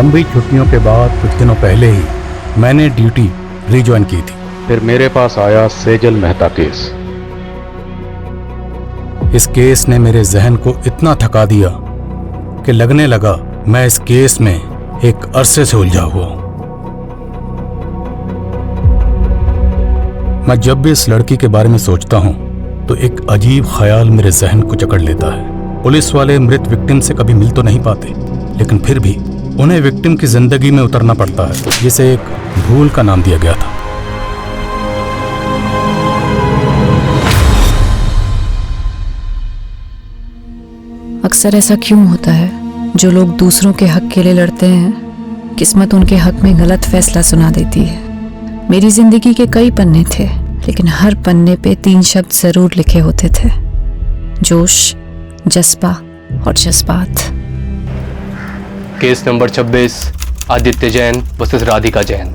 लंबी छुट्टियों के बाद कुछ दिनों पहले ही मैंने ड्यूटी रिज्वाइन की थी। फिर मेरे पास आया सेजल मेहता केस। इस केस ने मेरे जहन को इतना थका दिया कि लगने लगा मैं इस केस में एक अरसे से उलझा हुआ हूं। मैं जब भी इस लड़की के बारे में सोचता हूं तो एक अजीब ख्याल मेरे जहन को जकड़ लेता है। पुलिस वाले मृत विक्टिम से कभी मिल तो नहीं पाते, लेकिन फिर भी उन्हें विक्टिम की जिंदगी में उतरना पड़ता है, जिसे एक भूल का नाम दिया गया था। अक्सर ऐसा क्यों होता है? जो लोग दूसरों के हक के लिए लड़ते हैं, किस्मत उनके हक में गलत फैसला सुना देती है। मेरी जिंदगी के कई पन्ने थे, लेकिन हर पन्ने पे 3 शब्द जरूर लिखे होते थे: जोश, जज्बा और जज्बात। Case number 26, Aditya Jain versus Radhika Jain.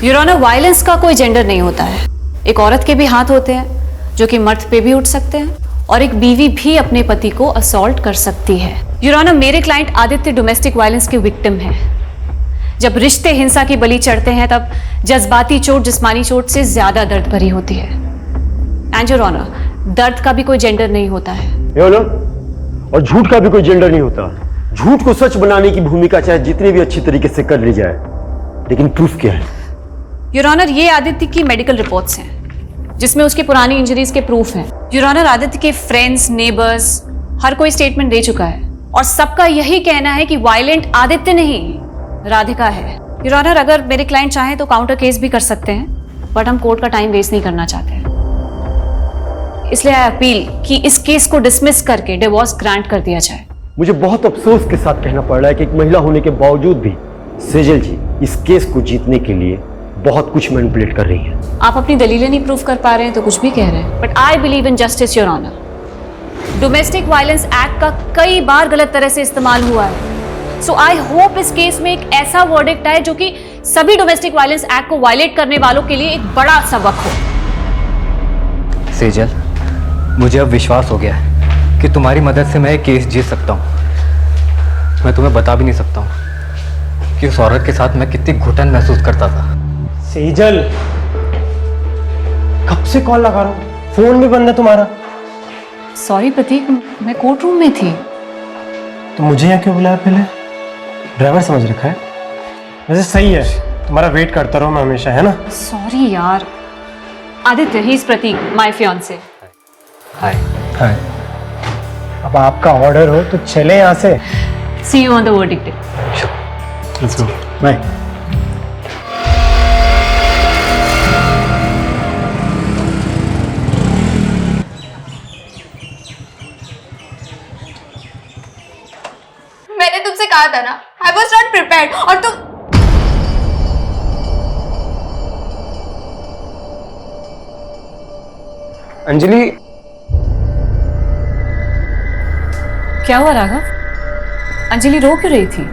Your honour, violence का कोई जेंडर नहीं होता है। एक औरत के भी हाथ होते हैं जो कि मर्द पे भी उठ सकते हैं, और एक बीवी भी अपने पति को असॉल्ट कर सकती है। योर ऑनर, मेरे क्लाइंट आदित्य डोमेस्टिक वायलेंस के विक्टिम हैं। जब रिश्ते हिंसा की बलि चढ़ते हैं तब जज्बाती चोट जिस्मानी चोट से ज्यादा दर्द भरी होती है। एंड योर ऑनर, दर्द का भी कोई जेंडर नहीं होता है। और झूठ का भी कोई जेंडर नहीं होता। झूठ को सच बनाने की भूमिका चाहे जितनी भी अच्छी तरीके से कर ली जाए, लेकिन प्रूफ क्या है? योर ऑनर, ये आदित्य की मेडिकल रिपोर्ट्स हैं जिसमें उसकी पुरानी इंजरीज के प्रूफ हैं। योर ऑनर, आदित्य के फ्रेंड्स, नेबर्स हर कोई स्टेटमेंट दे चुका है और सबका यही कहना है कि वायलेंट आदित्य नहीं, राधिका है। योर ऑनर, अगर मेरे क्लाइंट चाहें तो काउंटर केस भी कर सकते हैं, बट हम कोर्ट का टाइम वेस्ट नहीं करना चाहते, इसलिए आई अपील कि इस केस को डिसमिस करके डिवोर्स ग्रांट कर दिया जाए। मुझे बहुत अफसोस के साथ कहना पड़ रहा है कि एक महिला होने के बावजूद भी सेजल जी इस केस को जीतने के लिए बहुत कुछ मैनिपुलेट कर रही हैं। आप अपनी दलीलें नहीं प्रूव कर पा रहे हैं तो कुछ भी कह रहे हैं, but I believe in justice your honour. Domestic violence act का कई बार गलत तरह से इस्तेमाल हुआ है, सो आई होप इस केस में एक ऐसा वर्डिक्ट आए जो कि सभी डोमेस्टिक वायलेंस एक्ट को वायलेट करने वालों के लिए एक बड़ा सबक हो। सेजल, मुझे अब विश्वास हो गया है कि तुम्हारी मदद से मैं एक केस जीत सकता हूँ। मैं तुम्हें बता भी नहीं सकता हूँ कि उस औरत के साथ मैं कितनी घुटन महसूस करता था। सेजल, कब से कॉल लगा रहा हूँ, फोन भी बंद है तुम्हारा। सॉरी प्रतीक, मैं कोर्ट रूम में थी। तो मुझे यहाँ क्यों बुलाया? पहले ड्राइवर समझ रखा है। वैसे सही है, तुम्हारा वेट करता रहूँ मैं हमेशा, है ना? सॉरी यार। Aditya, he is Prateek, my fiancee. Hi. Hi. अब आपका ऑर्डर हो तो चले यहाँ से। See you on the verdict day. Let's go. Bye. मैंने तुमसे कहा था ना, I was not prepared, और तुम अंजलि, क्या हुआ राघव? अंजलि रो क्यों रही थी?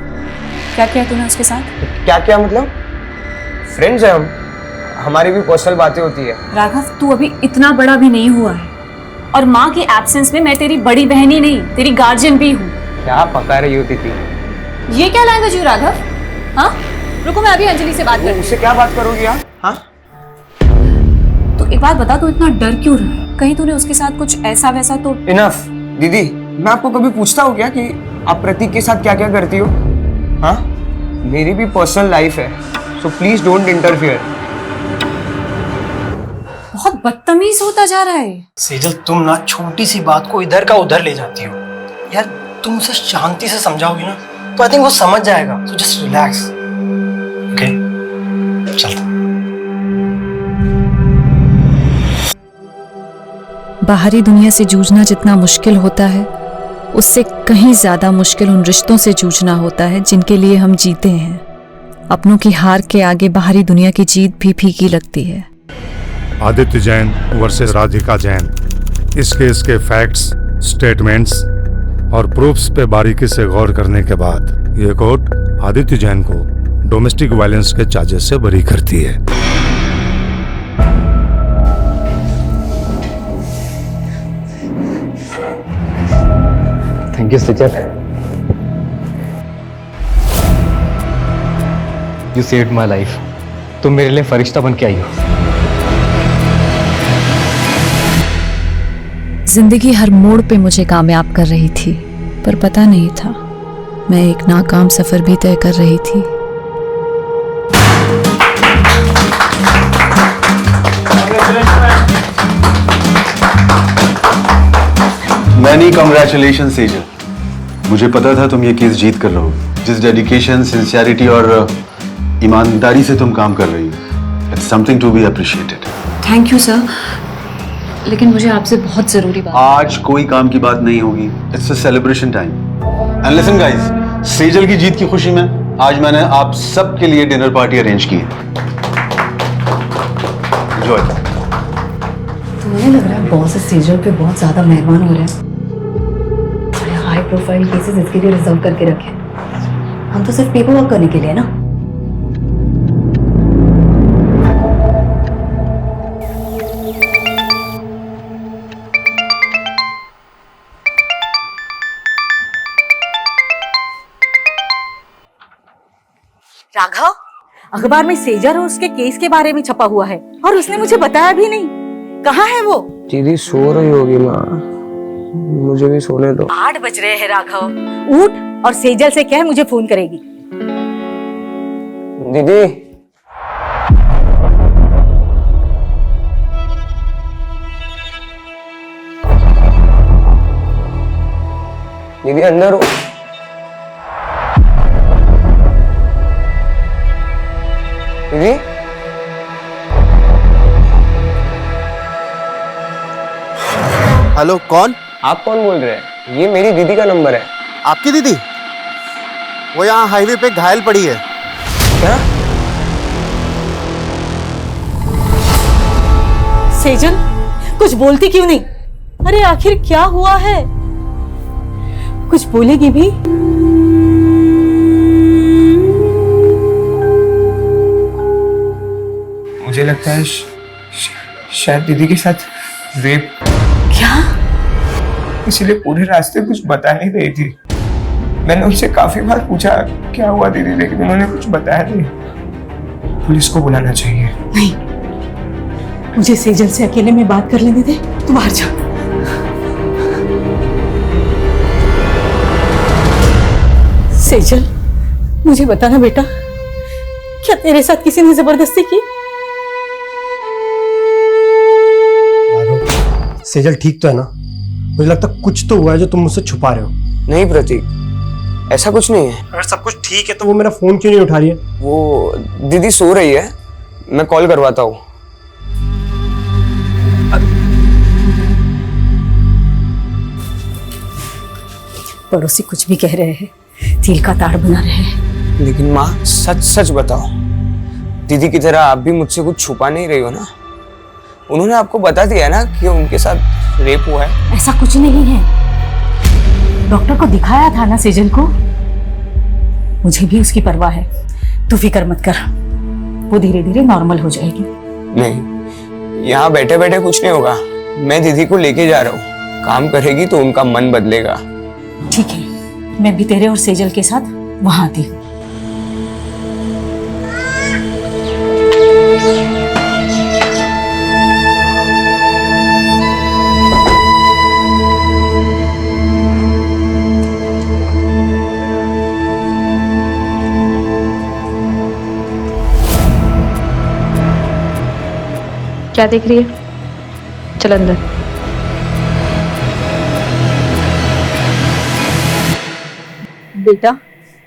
क्या किया तूने उसके साथ? क्या क्या मतलब? फ्रेंड्स हैं हम, हमारी भी पर्सनल बातें होती है। राघव, तू अभी इतना बड़ा भी नहीं हुआ है, और माँ के एब्सेंस में मैं तेरी बड़ी बहन ही नहीं, तेरी गार्जियन भी हूँ। क्या पका रही होती थी? ये क्या लैंग्वेज हुई राघव? हाँ, रुको, मैं अभी अंजलि से बात करती हूँ। उससे क्या बात करोगी आप? हाँ, तो एक बात बता, तू इतना डर क्यों रहा है? कहीं तूने उसके साथ कुछ ऐसा वैसा तो? इनफ। दीदी, मैं आपको कभी पूछता हूँ क्या कि आप प्रतीक के साथ क्या क्या करती हो? हाँ, मेरी भी पर्सनल लाइफ है, सो प्लीज डोंट इंटरफियर। बहुत बदतमीज होता जा रहा है। सेजल, तुम ना छोटी सी बात को इधर का उधर ले जाती हो यार। तुम उसे शांति से समझाओगी ना तो आई थिंक वो समझ जाएगा। So just relax, okay? चलता। बाहरी दुनिया से जूझना जितना मुश्किल होता है, उससे कहीं ज्यादा मुश्किल उन रिश्तों से जूझना होता है जिनके लिए हम जीते हैं। अपनों की हार के आगे बाहरी दुनिया की जीत भी फीकी लगती है। आदित्य जैन वर्सेस राधिका जैन। इस केस के फैक्ट्स, स्टेटमेंट्स और प्रूफ्स पे बारीकी से गौर करने के बाद ये कोर्ट आदित्य जैन को डोमेस्टिक वायलेंस के चार्जेस से बरी करती है। Thank you Sejal. You saved my life. तुम मेरे लिए फरिश्ता बन के आई हो। जिंदगी हर मोड़ पे मुझे कामयाब कर रही थी, पर पता नहीं था मैं एक नाकाम सफर भी तय कर रही थी। Many congratulation Sejal. मुझे पता था तुम ये केस जीत कर रहो। जिस डेडिकेशन, सिंसियरिटी और ईमानदारी से तुम काम कर रही हो, it's something to be appreciated. Thank you sir, लेकिन मुझे आपसे बहुत जरूरी बात। आज कोई काम की बात नहीं होगी। It's a celebration time. And listen guys, Sejal की जीत की खुशी में आज मैंने आप सब के लिए डिनर पार्टी अरेंज की है। एंजॉय। मुझे लग रहा है बॉस सेजल पे बहुत ज्यादा मेहरबान हो रहे हैं। थोड़े हाई प्रोफाइल केसेस इसके लिए रिजर्व करके रखे। हम तो सिर्फ पेपर वर्क करने के लिए ना। राघव, अखबार में सेजल और उसके केस के बारे में छपा हुआ है और उसने मुझे बताया भी नहीं। कहाँ है वो? दीदी सो रही होगी माँ, मुझे भी सोने दो। 8 बज रहे हैं राघव, उठ और सेजल से कह मुझे फोन करेगी। दीदी दीदी अंदर हो। दीदी हेलो, कौन? आप कौन बोल रहे हैं? ये मेरी दीदी का नंबर है। आपकी दीदी? वो यहाँ हाईवे पे घायल पड़ी है। क्या? सेजल कुछ बोलती क्यों नहीं? अरे आखिर क्या हुआ है? कुछ बोलेगी भी? मुझे लगता है शायद दीदी के साथ रेप। क्या? इसलिए पूरे रास्ते कुछ बता नहीं रही थी। मैंने उनसे काफी बार पूछा क्या हुआ दीदी, लेकिन उन्होंने कुछ बताया नहीं। पुलिस को बुलाना चाहिए। नहीं, मुझे सेजल से अकेले में बात कर लेने दे। तू बाहर जा। सेजल, मुझे बताना बेटा, क्या तेरे साथ किसी ने जबरदस्ती की? सेजल ठीक तो है ना? मुझे लगता है कुछ तो हुआ है जो तुम मुझसे छुपा रहे हो। नहीं प्रतीक, ऐसा कुछ नहीं है। अगर सब कुछ ठीक है तो वो मेरा फोन क्यों नहीं उठा रही है? वो दीदी सो रही है, मैं कॉल करवाता हूँ। पड़ोसी कुछ भी कह रहे हैं, तिल का ताड़ बना रहे हैं। लेकिन माँ सच सच बताओ, दीदी की तरह आप भी मुझसे कुछ छुपा नहीं रही हो ना? उन्होंने आपको बता दिया ना कि उनके साथ रेप हुआ है। ऐसा कुछ नहीं है, डॉक्टर को दिखाया था ना सेजल को। मुझे भी उसकी परवाह है, तू फिक्र मत कर, वो धीरे धीरे नॉर्मल हो जाएगी। नहीं, यहाँ बैठे बैठे कुछ नहीं होगा। मैं दीदी को लेके जा रहा हूँ, काम करेगी तो उनका मन बदलेगा। ठीक है, मैं भी तेरे और सेजल के साथ वहां आती हूँ। क्या देख रही है? चल अंदर। बेटा,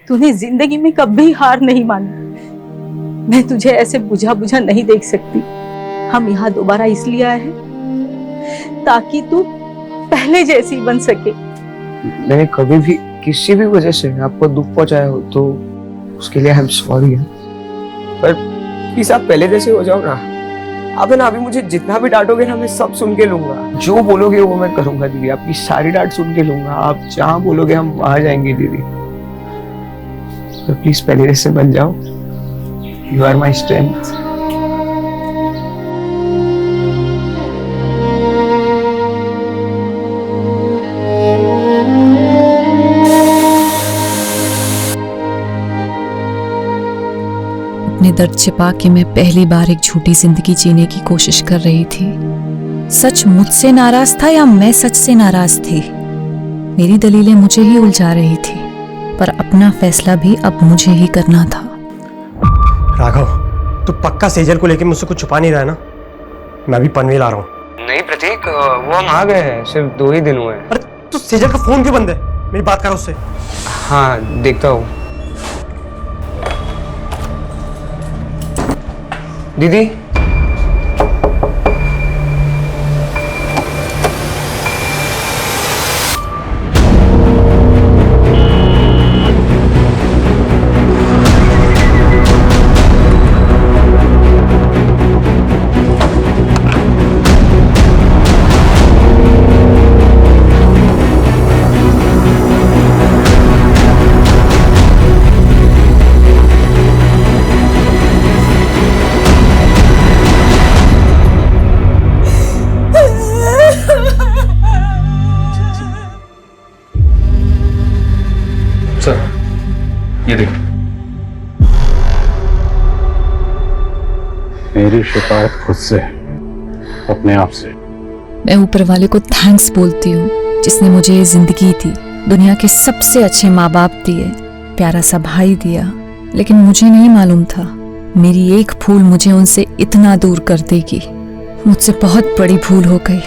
तूने जिंदगी में कभी हार नहीं मानी। मैं तुझे ऐसे बुझा बुझा नहीं देख सकती। हम यहाँ दोबारा इसलिए आए हैं ताकि तू पहले जैसी बन सके। मैंने कभी भी किसी भी वजह से आपको दुख पहुंचाया हो तो उसके लिए आई एम सॉरी। पर प्लीज आप पहले जैसे हो जाओ ना। आप है ना, अभी मुझे जितना भी डांटोगे ना, मैं सब सुन के लूंगा। जो बोलोगे वो मैं करूंगा दीदी, आपकी सारी डांट सुन के लूंगा। आप जहाँ बोलोगे हम वहां जाएंगे दीदी। तो प्लीज पहले जैसे बन जाओ। You are my strength. दर्द छिपा के मैं पहली बार एक झूठी जिंदगी जीने की कोशिश कर रही थी। सच मुझसे नाराज था या मैं सच से नाराज थी? मेरी दलीलें मुझे ही उलझा रही थी, पर अपना फैसला भी अब मुझे ही करना था। राघव, तू पक्का सेजल को लेके मुझसे कुछ छुपा नहीं रहा है ना? मैं भी पनवेल आ रहा हूँ। नहीं प्रतीक, वो हम आ गए हैं, सिर्फ 2 ही दिन हुए हैं। अरे तू सेजल का फोन क्यों बंद है? मेरी बात करो उससे। हाँ देखता हूँ। दीदी, सर ये देखो, मेरी शिकायत खुद से, अपने आप से। मैं ऊपर वाले को थैंक्स बोलती हूँ जिसने मुझे ये जिंदगी दी, दुनिया के सबसे अच्छे माँ बाप दिए, प्यारा सा भाई दिया। लेकिन मुझे नहीं मालूम था मेरी एक भूल मुझे उनसे इतना दूर कर देगी। मुझसे बहुत बड़ी भूल हो गई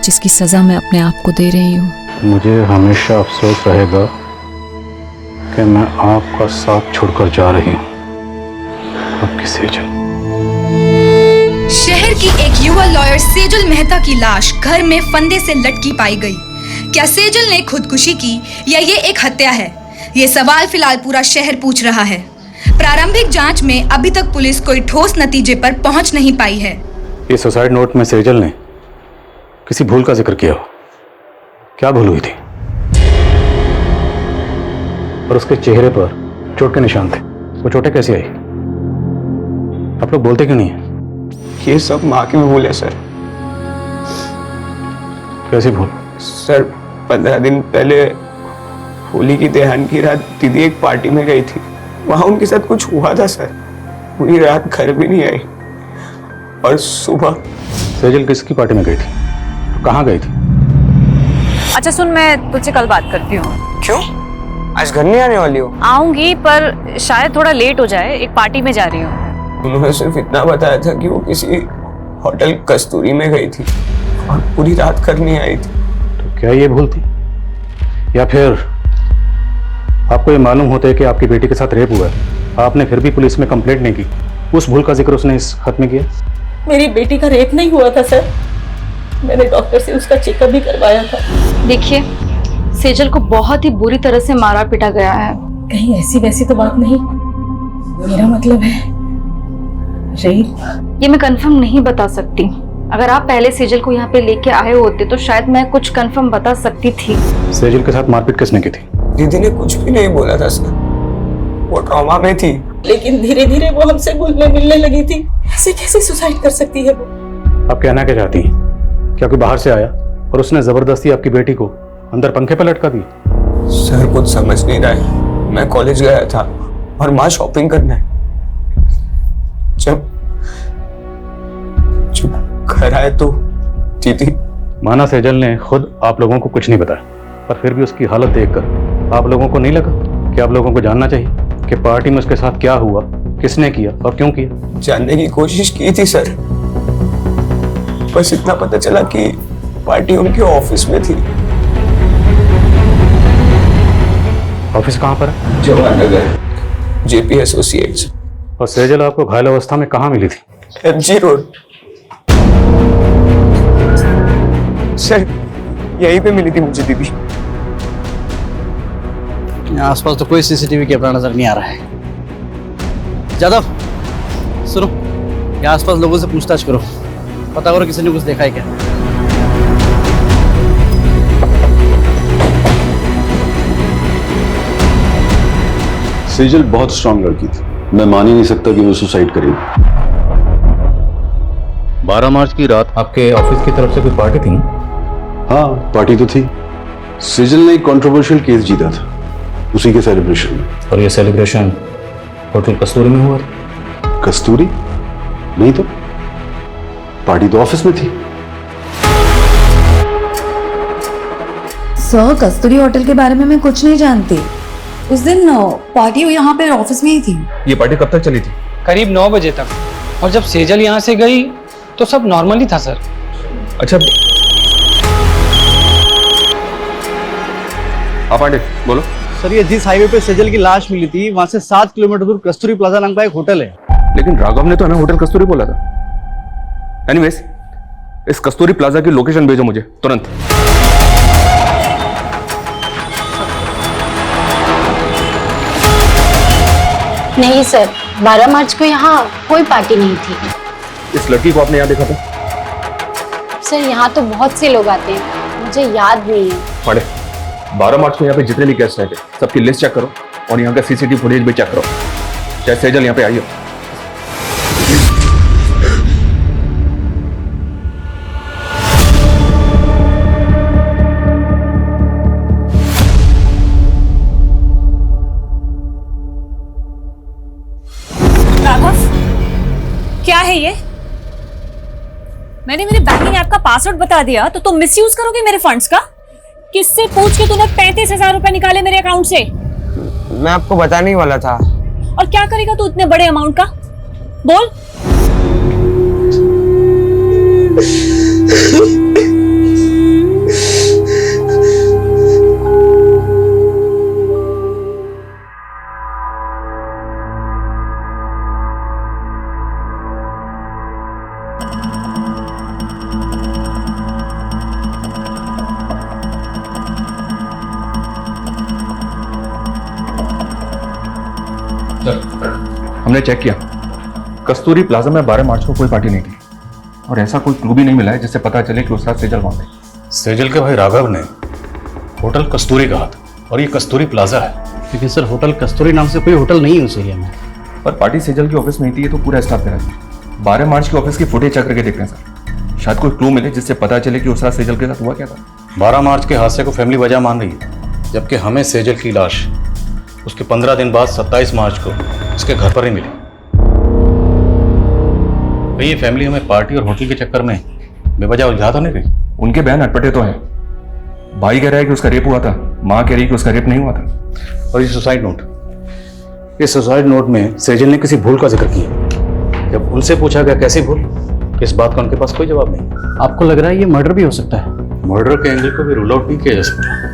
जिसकी सजा मैं अपने आप को दे रही हूँ। मुझे हमेशा अफसोस रहेगा कि मैं आपका साथ छोड़कर जा रही हूँ। आपकी सेजल। शहर की एक युवा लॉयर सेजल मेहता की लाश घर में फंदे से लटकी पाई गई। क्या सेजल ने खुदकुशी की या ये एक हत्या है? ये सवाल फिलहाल पूरा शहर पूछ रहा है। प्रारंभिक जांच में अभी तक पुलिस कोई ठोस नतीजे पर पहुंच नहीं पाई है। ये सुसाइड नोट में सेजल ने किसी भूल का जिक्र किया हो। क्या भूल हुई थी? और उसके चेहरे पर चोट के निशान थे। वो चोटें कैसे आई? आप लोग बोलते क्यों नहीं है? ये सब माँ की भूल है सर। कैसी भूल? सर 15 दिन पहले होली की दहन की रात दीदी एक पार्टी में गई थी। वहां उनके साथ कुछ हुआ था सर। पूरी रात घर भी नहीं आई और सुबह। सेजल किसकी पार्टी में गई थी? कहाँ गई थी? अच्छा सुन, मैं तुझसे कल बात करती हूँ। क्यों? आज घर नहीं आने वाली हो? आऊंगी, पर शायद थोड़ा लेट हो जाए, एक पार्टी में जा रही हूँ। उन्होंने सिर्फ इतना बताया था कि वो किसी होटल कस्तूरी में गई थी और पूरी रात घर नहीं आई थी। तो क्या ये भूल थी? या फिर आपको ये मालूम होता है कि आपकी बेटी के साथ रेप हुआ है, आपने फिर भी पुलिस में कंप्लेंट नहीं की? उस भूल का जिक्र उसने इस खत में किया। मेरी बेटी का रेप नहीं हुआ था सर। मैंने डॉक्टर से उसका चेकअप भी करवाया था। देखिए, सेजल को बहुत ही बुरी तरह से मारा पीटा गया है। कहीं ऐसी वैसी तो बात नहीं? मेरा मतलब है रेप। ये मैं कंफर्म नहीं बता सकती। अगर आप पहले सेजल को यहाँ पे लेके आए होते तो शायद मैं कुछ कंफर्म बता सकती थी। सेजल के साथ मारपीट किसने की थी? दीदी ने कुछ भी नहीं बोला था सर। वो ट्रॉमा में थी। लेकिन धीरे धीरे वो हमसे घुलने मिलने लगी थी। ऐसे कैसे सुसाइड कर सकती है वो? आप कहना क्या चाहती हैं? क्या कोई बाहर से आया और उसने जबरदस्ती आपकी बेटी को अंदर पंखे पर लटका दिया? सर कुछ समझ नहीं रहा है। मैं कॉलेज गया था और माँ शॉपिंग करना है। जब घर आए तो दीदी। माना सेजल ने खुद आप लोगों को कुछ नहीं बताया, पर फिर भी उसकी हालत देखकर आप लोगों को नहीं लगा कि आप लोगों को जानना चाहिए कि पार्टी में उसके साथ क्या हुआ, किसने किया और क्यों किया? जानने की कोशिश की थी सर, बस इतना पता चला कि पार्टी उनके ऑफिस में थी। ऑफिस कहाँ पर है? Jawahar Nagar, JP associates. और सेजल आपको घायल अवस्था में कहाँ मिली थी? MG road. सर यहीं पे मिली थी मुझे दीदी। आसपास तो कोई सीसीटीवी कैमरा नजर नहीं आ रहा है। जादव सुनो, यहाँ आसपास लोगों से पूछताछ करो, पता करो किसी ने कुछ देखा है क्या। सेजल बहुत स्ट्रांग लड़की थी। मैं मान ही नहीं सकता कि वो सुसाइड करेगी। 12 मार्च की रात आपके ऑफिस की तरफ से कोई पार्टी थी? हाँ, पार्टी तो थी। सेजल ने एक कंट्रोवर्शियल केस जीता था, उसी के सेलिब्रेशन में। और ये सेलिब्रेशन होटल कस्तूरी में हुआ था? कस्तूरी? नहीं तो पार्टी तो ऑफिस में थी। सर, कस्तूरी होटल के बारे में मैं कुछ नहीं जानती। उस दिन पार्टी यहाँ पे ऑफिस में ही थी। ये पार्टी कब तक चली थी? करीब 9 बजे तक। और जब सेजल यहाँ से गई तो सब नॉर्मल ही था सर। अच्छा, आप पांडे बोलो। सर, ये जिस हाईवे पे सेजल की लाश मिली थी वहां से 7 किलोमीटर दूर कस्तूरी प्लाजा नाम का एक होटल है। लेकिन राघव ने तो हमें होटल कस्तूरी बोला था। एनीवेज, इस कस्तूरी प्लाजा की लोकेशन भेजो मुझे तुरंत। नहीं सर, 12 मार्च को यहाँ कोई पार्टी नहीं थी। इस लड़की को आपने यहाँ देखा था? सर, यहाँ तो बहुत से लोग आते हैं, मुझे याद नहीं है। पांडे, 12 मार्च को यहाँ पे जितने भी गेस्ट आए थे सबकी लिस्ट चेक करो और यहाँ का सीसीटीवी फुटेज भी चेक करो। चाहे सेजल यहाँ पे आई हो। क्या है ये? मैंने मेरे बैंकिंग ऐप का पासवर्ड बता दिया तो तुम मिसयूज करोगे मेरे फंड्स का? किससे पूछ के तूने 35,000 रुपए निकाले मेरे अकाउंट से? मैं आपको बताने ही वाला था। और क्या करेगा तू इतने बड़े अमाउंट का? बोल। हमने चेक किया, कस्तूरी प्लाजा में 12 मार्च को कोई पार्टी नहीं थी और ऐसा कोई क्लू भी नहीं मिला है जिससे पता चले कि उस रात सेजल वहां गई। सेजल के भाई राघव ने होटल कस्तूरी कहा था और ये कस्तूरी प्लाजा है। लेकिन सर, होटल कस्तूरी नाम से कोई होटल नहीं है उस एरिया में। पर पार्टी सेजल की ऑफिस में ही थी, ये तो पूरा स्टाफ कह रहा है। 12 मार्च की ऑफिस की फुटेज चेक करके देख रहे हैं सर, शायद कोई क्लू मिले जिससे पता चले कि उस रात सेजल के साथ हुआ क्या था। 12 मार्च के हादसे को फैमिली वजह मान रही है, जबकि हमें सेजल की लाश उसके 15 दिन बाद 27 मार्च को उसके घर पर ही मिली। तो ये फैमिली हमें पार्टी और होटल के चक्कर में बेवजह उलझा तो नहीं रही। उनके बयान अटपटे तो हैं। भाई कह रहा है कि उसका रेप हुआ था, माँ कह रही है कि उसका रेप नहीं हुआ था। और ये सुसाइड नोट, इस सुसाइड नोट में सेजल ने किसी भूल का जिक्र किया। जब उनसे पूछा गया कैसी भूल, इस बात का उनके पास कोई जवाब नहीं। आपको लग रहा है ये मर्डर भी हो सकता है? मर्डर के एंगल को भी रूल आउट नहीं किया जा सकता।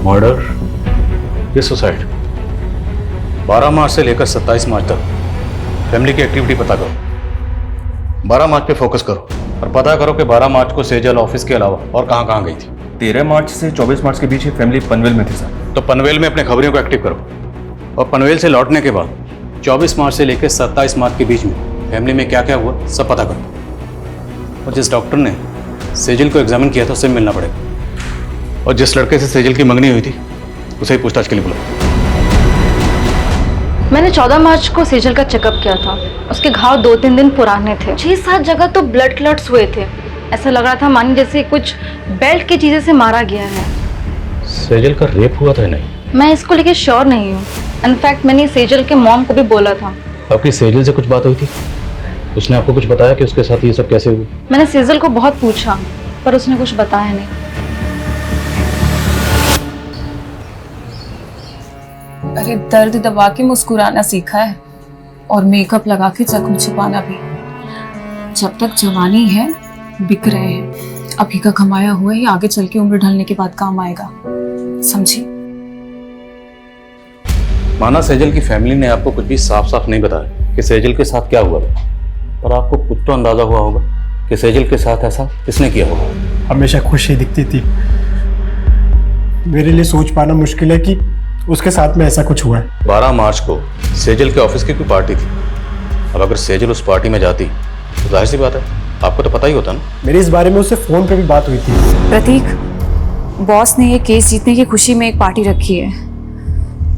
मर्डर या सुसाइड, 12 मार्च से लेकर 27 मार्च तक फैमिली की एक्टिविटी पता करो। 12 मार्च पे फोकस करो और पता करो कि 12 मार्च को सेजल ऑफिस के अलावा और कहाँ कहाँ गई थी। 13 मार्च से 24 मार्च के बीच ये फैमिली पनवेल में थी सर। तो पनवेल में अपने खबरियों को एक्टिव करो और पनवेल से लौटने के बाद 24 मार्च से लेकर 27 मार्च के बीच में फैमिली में क्या क्या हुआ सब पता करो। और जिस डॉक्टर ने सेजल को एग्जामिन किया था उससे मिलना पड़ेगा, और जिस लड़के से सेजल की मंगनी हुई थी उसे ही पूछताछ के लिए बुलाओ। मैंने 14 मार्च को सेजल का चेकअप किया था। उसके घाव 2-3 दिन पुराने थे। 6-7 जगह तो ब्लड क्लॉट्स हुए थे। ऐसा लग रहा था मानो जैसे कुछ बेल्ट की चीजें से मारा गया है। सेजल का रेप हुआ था नहीं? मैं इसको लेके श्योर नहीं हूँ। इनफैक्ट मैंने सेजल के मॉम को भी बोला था। आपकी सेजल से कुछ बात हुई थी? उसने आपको कुछ बताया कि उसके साथ ये सब कैसे हुआ? मैंने सेजल को बहुत पूछा पर उसने कुछ बताया नहीं। अरे दर्द दबा के मुस्कुराना सीखा है और मेकअप लगा के जख्म छुपाना भी। जब तक जवानी है बिक रहे हैं। अभी का कमाया हुआ ही आगे चल के उम्र ढलने के बाद काम आएगा, समझी? माना सेजल की फैमिली ने आपको कुछ भी साफ साफ नहीं बताया कि सेजल के साथ क्या हुआ था, पर आपको कुछ तो अंदाजा हुआ होगा कि सेजल के साथ ऐसा किसने किया होगा। हमेशा खुश ही दिखती थी। मेरे लिए सोच पाना मुश्किल है कि उसके साथ में ऐसा कुछ हुआ है। 12 मार्च को सेजल के ऑफिस की कोई पार्टी थी। अब अगर सेजल उस पार्टी में जाती तो जाहिर सी बात है आपको तो पता ही होता ना। मेरी इस बारे में उससे फोन पे भी बात हुई थी। प्रतीक, बॉस ने ये केस जीतने की खुशी में एक पार्टी रखी है,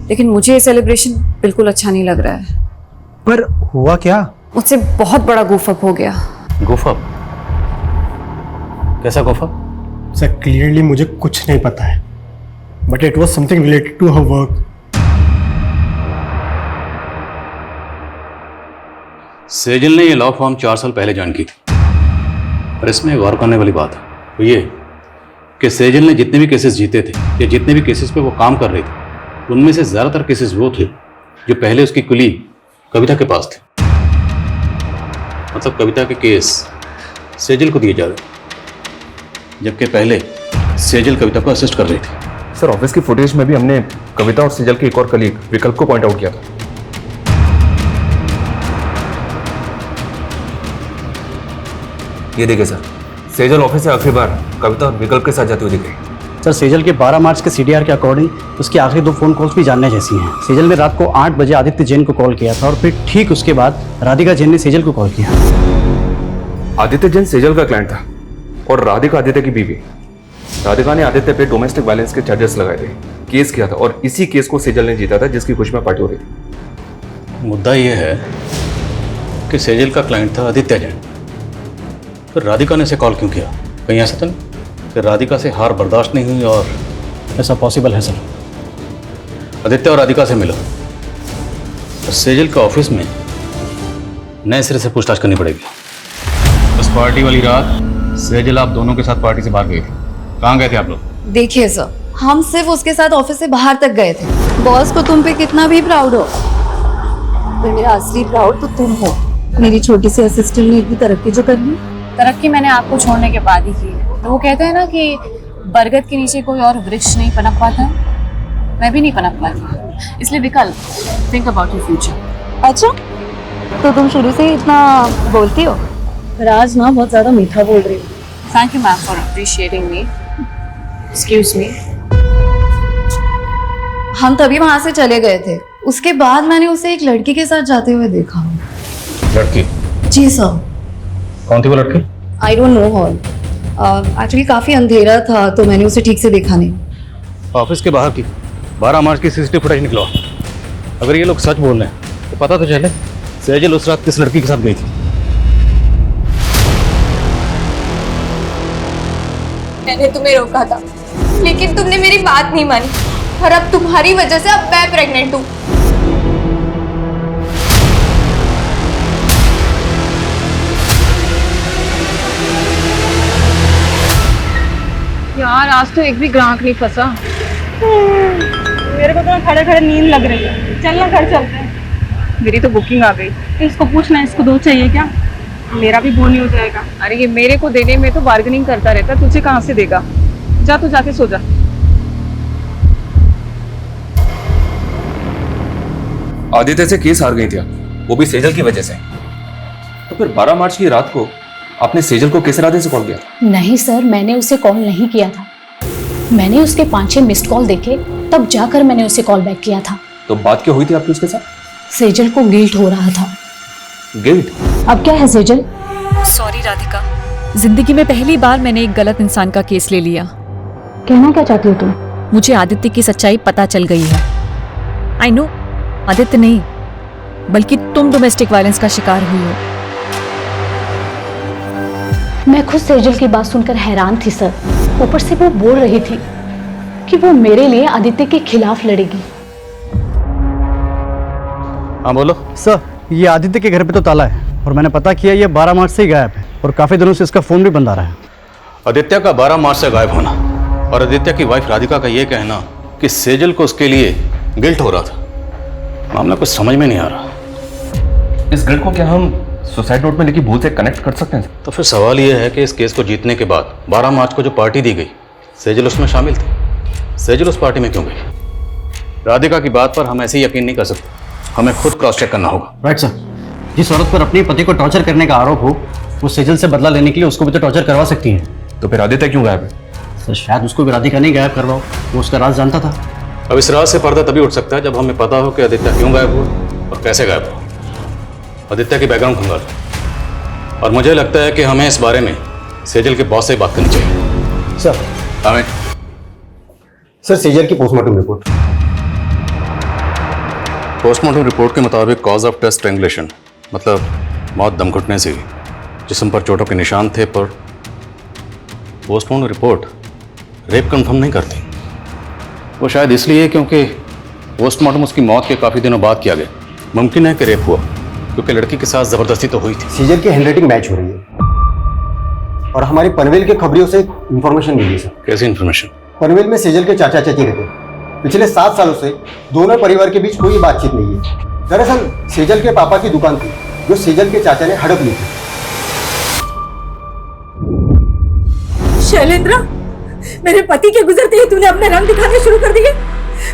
लेकिन मुझे ये सेलिब्रेशन बिल्कुल अच्छा नहीं लग रहा है। पर हुआ क्या? मुझसे बहुत बड़ा गुफअप हो गया। गुफअप? कैसा गुफअप? सर क्लियरली मुझे कुछ नहीं पता है, but it was something related to her work. Sejal ने ये लॉ फॉर्म 4 साल पहले ज्वाइन की थी, पर इसमें गौर करने वाली बात है वो ये कि सेजल ने जितने भी केसेस जीते थे या जितने भी केसेस पे वो काम कर रही थी, उनमें से ज़्यादातर केसेस वो थे जो पहले उसकी कुली कविता के पास थे। मतलब कविता के केस सेजल को दिए जा रहे, जबकि पहले सेजल कविता को असिस्ट कर रही थी। सर ऑफिस की फुटेज में भी हमने कविता और सेजल के एक और कलीग विकल्प को पॉइंट आउट किया था। ये देखिए सर, सेजल ऑफिस से आखिरी बार कविता और विकल्प के साथ जाती हुई दिख रही। सर सेजल के 12 मार्च के सीडीआर के अकॉर्डिंग उसकी आखिरी 2 फोन कॉल्स भी जानने जैसी हैं। सेजल ने रात को 8 बजे आदित्य जैन को कॉल किया था और फिर ठीक उसके बाद राधिका जैन ने सेजल को कॉल किया। आदित्य जैन सेजल का क्लाइंट था और राधिका आदित्य की बीवी। राधिका ने आदित्य पे डोमेस्टिक वायलेंस के चार्जेस लगाए थे, केस किया था और इसी केस को सेजल ने जीता था जिसकी खुशी में पार्टी हो रही थी। मुद्दा ये है कि सेजल का क्लाइंट था आदित्य जैन, फिर राधिका ने इसे कॉल क्यों किया? कहीं ऐसा तो नहीं कि राधिका से हार बर्दाश्त नहीं हुई? और ऐसा पॉसिबल है सर। आदित्य और राधिका से मिलो और सेजल के ऑफिस में नए सिरे से पूछताछ करनी पड़ेगी। उस पार्टी वाली रात सेजल आप दोनों के साथ पार्टी से बाहर गए थे, कहाँ गए थे आप लोग? देखिए सर, हम सिर्फ उसके साथ ऑफिस से बाहर तक गए थे। बॉस को तुम पे कितना भी प्राउड हो, तो मेरा असली प्राउड तो तुम हो। मेरी छोटी सी असिस्टेंट ने इतनी तरक्की जो करनी। तरक्की मैंने आपको छोड़ने के बाद ही की है। तो वो कहते हैं ना कि बरगद के नीचे कोई और वृक्ष नहीं पनप पाता, मैं भी नहीं पनप पाती। इसलिए विकल्प, थिंक अबाउट योर फ्यूचर। अच्छा, तो तुम शुरू से ही इतना बोलती हो? राज ना बहुत ज्यादा मीठा बोल रही हो। Thank you ma'am for appreciating me. Excuse me. हम तभी वहां से चले गए थे। उसके बाद मैंने उसे एक लड़की के साथ जाते हुए देखा। लड़की? जी सर। कौन थी वो लड़की? I don't know her. Actually काफी अंधेरा था तो मैंने उसे ठीक से देखा नहीं। ऑफिस के बाहर की 12 मार्च की सीसीटीवी फुटेज निकलवा। अगर ये लोग सच बोल रहे हैं तो पता तो चले सेजल उस रात किस लड़की के साथ गई थी। मैंने तुम्हें रोका था, लेकिन तुमने मेरी बात नहीं मानी और अब तुम्हारी वजह से अब मैं प्रेग्नेंट हूँ। यार आज तो एक भी ग्राहक नहीं फंसा। मेरे को तो खड़े खड़े नींद लग रही है। चल ना घर चलते हैं। मेरी तो बुकिंग आ गई। इसको पूछना, इसको 2 चाहिए क्या? मेरा भी बोनी हो जाएगा। अरे ये मेरे को देने में तो बार्गेनिंग करता रहता, तुझे कहाँ से देगा? जा तो जाके सो जा। आदित्य से केस हार गई थी, वो भी सेजल की वजह से। तो फिर 12 मार्च की रात को आपने सेजल को किस इरादे से कॉल किया? नहीं सर, मैंने उसे कॉल नहीं किया था। मैंने उसके 5-6 मिस्ड कॉल देखे, तब जाकर मैंने उसे कॉल बैक किया था। तो बात क्या हुई थी आपकी उसके साथ? सेजल को गिल्ट हो रहा था। गिल्ट? अब क्या है सेजल? सॉरी राधिका, जिंदगी में पहली बार मैंने एक गलत इंसान का केस ले लिया। कहना क्या चाहती हो तुम? मुझे आदित्य की सच्चाई पता चल गई है। आई नो, आदित्य नहीं बल्कि तुम डोमेस्टिक वायलेंस का शिकार हुई हो। मैं खुद सेजल की बात सुनकर हैरान थी सर। ऊपर से वो बोल रही थी कि वो मेरे लिए आदित्य के खिलाफ लड़ेगी। हाँ बोलो। सर ये आदित्य के घर पे तो ताला है और मैंने पता किया ये 12 मार्च से ही गायब है और काफी दिनों से इसका फोन भी बंद आ रहा है। आदित्य का 12 मार्च से गायब होना और आदित्य की वाइफ राधिका का ये कहना कि सेजल को उसके लिए गिल्ट हो रहा था, मामला कुछ समझ में नहीं आ रहा। इस गिल्ट को क्या हम सुसाइड नोट में लिखी भूल से कनेक्ट कर सकते हैं? तो फिर सवाल यह है कि इस केस को जीतने के बाद 12 मार्च को जो पार्टी दी गई, सेजल उसमें शामिल थी। सेजल उस पार्टी में क्यों गई? राधिका की बात पर हम ऐसे ही यकीन नहीं कर सकते, हमें खुद क्रॉस चेक करना होगा। Right sir. जिस औरत पर अपने पति को टॉर्चर करने का आरोप हो, वो सेजल से बदला लेने के लिए उसको भी तो टॉर्चर करवा सकती है। तो फिर आदित्य क्यों गायब है? सर शायद उसको भी राधिका नहीं गायब करवाओ, वो उसका राज जानता था। अब इस राज से पर्दा तभी उठ सकता है जब हमें पता हो कि आदित्य क्यों गायब हुआ और कैसे गायब हुआ। आदित्य की बैकग्राउंड खंगाल, और मुझे लगता है कि हमें इस बारे में सेजल के बॉस से बात करनी चाहिए। सर हमें सर सेजल की पोस्टमार्टम रिपोर्ट। पोस्टमार्टम रिपोर्ट के मुताबिक कॉज ऑफ डेथ स्ट्रैंगुलेशन, मतलब मौत दम घुटने से। जिस्म पर चोटों के निशान थे, पर पोस्टमार्टम रिपोर्ट रेप कंफर्म नहीं करती। वो शायद इसलिए क्योंकि पोस्टमार्टम उसकी मौत के काफ़ी दिनों बाद किया गया। मुमकिन है कि रेप हुआ, क्योंकि लड़की के साथ जबरदस्ती तो हुई थी। सेजल की हैंडराइटिंग मैच हो रही है और हमारी पनवेल के खबरियों से इंफॉर्मेशन मिली है सर। कैसी इंफॉर्मेशन? पनवेल में सेजल के चाचा चाची रहते हैं। पिछले 7 सालों से दोनों परिवार के बीच कोई बातचीत नहीं है। दरअसल सेजल के पापा की दुकान थी जो सेजल के चाचा ने हड़प ली थी। शैलेंद्र, मेरे पति के गुजरते ही तूने अपने रंग दिखाने शुरू कर दिए।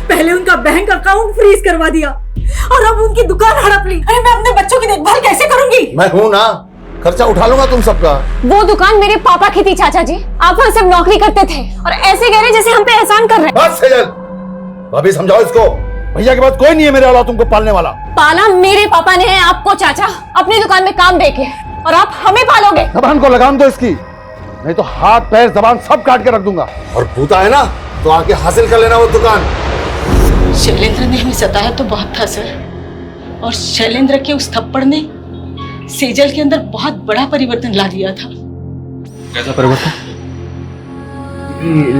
पहले उनका बैंक अकाउंट फ्रीज करवा दिया और अब उनकी दुकान हड़प ली। अरे मैं अपने बच्चों की देखभाल कैसे करूंगी? मैं हूं ना, खर्चा उठा लूंगा तुम सबका। वो दुकान मेरे पापा की थी चाचा जी। आप वहाँ सिर्फ नौकरी करते थे और ऐसे कह रहे जैसे हम पे एहसान कर रहे हैं। बस सेजल, भाभी समझाओ इसको। भैया के बाद कोई नहीं है मेरे अलावा तुमको पालने वाला। पाला मेरे पापा ने है आपको चाचा, अपनी दुकान में काम देके, और आप हमें पालोगे। जबान को लगाम दो इसकी, नहीं तो हाथ पैर जबान सब काट के रख दूंगा। और भूता है ना तो आके हासिल कर लेना वो दुकान। शैलेंद्र ने हमें सताया तो बहुत था सर, और शैलेंद्र के उस थप्पड़ ने सेजल के अंदर बहुत बड़ा परिवर्तन ला दिया था। कैसा परिवर्तन?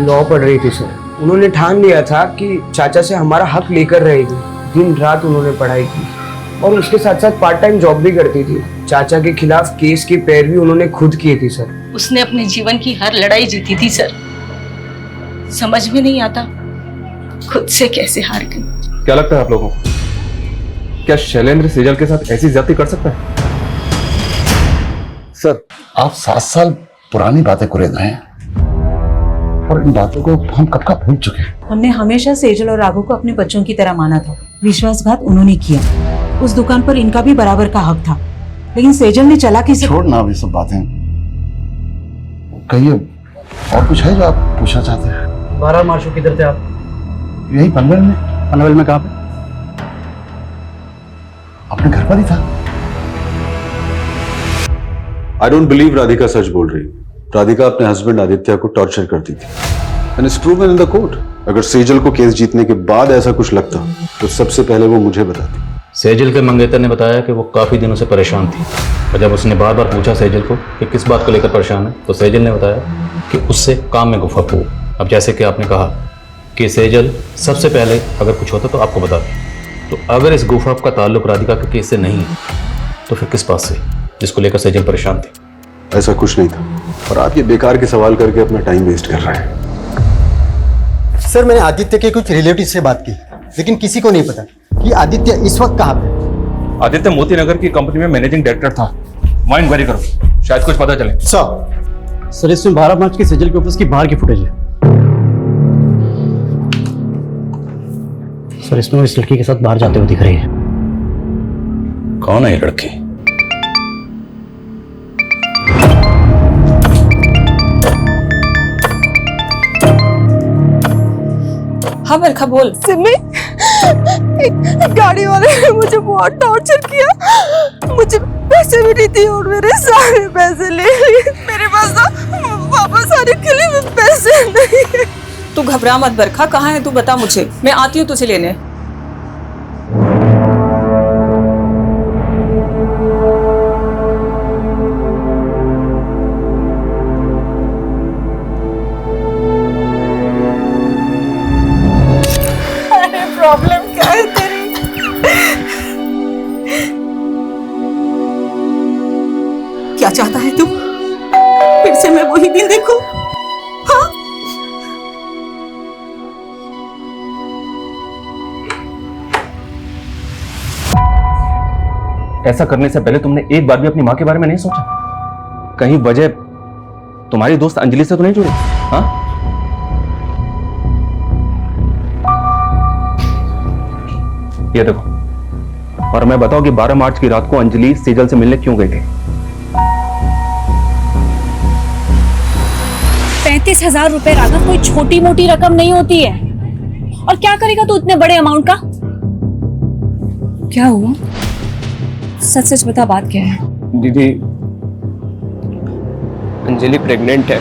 लॉ पढ़ रही थी सर। उन्होंने ठान लिया था कि चाचा से हमारा हक लेकर रहेगी। दिन रात उन्होंने पढ़ाई की और उसके साथ साथ पार्ट टाइम जॉब भी करती थी। चाचा के खिलाफ केस की पैरवी उन्होंने खुद की थी सर। उसने अपने जीवन की हर लड़ाई जीती थी सर। समझ में नहीं आता खुद से कैसे हार गई। क्या लगता है आप लोगों को, क्या शैलेंद्र सेजल के साथ ऐसी ज्यादती कर सकता है? सर, आप 7 साल पुरानी बातें कुरेद रहे हैं और इन बातों को हम कब का भूल चुके हैं। हमने हमेशा सेजल और राघव को अपने बच्चों की तरह माना था। विश्वासघात उन्होंने किया। उस दुकान पर इनका भी बराबर का हक था, लेकिन सेजल ने चालाकी से। छोड़ना अभी सब बातें, कहिए और कुछ है जो आप पूछना चाहते हैं? 12 मार्च को किधर थे आप? यही पनवेल में। पनवेल में कहाँ पे? अपने घर पर ही था। आई डोंट बिलीव राधिका सच बोल रही। राधिका अपने हस्बैंड आदित्य को टॉर्चर करती थी and it's proven in the court. अगर सेजल को केस जीतने के बाद ऐसा कुछ लगता तो सबसे पहले वो मुझे बताती। सेजल के मंगेतर ने बताया कि वो काफी दिनों से परेशान थी और जब उसने बार बार पूछा सेजल को कि किस बात को लेकर परेशान है तो सेजल ने बताया कि उससे काम में गुफा हो। अब जैसे कि आपने कहा कि सेजल सबसे पहले अगर कुछ होता तो आपको बताती, तो अगर इस गुफा का ताल्लुक राधिका के केस से नहीं है तो फिर किस बात से जिसको लेकर सेजल परेशान थी? ऐसा कुछ नहीं था और आप ये बेकार के सवाल करके अपना टाइम वेस्ट कर रहे हैं। सर, मैंने आदित्य के कुछ रिलेटिव से बात की, लेकिन किसी को नहीं पता कि आदित्य इस वक्त कहाँ पे। आदित्य मोती नगर की कंपनी में मैनेजिंग डायरेक्टर था। वहाँ इंक्वायरी करो, शायद कुछ पता चले। सर, इसमें 12 मार्च की सेजल के ऑफिस की बाहर की फुटेज है। सर, इसमें वो इस लड़की के साथ बाहर जाते हुए दिख रही है। कौन है ये लड़की? हाँ बरखा बोल। सिमी, एक गाड़ी वाले ने मुझे बहुत टॉर्चर किया। मुझे पैसे भी नहीं दिए और मेरे सारे पैसे ले लिए। मेरे पास तो वापस आने के लिए पैसे नहीं है। तू घबरा मत बरखा, कहाँ है तू बता मुझे, मैं आती हूँ तुझे लेने। प्रॉब्लम क्या है तेरी? क्या चाहता है तू? फिर से मैं वही दिन देखूं? हाँ? ऐसा करने से पहले तुमने एक बार भी अपनी माँ के बारे में नहीं सोचा? कहीं वजह तुम्हारी दोस्त अंजलि से तो नहीं जुड़ी? हाँ? ये देखो, और मैं बताऊं कि 12 मार्च की रात को अंजलि सेजल से मिलने क्यों गई थी? 35,000 रुपए राघव कोई छोटी मोटी रकम नहीं होती है। और क्या करेगा तू इतने बड़े अमाउंट का? क्या हुआ? सच सच बता, बात क्या है? दीदी, अंजलि प्रेग्नेंट है।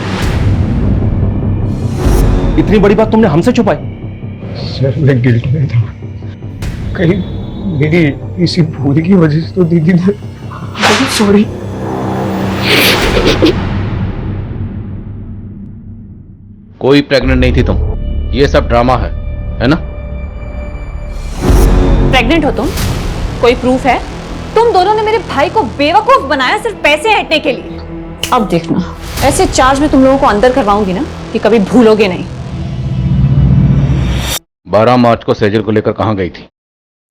इतनी बड़ी बात तुमने हमसे छुपाई? सर, मैं गिल्ट में था। कहीं मेरी इसी भूल की वजह से तो दीदी ने। सॉरी। कोई प्रेग्नेंट नहीं थी तुम, ये सब ड्रामा है ना? प्रेग्नेंट हो तुम? कोई प्रूफ है? तुम दोनों ने मेरे भाई को बेवकूफ बनाया सिर्फ पैसे हटने के लिए। अब देखना, ऐसे चार्ज में तुम लोगों को अंदर करवाऊंगी ना कि कभी भूलोगे नहीं। 12 मार्च को सेजल को लेकर कहाँ गई थी?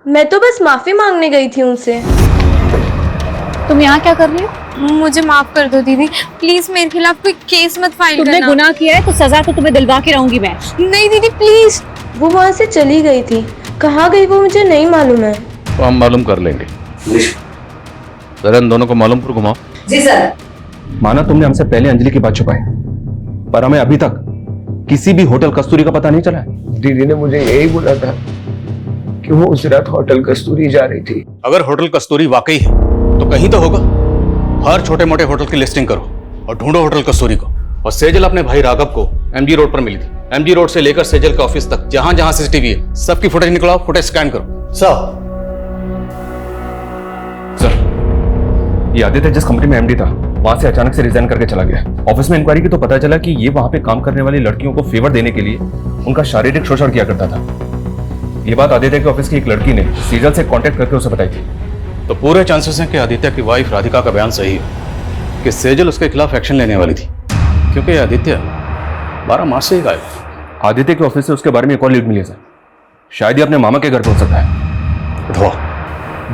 मैं तो बस माफी मांगने गई थी उनसे। तुम यहाँ क्या कर रही हो? मुझे माफ कर दो दीदी, प्लीज मेरे खिलाफ कोई केस मत फाइल करना। तुमने गुनाह किया है तो सजा तो तुम्हें दिलवा के रहूंगी मैं। नहीं दीदी प्लीज। वो वहाँ से चली गई थी, कहाँ गई वो मुझे नहीं मालूम है। तो हम मालूम कर लेंगे। जरा इन दोनों को मालूम पर घुमाओ। जी सर। माना तुमने हमसे पहले अंजलि की बात छुपाई, पर हमें अभी तक किसी भी होटल कस्तूरी का पता नहीं चला है। दीदी ने मुझे यही बोला था कि वो उस रात होटल कस्तूरी जा रही थी। अगर होटल कस्तूरी वाकई है तो कहीं तो होगा। हर छोटे मोटे होटल की लिस्टिंग करो और ढूंढो होटल कस्तूरी को। और सेजल अपने भाई राघव को एमजी रोड पर मिली थी। एमजी रोड से लेकर सेजल के ऑफिस तक जहां जहां सीसीटीवी है सबकी फुटेज निकलाओ, फुटेज स्कैन करो। सर, ये आदित्य जिस कंपनी में एमडी था वहां से अचानक से रिजाइन करके चला गया। ऑफिस में इंक्वायरी की तो पता चला कि ये वहां पे काम करने वाली लड़कियों को फेवर देने के लिए उनका शारीरिक शोषण किया करता था। ये बात आदित्य के ऑफिस की एक लड़की ने सेजल से कांटेक्ट करके उसे बताई थी। तो पूरे चांसेस हैं कि आदित्य की वाइफ राधिका का बयान सही है कि सेजल उसके खिलाफ एक्शन लेने वाली थी, क्योंकि आदित्य 12 मार्च से ही गायब। आदित्य के ऑफिस से उसके बारे में एक और लीड मिली है सर। शायद ये अपने मामा के घर पहुंच सकता है। उठवाओ।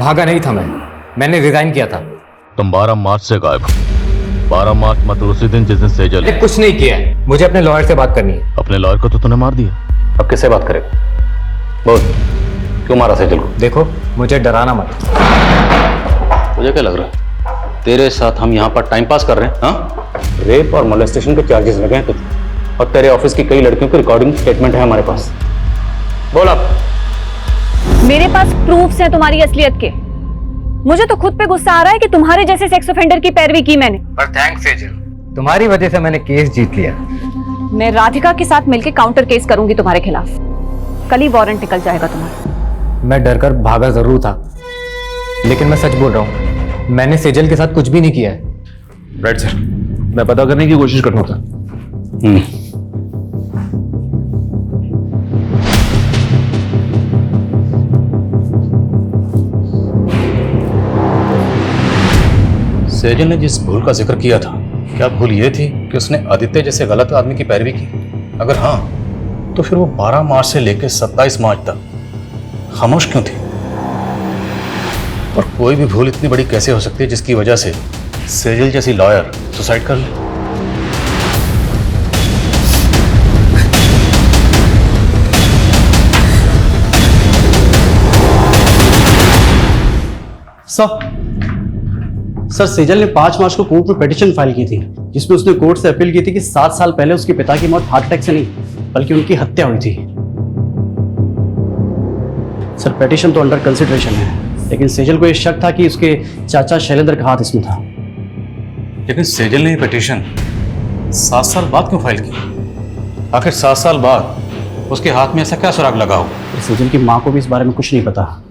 भागा नहीं था मैंने रिजाइन किया था। तुम 12 मार्च से गायब हो। 12 मार्च मतलब उसी दिन जिस दिन सेजल। मैंने कुछ नहीं किया है, मुझे अपने लॉयर से बात करनी है। अपने लॉयर को तो तूने मार दिया, अब किससे बात करेगा? बोल, क्यों मारा सेजल को? देखो, मुझे डराना मत। मुझे क्या लग रहा है तेरे साथ हम यहाँ पर टाइम पास कर रहे हैं? हाँ, रेप और मोलेस्टेशन के चार्जेस लगे हैं तुझे, और तेरे ऑफिस की कई लड़कियों की रिकॉर्डिंग स्टेटमेंट है हमारे पास। बोल अब। मेरे पास प्रूफ्स हैं तुम्हारी असलियत के। मुझे तो खुद पे गुस्सा आ रहा है कि तुम्हारे जैसे सेक्स ऑफेंडर की पैरवी की मैंने। पर थैंक्स सेजल, तुम्हारी वजह से मैंने केस जीत लिया। मैं राधिका के साथ मिलकर काउंटर केस करूंगी तुम्हारे खिलाफ। कल ही वारंट निकल जाएगा तुम्हारा। मैं डरकर भागा जरूर था, लेकिन मैं सच बोल रहा हूँ, मैंने सेजल के साथ कुछ भी नहीं किया है। राइट सर, मैं पता करने की कोशिश कर रहा था। सेजल ने जिस भूल का जिक्र किया था, क्या भूल ये थी कि उसने आदित्य जैसे गलत आदमी की पैरवी की? अगर हाँ, तो फिर वो 12 मार्च से लेकर 27 मार्च तक खामोश क्यों थी? और कोई भी भूल इतनी बड़ी कैसे हो सकती है जिसकी वजह से सेजल जैसी लॉयर सुसाइड कर ले? सर, सेजल ने 5 मार्च को कोर्ट में पिटीशन फाइल की थी, जिसमें उसने कोर्ट से अपील की थी कि 7 साल पहले उसके पिता की मौत हार्ट अटैक से नहीं बल्कि उनकी हत्या हुई थी। सर, पिटीशन तो अंडर कंसिडरेशन है, लेकिन सेजल को यह शक था कि उसके चाचा शैलेंद्र का हाथ इसमें था। लेकिन सेजल ने ये पिटीशन 7 साल बाद क्यों फाइल की? आखिर 7 साल बाद उसके हाथ में ऐसा क्या सुराग लगा हो? सेजल की माँ को भी इस बारे में कुछ नहीं पता,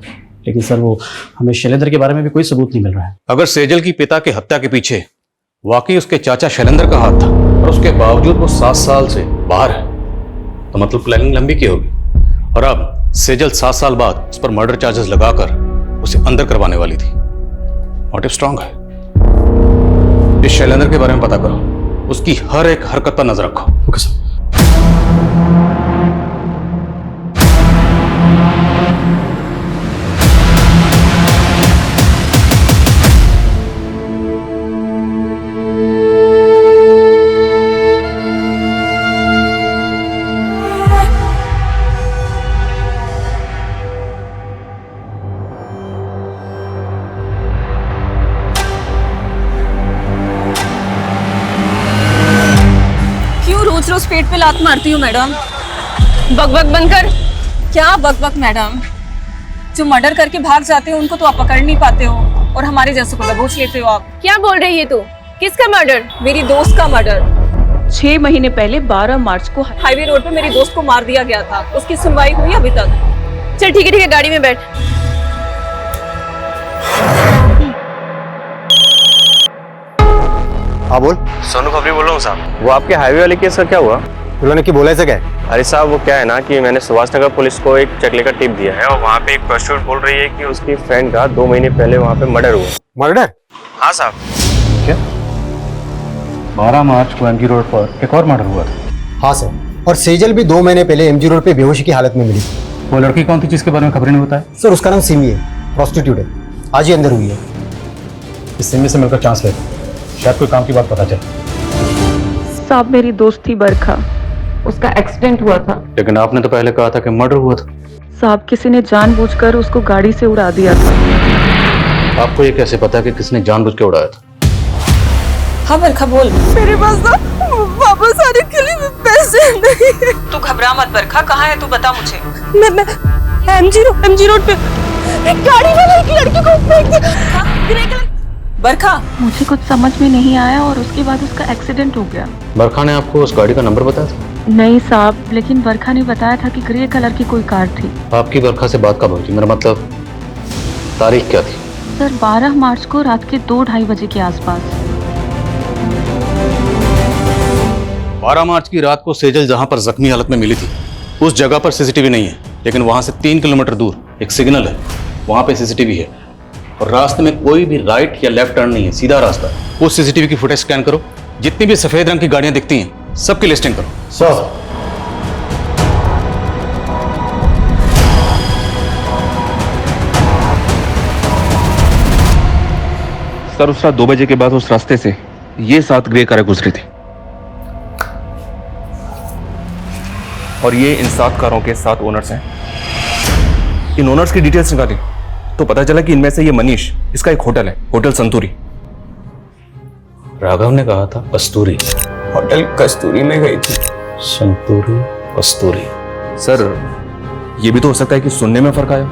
लेकिन सर वो हमें शैलेंद्र के बारे में भी कोई सबूत नहीं मिल रहा है। अगर सेजल की पिता की हत्या के पीछे वाकई उसके चाचा शैलेंद्र का हाथ था और उसके बावजूद वो 7 साल से बाहर है, तो मतलब प्लानिंग लंबी की होगी। और अब सेजल 7 साल बाद उस पर मर्डर चार्जेस लगाकर उसे अंदर करवाने वाली थी। मोटिव स्ट्रांग है। इस शैलेंद्र के बारे में पता करो, उसकी हर एक हरकत पर नजर रखो। Okay sir. रोज पेट पे लात मारती हूँ मैडम। बकबक बंद कर। क्या बकबक मैडम? जो मर्डर करके भाग जाते हो उनको तो आप पकड़ नहीं पाते हो, और हमारे जैसे को दबोच लेते हो आप। क्या बोल रही है तू? किसका मर्डर? मेरी दोस्त का मर्डर। 6 महीने पहले 12 मार्च को हाईवे रोड पे मेरी दोस्त को मार दिया गया था। उसकी सुनवाई हुई अभी तक? चल ठीक है, गाड़ी में बैठ। हाँ बोल। सोनू खबरी बोल रहा हूँ साहब। वो आपके हाईवे वाले केस का क्या हुआ? उन्होंने की बोलायचं काय? अरे साहब वो क्या है ना कि मैंने सुभाष नगर पुलिस को एक चकले का टिप दिया है और वहाँ पे एक प्रोस्टिट्यूट बोल रही है कि उसकी फ्रेंड का 2 महीने पहले वहाँ पे मर्डर हुआ। मर्डर? हाँ साहब। क्या 12 मार्च को एमजी रोड पर एक और मर्डर हुआ था? हाँ सर, और सेजल भी 2 महीने पहले एमजी रोड पे बेहोशी की हालत में मिली। वो लड़की कौन थी जिसके बारे में खबर नहीं होता है? सर उसका नाम सिमी है, प्रोस्टिट्यूट है, आज ही अंदर हुई है। इस सिमी से मिलकर चांस लेते, शायद कोई काम की बात पता चले। साहब मेरी दोस्त थी बरखा, उसका एक्सीडेंट हुआ था। लेकिन आपने तो पहले कहा था कि मर्डर हुआ था। साहब किसी ने जानबूझकर उसको गाड़ी से उड़ा दिया था। आपको ये कैसे पता कि किसने जानबूझ के उड़ाया था? हाँ बरखा बोल। मेरे पास ना वापस आने के लिए पैसे नहीं। तू घबरा मत बरखा, कहाँ है तू बता मुझे। मैं एमजी रोड पे एक गाड़ी वाला एक लड़की को फेंक दिया। बरखा मुझे कुछ समझ में नहीं आया और उसके बाद उसका एक्सीडेंट हो गया। बरखा ने आपको उस गाड़ी का नंबर बताया था? नहीं साहब, लेकिन बरखा ने बताया था कि ग्रे कलर की कोई कार थी। आपकी बरखा से बात कब हुई थी? मेरा मतलब तारीख क्या थी? सर 12 मार्च को रात के 2-2:30 बजे के आसपास। 12 मार्च की रात को सेजल जहां पर जख्मी हालत में मिली थी उस जगह पर सीसीटीवी नहीं है, लेकिन वहां से 3 किलोमीटर दूर एक सिग्नल है, वहां पे सीसीटीवी है और रास्ते में कोई भी राइट या लेफ्ट टर्न नहीं है, सीधा रास्ता है। उस सीसीटीवी की फुटेज स्कैन करो, जितनी भी सफेद रंग की गाड़ियां दिखती हैं सबकी लिस्टिंग करो। सर उस रात 2 बजे के बाद उस रास्ते से ये 7 ग्रे कारें गुजरी थी और ये इन 7 कारों के 7 ओनर्स हैं। इन ओनर्स की डिटेल्स निकाली तो पता चला कि इनमें से ये मनीष, इसका एक होटल है, होटल संतूरी। राघव ने कहा था कस्तूरी, होटल कस्तूरी में गई थी। संतूरी कस्तूरी। सर ये भी तो हो सकता है कि सुनने में फर्क आया।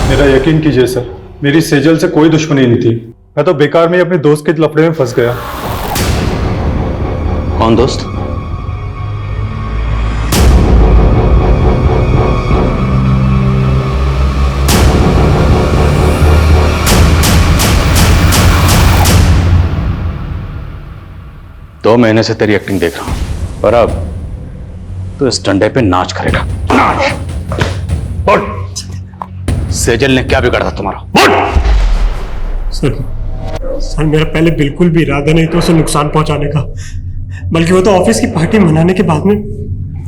मेरा यकीन कीजिए सर, मेरी सेजल से कोई दुश्मनी नहीं थी। मैं तो बेकार में ही अपने दोस्त के लफड़े में फंस गया। कौन दोस्त? दो महीने से तेरी एक्टिंग देख रहा हूं, पर अब तो इस डंडे पे नाच करेगा। नाच। उठ। सेजल ने क्या बिगाड़ा था तुम्हारा? सर मेरा पहले बिल्कुल भी इरादा नहीं था उसे नुकसान पहुंचाने का, बल्कि वो तो ऑफिस की पार्टी मनाने के बाद में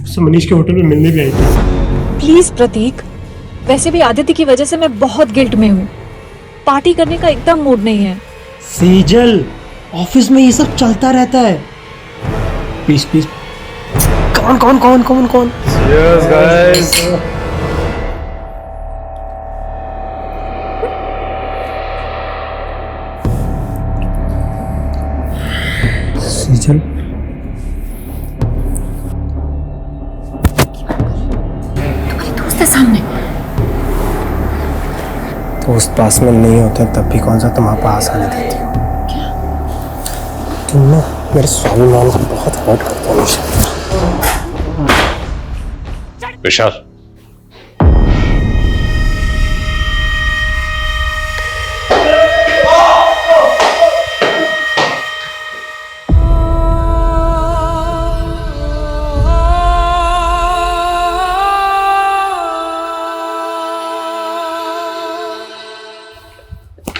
उससे मनीष के होटल में मिलने भी आई थी। प्लीज प्रतीक, वैसे भी आदित्य की वजह से मैं बहुत गिल्ट में हूँ। पार्टी करने का एकदम मूड नहीं है। सेजल, ऑफिस में ये सब चलता रहता है। Please please. कौन कौन कौन कौन कौन? Cheers guys. सेजल, दोस्त है सामने। दोस्त पास में नहीं होते तब भी कौन सा तुम पास आने देती हो? तुम ना मेरे स्वाभिमान को बहुत हर्ट करते हो। विशाल,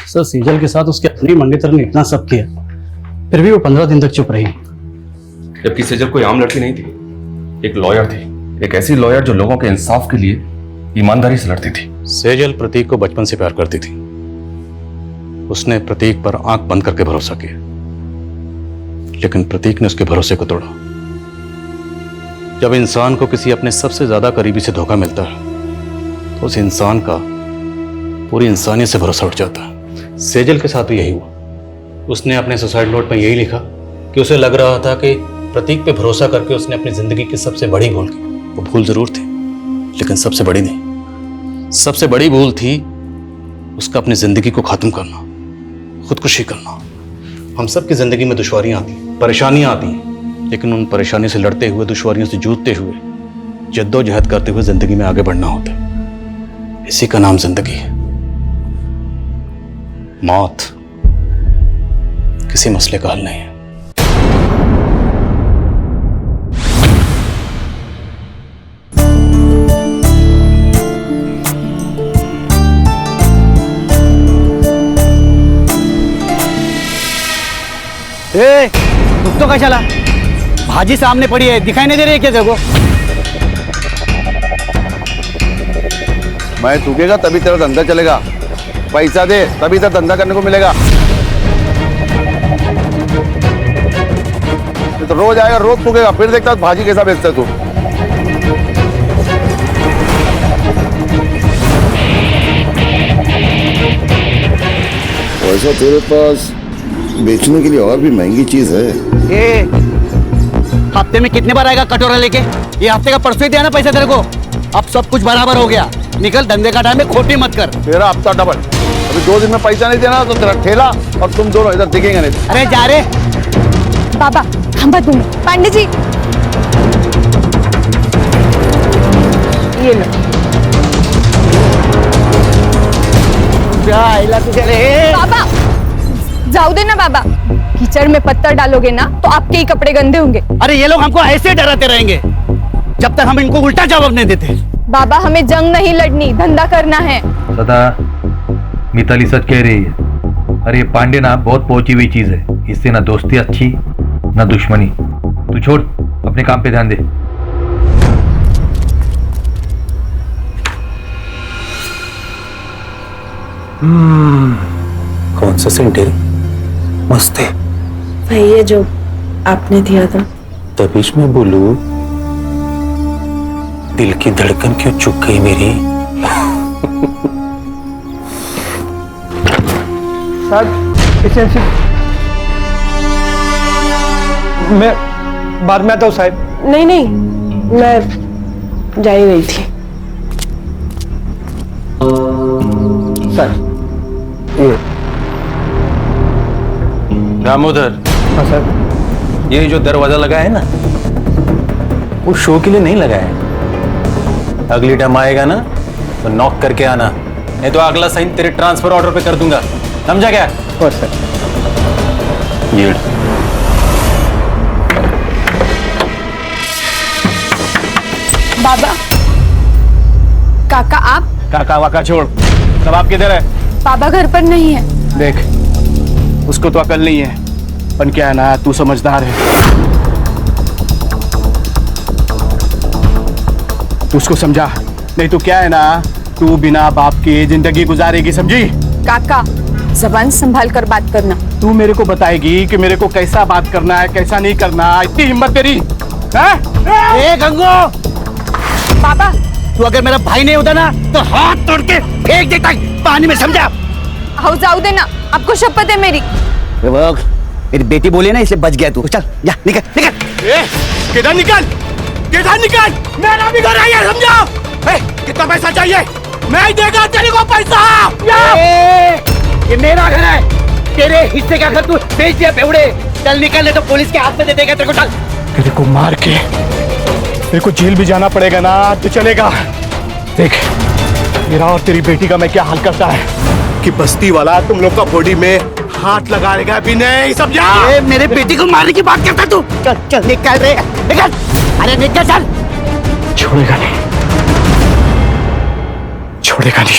सर सेजल के साथ उसके अपनी मंगेतर ने इतना सब किया, फिर भी वो 15 दिन तक चुप रही। जबकि सेजल कोई आम लड़की नहीं थी, एक लॉयर थी, एक ऐसी लॉयर जो लोगों के इंसाफ के लिए ईमानदारी से लड़ती थी। सेजल प्रतीक को बचपन से प्यार करती थी। उसने प्रतीक पर आंख बंद करके भरोसा किया, लेकिन प्रतीक ने उसके भरोसे को तोड़ा। जब इंसान को किसी अपने सबसे ज्यादा करीबी से धोखा मिलता है तो उस इंसान का पूरी इंसानियत से भरोसा उठ जाता है। सेजल के साथ भी यही हुआ। उसने अपने सुसाइड नोट में यही लिखा कि उसे लग रहा था कि प्रतीक पे भरोसा करके उसने अपनी जिंदगी की सबसे बड़ी भूल की। वो भूल जरूर थी, लेकिन सबसे बड़ी नहीं। सबसे बड़ी भूल थी उसका अपनी जिंदगी को खत्म करना, खुदकुशी करना। हम सब की जिंदगी में दुश्वारियां आती हैं, परेशानियां आती हैं, लेकिन उन परेशानियों से लड़ते हुए, दुश्वारियों से जूझते हुए जद्दोजहद करते हुए जिंदगी में आगे बढ़ना होता है। इसी का नाम जिंदगी है। मौत किसी मसले का हल नहीं है। ए, रुक तो कशाला? भाजी सामने पड़ी है, दिखाई नहीं दे रही है क्या तेरे को? मैं थूकेगा तभी तेरा धंधा चलेगा। पैसा दे तभी तेरा धंधा करने को मिलेगा। तो रोज आएगा, रोज थूकेगा, फिर देखता भाजी कैसा बेचता तू। वैसा तेरे पास बेचने के लिए और भी महंगी चीज है। ए, हफ्ते में कितने बार आएगा कटोरा लेके? ये हफ्ते का परसों ही दिया ना पैसा तेरे को। अब सब कुछ बराबर हो गया, निकल, धंधे का टाइम है, खोटी मत कर। तेरा हफ्ता डबल। अभी 2 दिन में पैसा नहीं देना तो तेरा ठेला और तुम दोनों इधर दिखेंगे नहीं। अरे जा रे बाबा, हम बात दूंगी। पांडे जी, ये लो। बाबा जाओ दे ना बाबा, कीचड़ में पत्थर डालोगे ना तो आपके ही कपड़े गंदे होंगे। अरे ये लोग हमको ऐसे डराते रहेंगे जब तक हम इनको उल्टा जवाब नहीं देते। बाबा हमें जंग नहीं लड़नी, धंधा करना है। सदा मिताली सच कह रही है। अरे ये पांडे ना बहुत पहुंची हुई चीज है, इससे ना दोस्ती अच्छी ना दुश्मनी। तू छोड़, अपने काम पे ध्यान दे। कौन सा सेंट है? मस्त है भाई, ये जो आपने दिया था। तबीश में बोलू, दिल की धड़कन क्यों चुक गई मेरी? मैं बाद में आता हूँ साहब। नहीं नहीं, मैं जा ही रही थी। सर दामोदर। हाँ सर। ये जो दरवाजा लगा है ना, वो शो के लिए नहीं लगा है। अगली टाइम आएगा ना तो नॉक करके आना, नहीं तो अगला साइन तेरे ट्रांसफर ऑर्डर पे कर दूंगा, समझा क्या? और सर ये बाबा, काका आप? काका वाका छोड़, सब आप किधर है? बाबा घर पर नहीं है। देख, उसको तो अकल नहीं है, पर क्या है ना, तू समझदार है। तू उसको समझा, नहीं तो क्या है ना, तू बिना बाप के जिंदगी गुजारेगी, समझी? काका, जबान संभाल कर बात करना। तू मेरे को बताएगी कि मेरे को कैसा बात करना है, कैसा नहीं करना। इतनी हिम्मत तेरी है? ए गंगो, बाबा तू अगर मेरा भाई नहीं होता ना तो हाथ तोड़ के फेंक देता पानी में, समझा? आओ जाओ देना, आपको शपथ है मेरी। मेरी बेटी बोली ना, इसलिए बच गया तू। चल जा, निकल निकल। किधर निकल, किधर निकल? मेरा भी घर है, समझा? कितना पैसा चाहिए? मैं देगा तेरे को पैसा। ये मेरा घर है, तेरे हिस्से का घर तू बेच दिया बेवड़े। चल निकल, नहीं तो पुलिस के हाथ में दे देगा तेरे को। चल, तेरे को मार के मेरे को जेल भी जाना पड़ेगा ना तो चलेगा। देख, मेरा और तेरी बेटी का मैं क्या हाल करता है कि बस्ती वाला तुम लोग का बॉडी में हाथ लगा लेगा भी नहीं, समझा? मेरे बेटी को मारने की बात करता तू। चल चल निकल रे, निकल। अरे निकल, चल। छोड़ेगा नहीं, छोड़ेगा नहीं।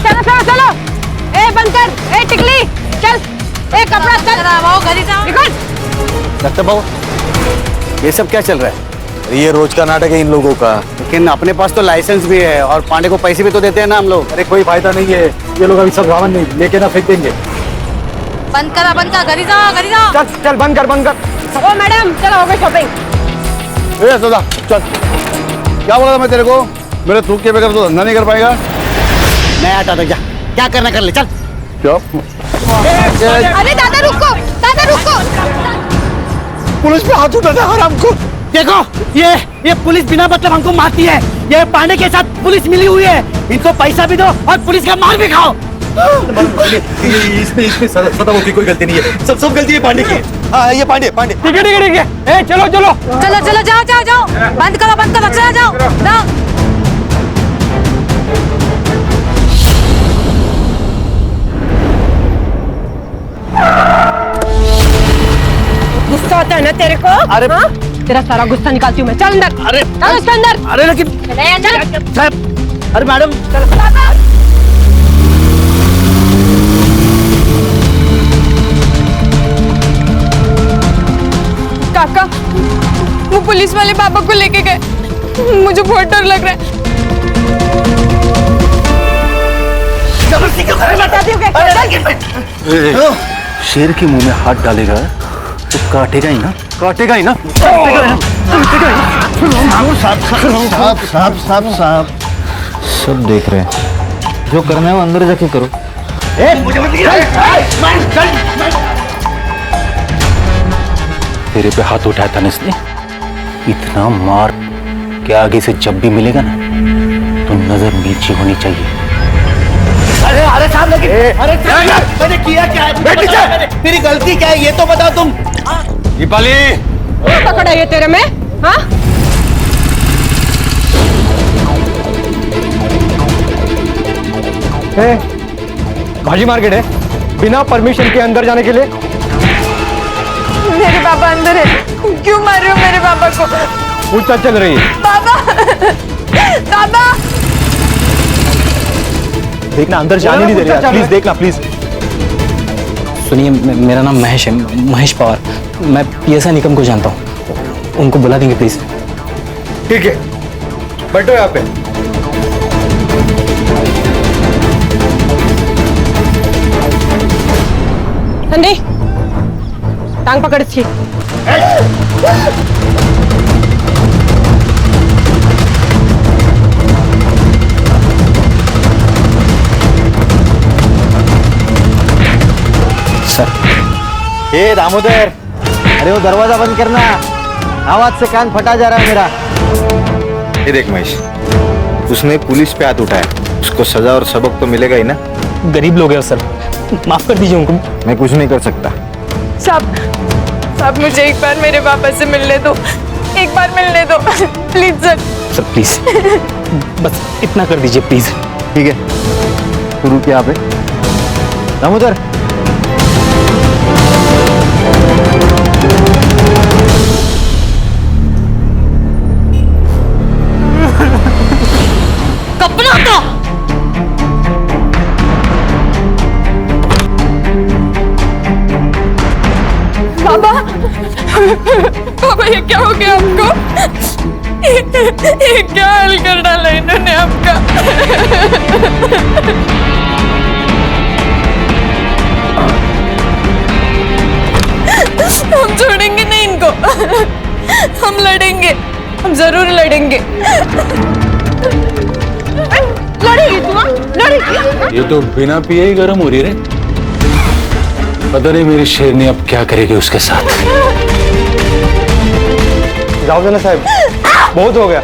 चलो चलो चलो, ए बंद कर, ए टिकली चल, ए कपड़ा चल, घर ही जाओ, निकल। डॉक्टर बाबू, ये सब क्या चल रहा है? ये रोज का नाटक है इन लोगों का। लेकिन अपने पास तो लाइसेंस भी है और पांडे को पैसे भी तो देते हैं ना हम लोग। अरे कोई फायदा नहीं है, ये लोग अभी सब रावण नहीं लेके ना फेंक देंगे। बंद कर, बंद कर, घर ही जाओ, घर ही जाओ। चल चल, बंद कर, बंद कर। ओ मैडम, चलो हो गई शॉपिंग। ए सदा, चल। क्या बोला था मैं तेरे को? मेरे थूक के बगैर तो धंधा नहीं कर पाएगा। मैं आता था, जा, क्या करना कर ले, चल। क्या? अरे दादा रुको, दादा रुको। पुलिस पे हाथ उठाता है हराम को। देखो, ये पुलिस बिना मतलब हमको मारती है। ये पांडे के साथ पुलिस मिली हुई है, इनको पैसा भी दो और पुलिस का मार भी खाओ। इसमें सदाम की कोई गलती नहीं है, सब गलती है पांडे की। हाँ ये पांडे। ठीक है। चलो चलो जाओ बंद करो चला जाओ। गुस्सा आता है ना तेरे को? अरे तेरा सारा गुस्सा निकालती हूँ मैं। चल अंदर। अरे चल उसके अंदर। अरे लेकिन साहब, अरे मैडम काका, वो पुलिस वाले पापा को लेके गए, मुझे बहुत डर लग रहा है। जबरदस्ती क्यों कर रहे हो? शेर के मुंह में हाथ डालेगा तो काटेगा ही ना। साहब सब देख रहे हैं, जो करना है वो अंदर जाके करो। तेरे पे हाथ उठाया था ना इसने, इतना मार कि आगे से जब भी मिलेगा ना तो नजर नीचे होनी चाहिए। अरे साहब लेकिन मैंने किया क्या है? मेरी गलती क्या है ये तो बताओ तुम। दीपाली पकड़ा ये तेरे में? हाँ भाजी मार्केट है, बिना परमिशन के अंदर जाने के लिए। मेरे पापा अंदर है, क्यों मार रहे हो मेरे पापा को? पूछताछ चल रही है। पापा देखना, अंदर जाने नहीं दे रहे, प्लीज देखना प्लीज। सुनिए, मेरा नाम महेश है, महेश पवार। मैं पीएसआई निकम को जानता हूँ, उनको बुला देंगे प्लीज। ठीक है, बैठो यहाँ पे। ठंडी टांग पकड़ इसकी। ए दामोदर, अरे वो दरवाजा बंद करना, आवाज से कान फटा जा रहा है मेरा। ये देख महेश, उसने पुलिस पे हाथ उठाया, उसको सजा और सबक तो मिलेगा ही ना। गरीब लोग हैं सर, माफ कर दीजिए उनको। मैं कुछ नहीं कर सकता। साहब मुझे एक बार मेरे पापा से मिलने दो, एक बार मिलने दो प्लीज सर। सर प्लीज, बस इतना कर दीजिए प्लीज। ठीक है, तू रुक यहाँ पे। दामोदर पापा ये क्या हो गया आपको? ये क्या हाल कर डाला इन्होंने आपका? हम छोड़ेंगे नहीं इनको, हम लड़ेंगे, हम जरूर लड़ेंगे। लड़ेगी तू? लड़ेगी? ये तो बिना पिए ही गर्म हो रही रे। पता नहीं मेरी शेरनी अब क्या करेगी उसके साथ। जाओ देना साहब, बहुत हो गया,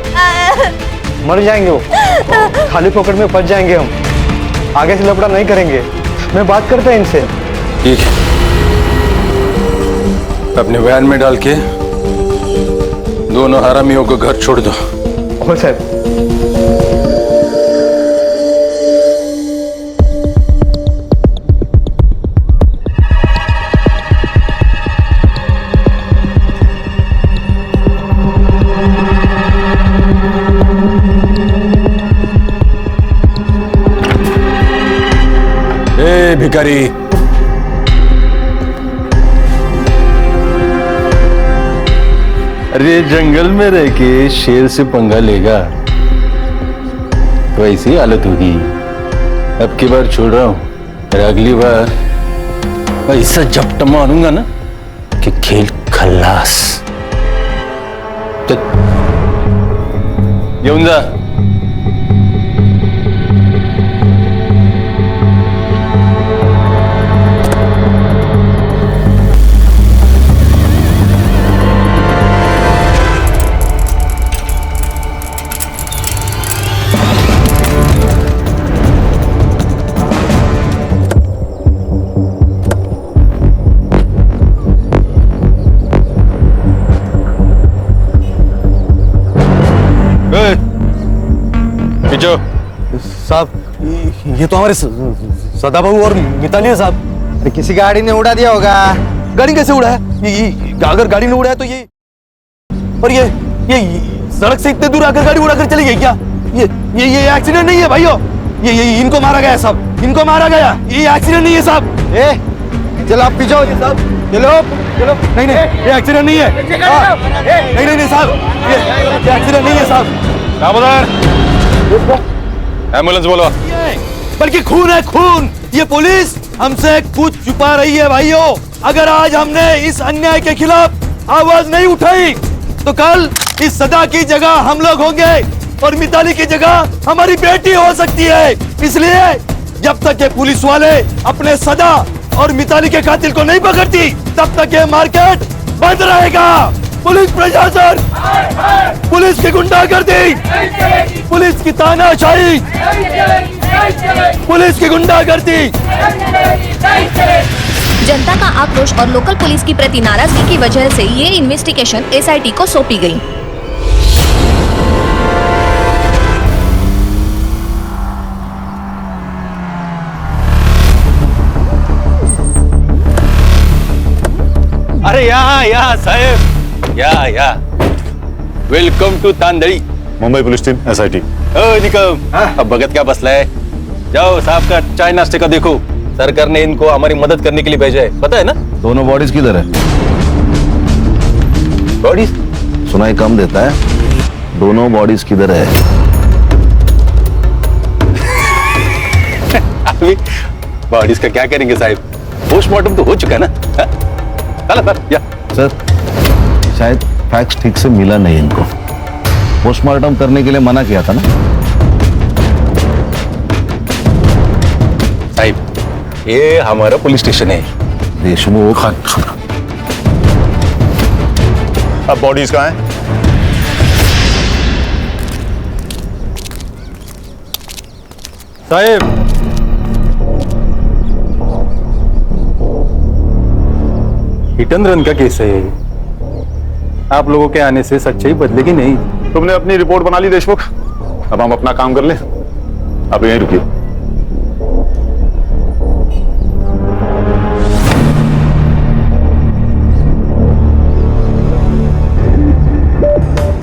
मर जाएंगे वो, खाली पॉकेट में फंस जाएंगे हम। आगे से लफड़ा नहीं करेंगे, मैं बात करता है इनसे। ठीक है, अपने वैन में डाल के दोनों हरामियों को घर छोड़ दो। हो साहब। भिखारी, अरे जंगल में रह के शेर से पंगा लेगा तो ऐसी हालत होगी। अब की बार छोड़ रहा हूं, फिर अगली बार ऐसा झपटा मारूंगा ना कि खेल खल्लास। येऊन जा। पहुंचो। साहब ये तो हमारे सदाबाबू और मिताली है साहब। अरे किसी गाड़ी ने उड़ा दिया होगा। गाड़ी कैसे उड़ा है? अगर गाड़ी ने उड़ा है तो ये और ये सड़क से इतने दूर आकर गाड़ी उड़ाकर चली गई क्या? ये एक्सीडेंट नहीं है भाइयों, ये इनको मारा गया साहब, इनको मारा गया, ये एक्सीडेंट नहीं है साहब। चलो आप पीछे हो साहब, चलो चलो। नहीं ये एक्सीडेंट नहीं है। नहीं साहब, ये एक्सीडेंट नहीं है साहब। दामोदर, एम्बुलेंस बोलो। बल्कि खून है खून। ये पुलिस हमसे कुछ छुपा रही है भाइयों। अगर आज हमने इस अन्याय के खिलाफ आवाज नहीं उठाई तो कल इस सदा की जगह हम लोग होंगे और मिताली की जगह हमारी बेटी हो सकती है। इसलिए जब तक ये पुलिस वाले अपने सदा और मिताली के कातिल को नहीं पकड़ती तब तक ये मार्केट बंद रहेगा। पुलिस प्रशासन, पुलिस की गुंडागर्दी, पुलिस की तानाशाही, पुलिस की गुंडागर्दी। जनता का आक्रोश और लोकल पुलिस की प्रति नाराजगी की वजह से ये इन्वेस्टिगेशन एसआईटी को सौंपी गई। अरे या साहेब, या welcome to Tandali. Mumbai police team SIT. Nikam, अब भगत क्या बसला है? जाओ साहब का चाय नाश्ते का देखो। सरकार ने इनको हमारी मदद करने के लिए भेजा है, पता है ना? दोनों बॉडीज किधर है? बॉडीज सुनाई कम देता है। दोनों बॉडीज किधर है? अभी बॉडीज का क्या करेंगे साहब? पोस्टमार्टम तो हो चुका है ना। या सर, शायद फैक्स ठीक से मिला नहीं इनको। पोस्टमार्टम करने के लिए मना किया था ना साहब। ये हमारा पुलिस स्टेशन है। देशमुख, अब बॉडीज कहाँ हैं? साहेब, हिट एंड रन का केस है ये। आप लोगों के आने से सच्चाई बदलेगी नहीं। तुमने अपनी रिपोर्ट बना ली देशमुख, अब हम अपना काम कर ले। अब यहीं रुकिए।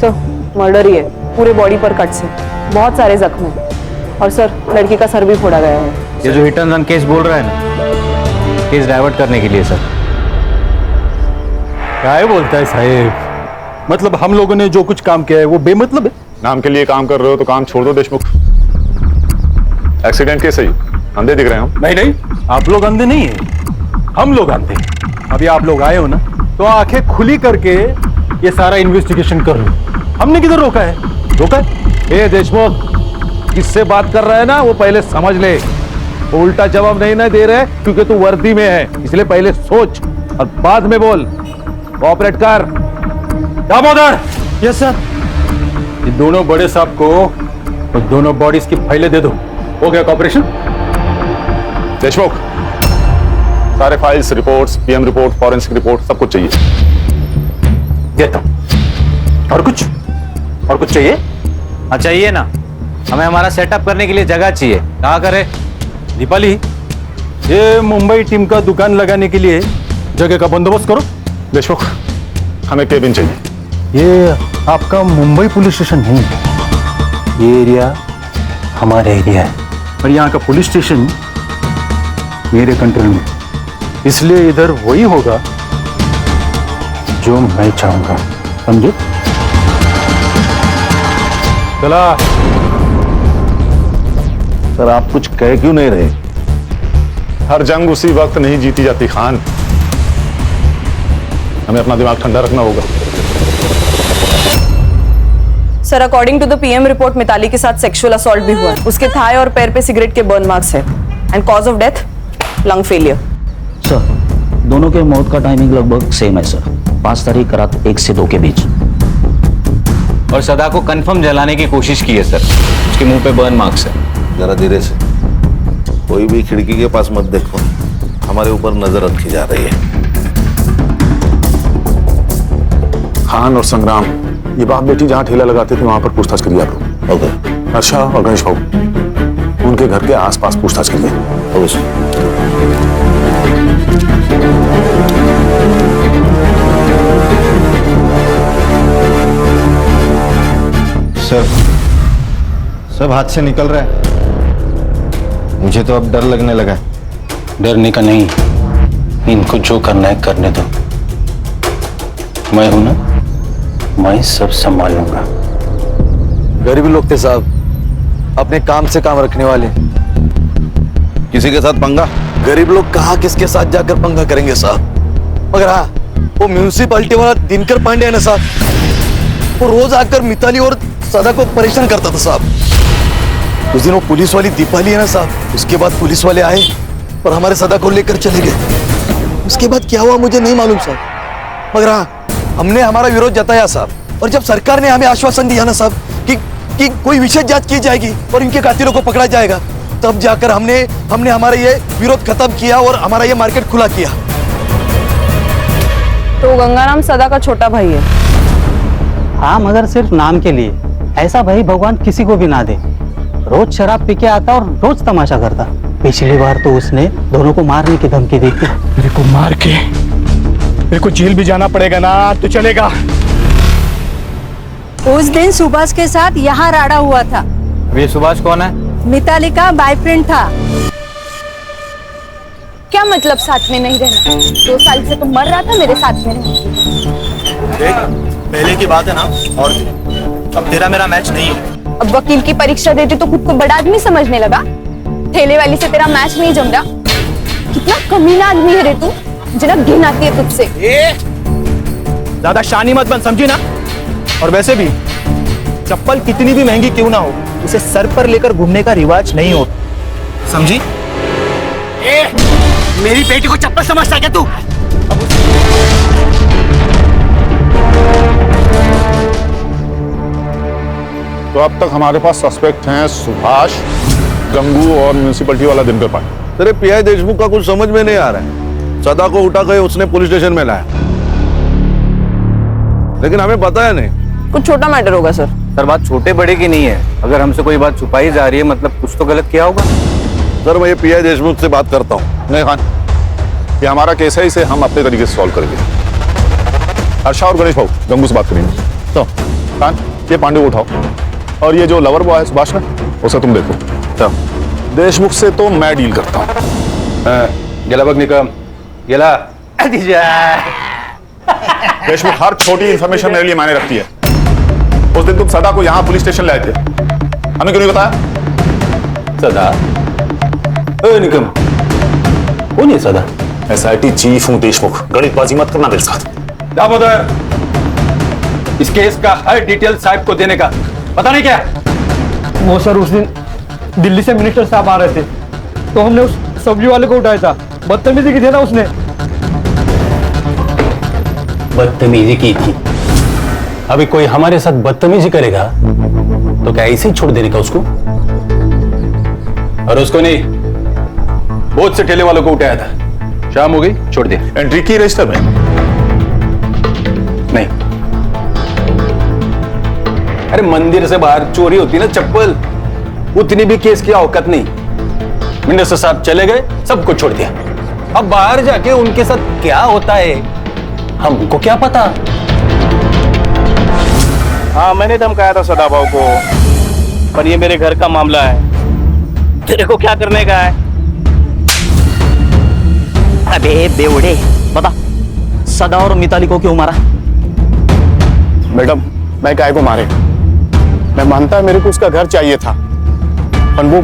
सर मर्डर ही है, पूरे बॉडी पर कट्स हैं, बहुत सारे जख्म हैं और सर लड़की का सर भी फोड़ा गया है। ये जो हिट एंड रन केस बोल रहा है ना, केस डाइवर्ट करने के लिए सर। क्या बोलता है साहेब? मतलब हम लोगों ने जो कुछ काम किया है वो बेमतलब है? नाम के लिए काम कर रहे हो तो काम छोड़ दो देशमुख। एक्सीडेंट केस है, अंधे दिख रहे हैं हम। नहीं, आप लोग अंधे नहीं है, हम लोग अंधे। अभी आप लोग आए हो ना तो आंखें खुली करके ये सारा इन्वेस्टिगेशन कर रहे हो। हमने किधर रोका है? रोका है? ए देशमुख, किससे बात कर रहा है ना वो पहले समझ ले। उल्टा जवाब नहीं ना दे रहे क्योंकि तू वर्दी में है, इसलिए पहले सोच और बाद में बोल। कोऑपरेट कर। दामोदर। Yes sir. ये दोनों बड़े साहब को और दोनों बॉडीज की फाइलें दे दो। हो गया कॉपरेशन? देशमुख, सारे files, reports, PM report, forensic report सब कुछ चाहिए। देता हूं। और कुछ चाहिए? हाँ चाहिए ना, हमें हमारा सेटअप करने के लिए जगह चाहिए। कहाँ करे? दीपाली, ये मुंबई टीम का दुकान लगाने के लिए जगह का बंदोबस्त करो। देशमुख, हमें केबिन चाहिए। ये आपका मुंबई पुलिस स्टेशन नहीं है, ये एरिया हमारा एरिया है और यहाँ का पुलिस स्टेशन मेरे कंट्रोल में, इसलिए इधर वही होगा जो मैं चाहूंगा। समझे? चला। सर, आप कुछ कह क्यों नहीं रहे? हर जंग उसी वक्त नहीं जीती जाती खान, हमें अपना दिमाग ठंडा रखना होगा। Sir according to the PM report Mitali के साथ सेक्सुअल असॉल्ट भी हुआ है। उसके थाई और पैर पे सिगरेट के बर्न मार्क्स है and cause of death lung failure. Sir, दोनों के मौत का टाइमिंग लगभग सेम है सर, 5 तारीख रात 1 से 2 के बीच। और सदा को कंफर्म जलाने की कोशिश की है सर, उसके मुंह पे बर्न मार्क्स है। जरा धीरे से, कोई भी खिड़की के पास मत देखो, हमारे ऊपर नजर रखी जा रही है। खान और संग्राम, ये बाप बेटी जहाँ ठेला लगाते थे वहां पर पूछताछ करिए आप लोग। ओके। अच्छा और गणेश भाऊ उनके घर के आसपास पूछताछ कीजिए। सब हाथ से निकल रहा है। मुझे तो अब डर लगने लगा है। डरने का नहीं, इनको जो करना है करने दो। मैं हूं ना, मैं सब संभाल लूंगा। गरीब लोग थे साहब, अपने काम से काम रखने वाले। किसी के साथ पंगा? गरीब लोग कहाँ किसके साथ जाकर पंगा करेंगे साहब। मगर हाँ, वो म्यूनिसिपैलिटी वाला दिनकर पांडे है ना साहब, वो रोज आकर मिताली और सदा को परेशान करता था साहब। उस दिन वो पुलिस वाली दीपाली है ना साहब, उसके बाद पुलिस वाले आए और हमारे सदा को लेकर चले गए। उसके बाद क्या हुआ मुझे नहीं मालूम साहब, मगर हाँ, हमने हमारा विरोध जताया साहब। और जब सरकार ने हमें आश्वासन दिया ना साहब कि कोई विशेष जांच की जाएगी और इनके कातिलों को पकड़ा जाएगा, तब जाकर हमने हमारा ये विरोध खत्म किया और हमारा ये मार्केट खुला किया। तो गंगाराम सदा का छोटा भाई है? हाँ, मगर सिर्फ नाम के लिए। ऐसा भाई भगवान किसी को भी ना दे। रोज शराब पी के आता और रोज तमाशा करता। पिछली बार तो उसने दोनों को मारने की धमकी दी थी। मेरे को मार के मेरे को जेल भी जाना पड़ेगा ना तो चलेगा। उस दिन सुभाष के साथ यहाँ राड़ा हुआ था। ये सुभाष कौन है? मिताली का बॉयफ्रेंड था। क्या मतलब साथ में नहीं रहना? 2 साल से तो मर रहा था मेरे साथ में रहना। पहले की बात है ना, और अब तेरा मेरा मैच नहीं है। अब वकील की परीक्षा देती तो खुद को बड़ा आदमी समझने लगा। ठेले वाली से तेरा मैच नहीं जम रहा। कितना कमीना आदमी है रे तू, जना घिन आती है तुझसे। ज्यादा शानी मत बन, समझी ना। और वैसे भी चप्पल कितनी भी महंगी क्यों ना हो, उसे सर पर लेकर घूमने का रिवाज नहीं हो, समझी? मेरी बेटी को चप्पल समझता है क्या तू? तो अब तक हमारे पास सस्पेक्ट हैं सुभाष, गंगू और म्यूनिसिपैलिटी वाला दिनकर पांडे। तेरे पीआई देशमुख का कुछ समझ में नहीं आ रहा है। सदा को उठा के उसने पुलिस स्टेशन में लाया, लेकिन हमें पता है नहीं। कुछ छोटा मैटर होगा सर। सर, बात छोटे बड़े की नहीं है। अगर हमसे कोई बात छुपाई जा रही है, मतलब कुछ तो गलत किया होगा। सर, मैं ये पीआई देशमुख से बात करता हूँ। नहीं खान, ये हमारा केस है, इसे हम अपने तरीके से सॉल्व करेंगे। हर्षा और गणेश भाऊ गंगू से बात करेंगे। तो खान, ये पांडे को उठाओ और ये जो लवर बॉय है सुभाष ना, उसे तुम देखो। तो देशमुख से तो मैं डील करता हूँ। गेला बघ निकम, गेला देशमुख हर छोटी इंफॉर्मेशन मेरे लिए मायने रखती है। उस दिन तुम सदा को यहाँ पुलिस स्टेशन लाए थे, हमें क्यों नहीं बताया? सदा? निकम, कौन है सदा? एसआईटी चीफ हूँ देशमुख, गणितबाजी मत करना मेरे साथ। दामोदर, इस केस का हर डिटेल साहब को देने का पता नहीं क्या? वो सर, उस दिन दिल्ली से मिनिस्टर साहब आ रहे थे, तो हमने उस सब्जी वाले को उठाया था। बदतमीजी की थी ना उसने। बदतमीजी की थी? अभी कोई हमारे साथ बदतमीजी करेगा तो क्या ऐसे ही छोड़ देने का उसको? और उसको नहीं, बहुत से ठेले वालों को उठाया था। शाम हो गई, छोड़ दे। एंट्री की रजिस्टर में? नहीं। अरे मंदिर से बाहर चोरी होती ना चप्पल, उतनी भी केस की औकात नहीं। मिनिस्टर साहब चले गए, सबको छोड़ दिया। अब बाहर जाके उनके साथ क्या होता है हमको क्या पता। हाँ, मैंने धमकाया था सदा भाव को, पर ये मेरे घर का मामला है। तेरे को क्या करने का है? अबे बेवड़े, बता सदा और मिताली को क्यों मारा? मैडम, मैं काय को मारे? मैं मानता है मेरे को उसका घर चाहिए था, पर वो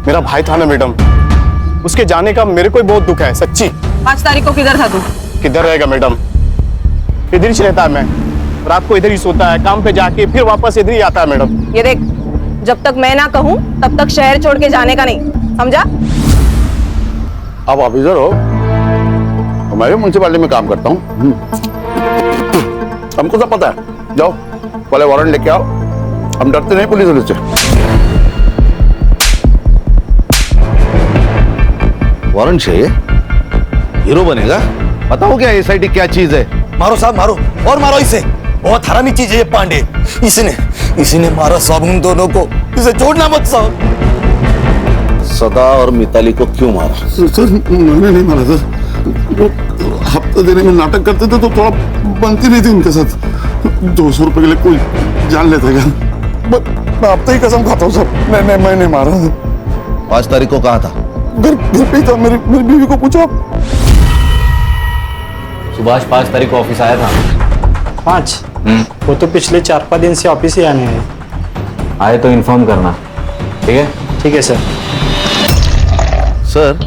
मेरा भाई था ना मैडम, उसके जाने का मेरे को बहुत दुख है, सच्ची। 5 तारीख को किधर था तू? किधर रहेगा मैडम, इधर ही रहता है। मैं रात को इधर ही सोता है, काम पे जाके फिर वापस इधर ही आता है मैडम। ये देख, जब तक मैं ना कहूँ तब तक शहर छोड़ के जाने का नहीं, समझा? आप ऑफिसर हो, मैं भी म्यूनसिपालिटी में काम करता हूँ, हमको सब पता है। जाओ पहले वारंट लेके आओ, हम डरते नहीं पुलिस से। वारंट चाहिए? हीरो बनेगा? बताओ क्या एसआईटी क्या चीज है? मारो साहब, मारो और मारो इसे। बहुत हरामी चीज है ये पांडे। इसने मारा साहब उन दोनों को। इसे छोड़ना मत साहब। सदा और मिताली को क्यों मारा? सर मैंने नहीं मारा सर, वो हफ्ता देने में नाटक करते थे तो थोड़ा बनती नहीं थी उनके साथ। 200 रुपए के लिए कोई जान लेता क्या? मैं अब ही कसम खाता हूँ सर, मैं नहीं मारा। 5 तारीख को कहाँ था? घर पे ही था, मेरी बीवी को पूछो। सुभाष 5 तारीख को ऑफिस आया था। 5? वो तो पिछले 4-5 दिन से ऑफिस ही आने हैं। आए तो इन्फॉर्म करना, ठीक है? ठीक है सर। सर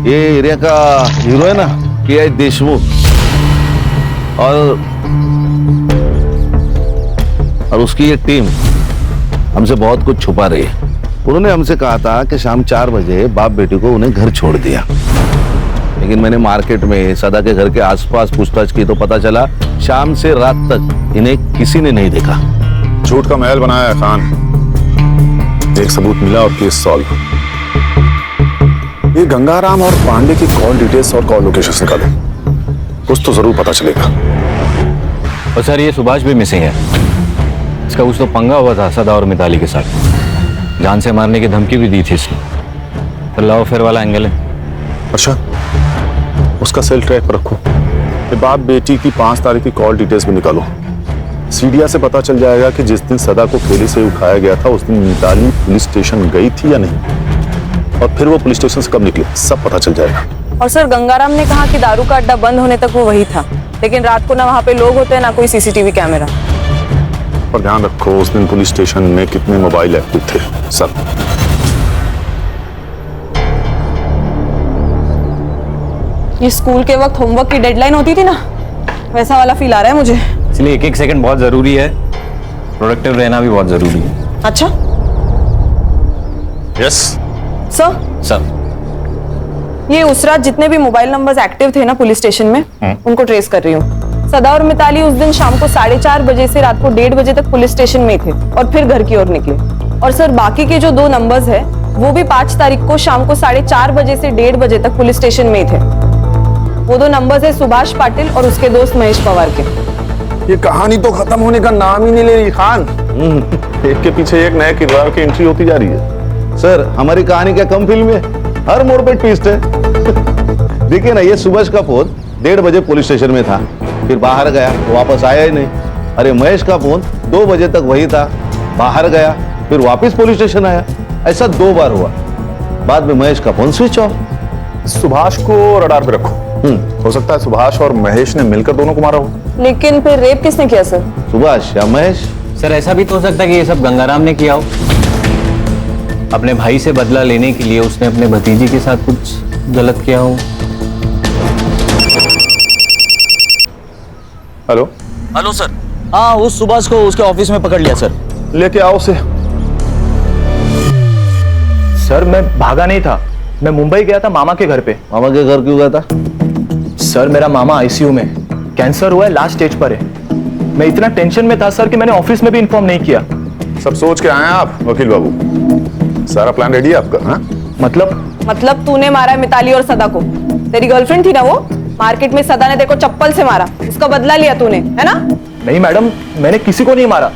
ये एरिया का हीरो है ना के देशमुख, और उसकी ये टीम हमसे बहुत कुछ छुपा रही है। उन्होंने हमसे कहा था कि शाम 4 बजे बाप बेटी को उन्हें घर छोड़ दिया, लेकिन मैंने मार्केट में सदा के घर के आसपास पूछताछ की तो पता चला शाम से रात तक इन्हें किसी ने नहीं देखा। झूठ का महल बनाया है खान। एक सबूत मिला और केस सॉल्व। ये गंगाराम और पांडे की कॉल डिटेल्स और कॉल लोकेशन निकालो, कुछ तो जरूर पता चलेगा। और सर ये सुभाष भी मिसिंग है। इसका कुछ तो पंगा हुआ था सदा और मिताली के साथ, जान से मारने की धमकी भी दी थी इसने। तो लव अफेयर वाला एंगल है। अच्छा, उसका सेल ट्रैक पर रखो। ये बाप बेटी की 5 तारीख की कॉल डिटेल्स भी निकालो। सीडिया से पता चल जाएगा कि जिस दिन सदा को खेली से उठाया गया था उस दिन मिताली पुलिस स्टेशन गई थी या नहीं, और फिर वो पुलिस स्टेशन से कब निकली, सब पता चल जाएगा। और सर गंगाराम ने कहा कि दारू का अड्डा बंद होने तक वो वही था, लेकिन रात को ना वहाँ पे लोग होते हैं ना कोई सीसीटीवी कैमरा। और ध्यान रखो उस दिन पुलिस स्टेशन में कितने मोबाइल एक्टिव थे, सब। ये स्कूल के वक्त होमवर्क की डेडलाइन होती थी ना, वैसा वाला फील आ रहा है मुझे। इसलिए एक सेकंड बहुत जरूरी है, प्रोडक्टिव रहना भी बहुत जरूरी है। अच्छा यस सर। ये उस रात जितने भी मोबाइल नंबर्स एक्टिव थे ना पुलिस स्टेशन में, उनको ट्रेस कर रही हूँ। सदा और मिताली उस दिन शाम को 4:30 बजे से रात को 1:30 बजे तक पुलिस स्टेशन में थे और फिर घर की ओर निकले। और सर बाकी के जो 2 नंबर्स है वो भी 5 तारीख को शाम को 4:30 बजे से 1:30 बजे तक पुलिस स्टेशन में थे। वो 2 नंबर्स है सुभाष पाटिल और उसके दोस्त महेश पवार के। ये कहानी तो खत्म होने का नाम ही नहीं ले रही खान। एक के पीछे एक नए किरदार की एंट्री होती जा रही है। सर हमारी कहानी क्या कम फिल्म है, हर मोड़ पे ट्विस्ट है। देखिए ना, ये सुभाष का फोन 1:30 बजे पुलिस स्टेशन में था, फिर बाहर गया तो वापस आया ही नहीं। अरे महेश का फोन 2 बजे तक वही था, बाहर गया फिर वापस पुलिस स्टेशन आया। ऐसा 2 बार हुआ। बाद में महेश का फोन स्विच ऑफ। सुभाष को रडार पे रखो। हो सकता है सुभाष और महेश ने मिलकर दोनों को मारा हो। लेकिन फिर रेप किसने किया सर? सुभाष या महेश? सर ऐसा भी तो हो सकता है कि ये सब गंगाराम ने किया हो। अपने भाई से बदला लेने के लिए उसने अपने भतीजी के साथ कुछ गलत किया हो। Hello hello sir. हाँ, उस सुभाष को उसके ऑफिस में पकड़ लिया सर। लेके आओ उसे। सर मैं भागा नहीं था, मैं मुंबई गया था मामा के घर पे। मामा के घर क्यों गया था? सर मेरा मामा आईसीयू में, कैंसर हुआ है, लास्ट स्टेज पर है। मैं इतना टेंशन में था सर कि मैंने ऑफिस में भी इन्फॉर्म नहीं किया। सब सोच के आए हैं आप वकील बाबू? सारा प्लान रेडी है आपका? हाँ? मतलब तूने मारा है मिताली और सदा को? तेरी गर्लफ्रेंड थी ना वो, मार्केट में सदा ने देखो चप्पल से मारा, उसका बदला लिया तूने, है ना? नहीं मैडम, मैंने किसी को नहीं मारा,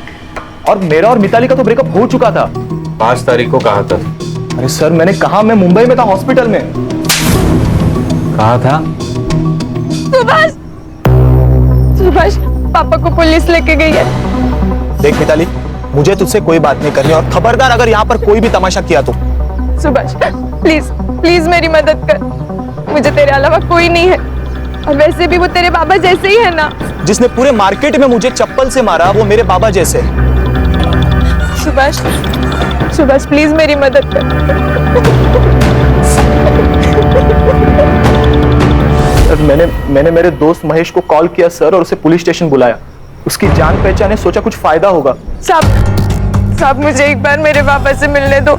और मेरा और मिताली का तो ब्रेकअप हो चुका था। 5 तारीख को कहा था? अरे सर मैंने कहा, मैं मुंबई में था हॉस्पिटल में। कहा था? सुभाष पापा को पुलिस लेके गई है। देख मिताली, मुझे तुझसे कोई बात नहीं करनी, और खबरदार अगर यहाँ पर कोई भी तमाशा किया तो। सुभाष प्लीज प्लीज मेरी मदद कर, मुझे तेरे अलावा कोई नहीं है, और वैसे भी वो तेरे बाबा जैसे ही है ना। जिसने पूरे मार्केट में मुझे चप्पल से मारा वो मेरे बाबा जैसे। सुभाष सुभाष प्लीज मेरी मदद कर। सर मैंने मेरे दोस्त महेश को कॉल किया सर, और उसे पुलिस स्टेशन बुलाया। उसकी जान पहचान है, सोचा कुछ फायदा होगा। साहब मुझे एक बार मेरे पापा से मिलने दो,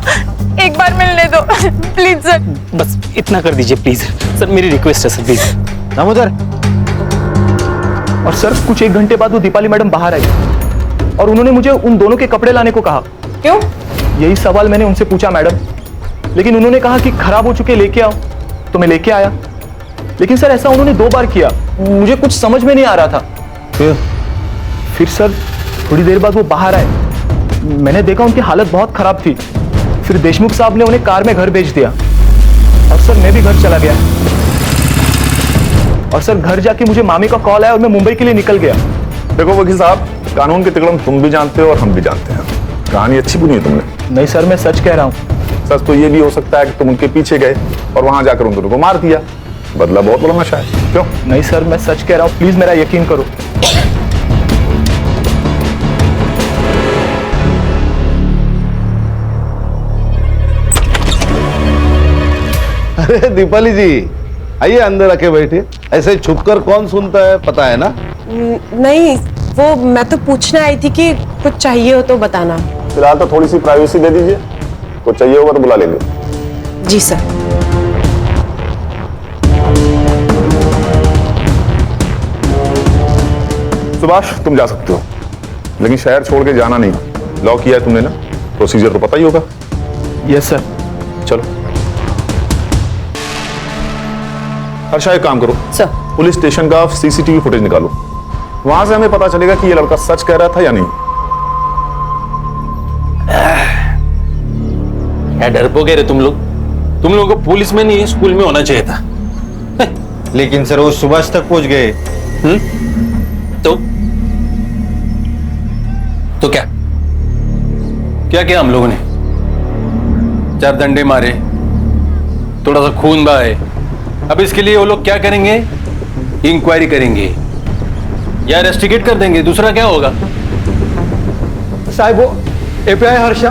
एक बार मिलने दो प्लीज सर। बस इतना कर दीजिए प्लीज सर, मेरी रिक्वेस्ट है सर प्लीज। दामोदर। और सर कुछ 1 घंटे बाद वो दीपाली मैडम बाहर आई, और उन्होंने मुझे उन दोनों के कपड़े लाने को कहा। क्यों? यही सवाल मैंने उनसे पूछा मैडम, लेकिन उन्होंने कहा कि खराब हो चुके लेके आओ, तो मैं लेके आया। लेकिन सर ऐसा उन्होंने 2 बार किया, मुझे कुछ समझ में नहीं आ रहा था। फिर सर थोड़ी देर बाद वो बाहर आए, मैंने देखा उनकी हालत बहुत खराब थी। फिर देशमुख साहब ने उन्हें कार में घर भेज दिया और सर मैं भी घर चला गया। और सर घर जाके मुझे मामी का कॉल आया और मैं मुंबई के लिए निकल गया। देखो वकील साहब, कानून के तिकड़म तुम भी जानते हो और हम भी जानते हैं। कहानी अच्छी बुनी है तुमने। नहीं सर, मैं सच कह रहा हूँ। सच तो ये भी हो सकता है कि तुम उनके पीछे गए और वहां जाकर उन दोनों को मार दिया। बदला बहुत बड़ा नशा है। क्यों? नहीं सर, मैं सच कह रहा हूँ, प्लीज मेरा यकीन करो। अरे दीपाली जी, आइए अंदर आके बैठे। ऐसे छुपकर कौन सुनता है, पता है ना? नहीं, वो मैं तो पूछने आई थी कि कुछ चाहिए हो तो बताना। फिलहाल तो थोड़ी सी प्राइवेसी दे दीजिए, कुछ चाहिए होगा तो बुला लेंगे। जी सर। सुभाष, तुम जा सकते हो, लेकिन शहर छोड़ के जाना नहीं। लॉक किया है तुमने ना, प्रोसीजर तो पता ही होगा। Yes sir. चलो हर्षा, एक काम करो सर, पुलिस स्टेशन का सीसीटीवी फुटेज निकालो। वहां से हमें पता चलेगा कि ये लड़का सच कह रहा था या नहीं। क्या डरपोगे रे तुम लोग? तुम लोगों को पुलिस में नहीं स्कूल में होना चाहिए था। लेकिन सर वो सुभाष तक पहुंच गए। तो क्या क्या किया हम लोगों ने? 4 डंडे मारे, थोड़ा सा खून बहाए। अब इसके लिए वो लोग क्या करेंगे? इंक्वायरी करेंगे या इन्वेस्टिगेट कर देंगे, दूसरा क्या होगा? साहब, वो एपीआई हर्षा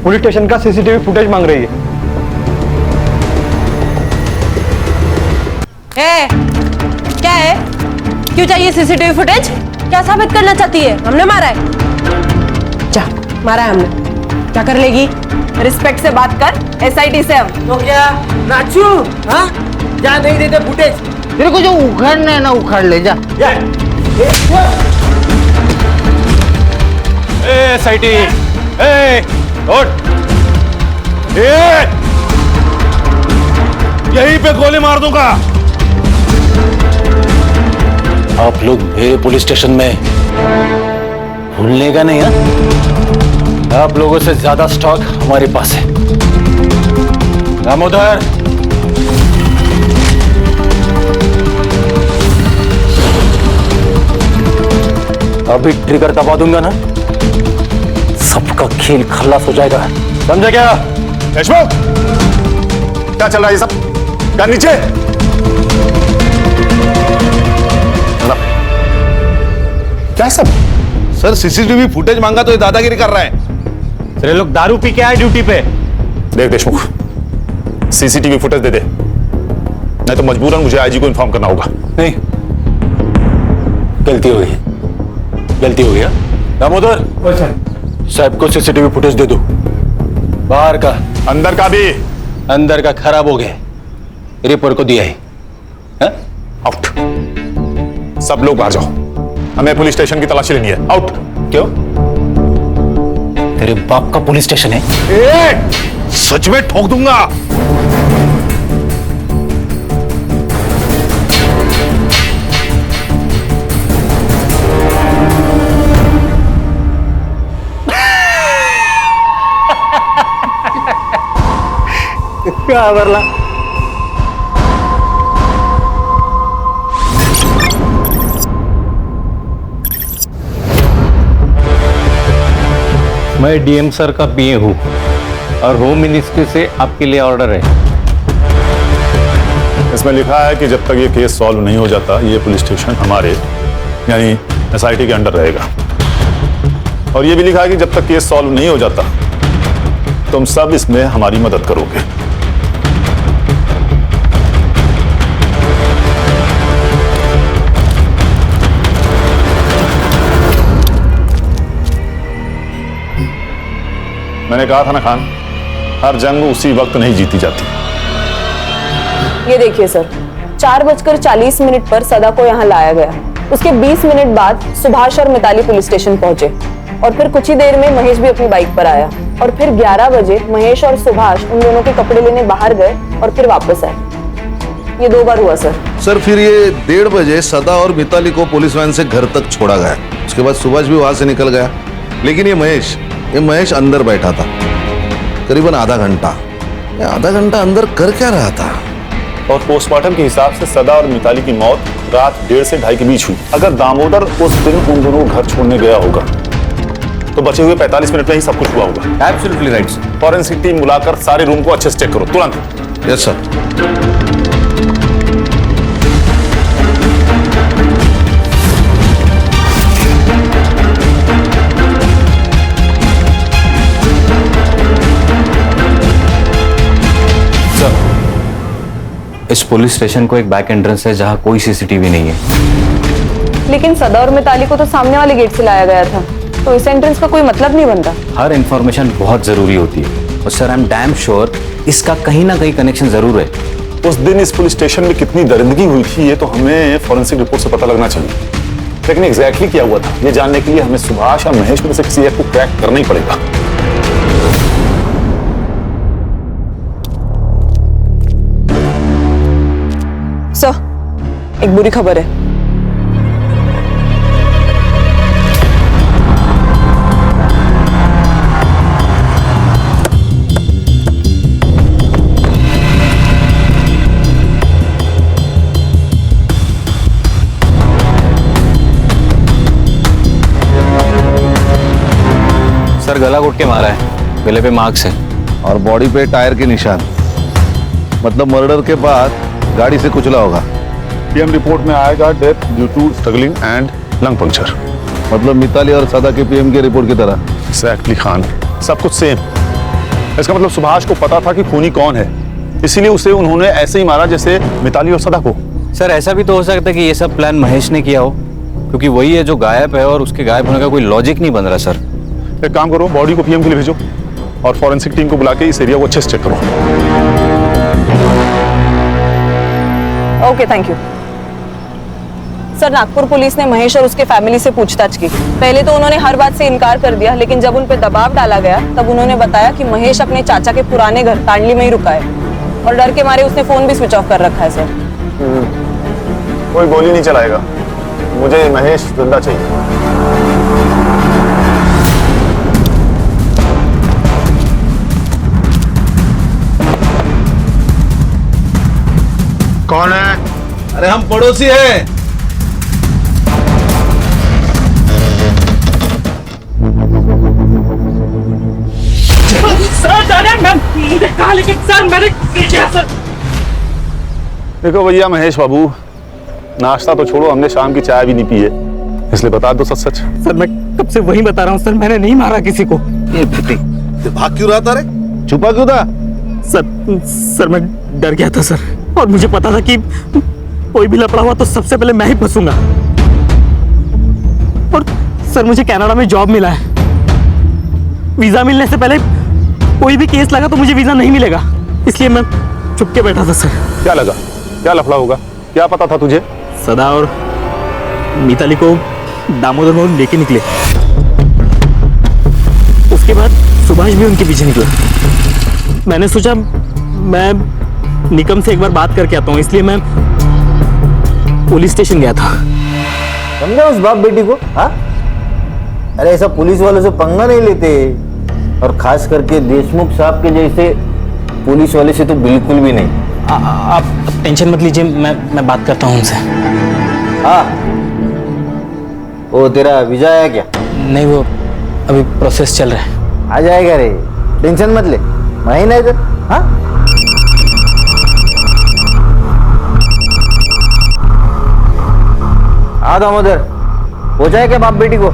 पुलिस स्टेशन का सीसीटीवी फुटेज मांग रही है। क्या है? क्यों चाहिए सीसीटीवी फुटेज? क्या साबित करना चाहती है? हमने मारा है? जा, मारा है हमने। क्या कर लेगी? रिस्पेक्ट से बात कर, एसआईटी से हम। तो क्या नाचू? हाँ, जा नहीं देते फुटेज। तेरे को जो उखाड़ना है ना उखाड़ ले, जा। एसआईटी, उठ। यहीं पे गोली मार दूंगा। आप लोग मेरे पुलिस स्टेशन में भूलने का नहीं है? आप लोगों से ज्यादा स्टॉक हमारे पास है। दामोदर, अभी ट्रिगर दबा दूंगा ना, सबका खेल खल्लास हो जाएगा। समझा क्या? देशमुख, क्या चल रहा है ये सब? क्या नीचे? क्या सब? सर सीसीटीवी फुटेज मांगा तो ये दादागिरी कर रहा है। सर लोग दारू पी के आए ड्यूटी पे। देख देशमुख, सीसीटीवी फुटेज दे दे, नहीं तो मजबूरन मुझे आईजी को इन्फॉर्म करना होगा। नहीं, गलती हो गई, गलती हो गया। दामोदर, साहब को सीसीटीवी फुटेज दे दो। बाहर का, अंदर का भी। अंदर का खराब हो गया, रिपोर्ट को दिया है। आउट। सब लोग बाहर जाओ, हमें पुलिस स्टेशन की तलाशी लेनी है। आउट। क्यों? तेरे बाप का पुलिस स्टेशन है? सच में ठोक दूंगा। क्या बरला? मैं डीएम सर का पीए हूं और होम मिनिस्ट्री से आपके लिए ऑर्डर है। इसमें लिखा है कि जब तक ये केस सॉल्व नहीं हो जाता, ये पुलिस स्टेशन हमारे यानी एसआईटी के अंडर रहेगा। और ये भी लिखा है कि जब तक केस सॉल्व नहीं हो जाता, तुम सब इसमें हमारी मदद करोगे। मैंने कहा था ना खान, हर जंग उसी वक्त नहीं जीती जाती। ये देखिए सर, 4:40 पर सदा को यहाँ लाया गया। उसके 20 मिनट बाद सुभाष और मिताली पुलिस स्टेशन पहुंचे और फिर कुछ ही देर में महेश भी अपनी बाइक पर आया और फिर 11 बजे महेश और सुभाष उन दोनों के कपड़े लेने बाहर गए और फिर वापस आए। ये 2 बार हुआ सर। सर फिर ये 1:30 बजे सदा और मिताली को पुलिस वैन से घर तक छोड़ा गया। उसके बाद सुभाष भी वहां से निकल गया, लेकिन ये महेश ये महेश अंदर बैठा था करीबन आधा घंटा। ये आधा घंटा अंदर कर क्या रहा था? और पोस्टमार्टम के हिसाब से सदा और मिताली की मौत रात 1:30 से 2:30 के बीच हुई। अगर दामोदर उस दिन उन दोनों को घर छोड़ने गया होगा तो बचे हुए 45 मिनट में ही सब कुछ हुआ होगा। Absolutely right. फॉरेंसिक टीम बुलाकर सारे रूम को अच्छे से चेक करो तुरंत। Yes sir. इस पुलिस स्टेशन को एक बैक एंट्रेंस है जहां कोई सीसीटीवी नहीं है। लेकिन सदा और मिताली को तो सामने वाले गेट से लाया गया था, तो इस एंट्रेंस का कोई मतलब नहीं बनता। हर इंफॉर्मेशन बहुत जरूरी होती है और sir I am damn sure इसका कहीं ना कहीं कनेक्शन जरूर है। उस दिन इस पुलिस स्टेशन में कितनी दरिंदगी हुई थी ये तो हमें फॉरेंसिक रिपोर्ट से पता लगना चाहिए, लेकिन एग्जैक्टली क्या हुआ था ये जानने के लिए हमें सुभाष या महेश में से किसी एक को क्रैक करना ही पड़ेगा। सर, एक बुरी खबर है। सर गला घोट के मारा है, गले पे मार्क्स है और बॉडी पे टायर के निशान, मतलब मर्डर के बाद गाड़ी से कुचला होगा। पीएम रिपोर्ट में आएगा death due to struggling and lung puncture. मतलब मिताली और सदा के पीएम के रिपोर्ट की तरह। एग्जैक्टली खान, सब कुछ सेम। इसका मतलब सुभाष को पता था कि खूनी कौन है, इसीलिए उसे उन्होंने ऐसे ही मारा जैसे मिताली और सदा को। सर ऐसा भी तो हो सकता है कि ये सब प्लान महेश ने किया हो, क्योंकि वही है जो गायब है और उसके गायब होने का कोई लॉजिक नहीं बन रहा। सर एक काम करो, बॉडी को पीएम के लिए भेजो और फॉरेंसिक टीम को बुला के इस एरिया को अच्छे से चेक करो। Okay, thank you sir. Nagpur police ने महेश और उसके फैमिली से पूछताछ की। पहले तो उन्होंने हर बात से इनकार कर दिया, लेकिन जब उन पर दबाव डाला गया तब उन्होंने बताया कि महेश अपने चाचा के पुराने घर तांडली में ही रुका है और डर के मारे उसने फोन भी स्विच ऑफ कर रखा है। सर कोई गोली नहीं चलाएगा, मुझे महेश जिंदा चाहिए। कौन है? अरे हम पड़ोसी हैं। देखो भैया महेश बाबू, नाश्ता तो छोड़ो, हमने शाम की चाय भी नहीं पी है, इसलिए बता दो सच सच। सर मैं कब से वही बता रहा हूँ सर, मैंने नहीं मारा किसी को। ये भाग क्यों रहा था रे? छुपा क्यों था? सर मैं डर गया था सर, और मुझे पता था कि कोई भी लफड़ा हुआ तो सबसे पहले मैं ही फंसूंगा। और सर मुझे कनाडा में जॉब मिला है, वीजा मिलने से पहले कोई भी केस लगा तो मुझे वीजा नहीं मिलेगा, इसलिए मैं चुप के बैठा था सर। क्या लगा, क्या लफड़ा होगा, क्या पता था तुझे? सदा और मिताली को दामोदर मोहन लेके निकले, उसके बाद सुभाष भी उनके पीछे निकला। मैंने सोचा मैं निकम से एक बार बात करके आता हूँ, इसलिए मैं पुलिस स्टेशन गया था। समझा उस बाप बेटी को? हाँ, अरे ऐसा पुलिस वालों से पंगा नहीं लेते, और खास करके देशमुख साहब के जैसे पुलिस वाले से तो बिल्कुल भी नहीं। आप टेंशन मत लीजिए, मैं बात करता हूँ उनसे। हाँ, वो तेरा वीजा आया क्या? नहीं, वो अभी प्रोसेस चल रहा है। आ जाएगा रे, टेंशन मत ले, मैं ही ना इधर। हाँ, हाँ दामोदर, हो जाए क्या बाप बेटी को?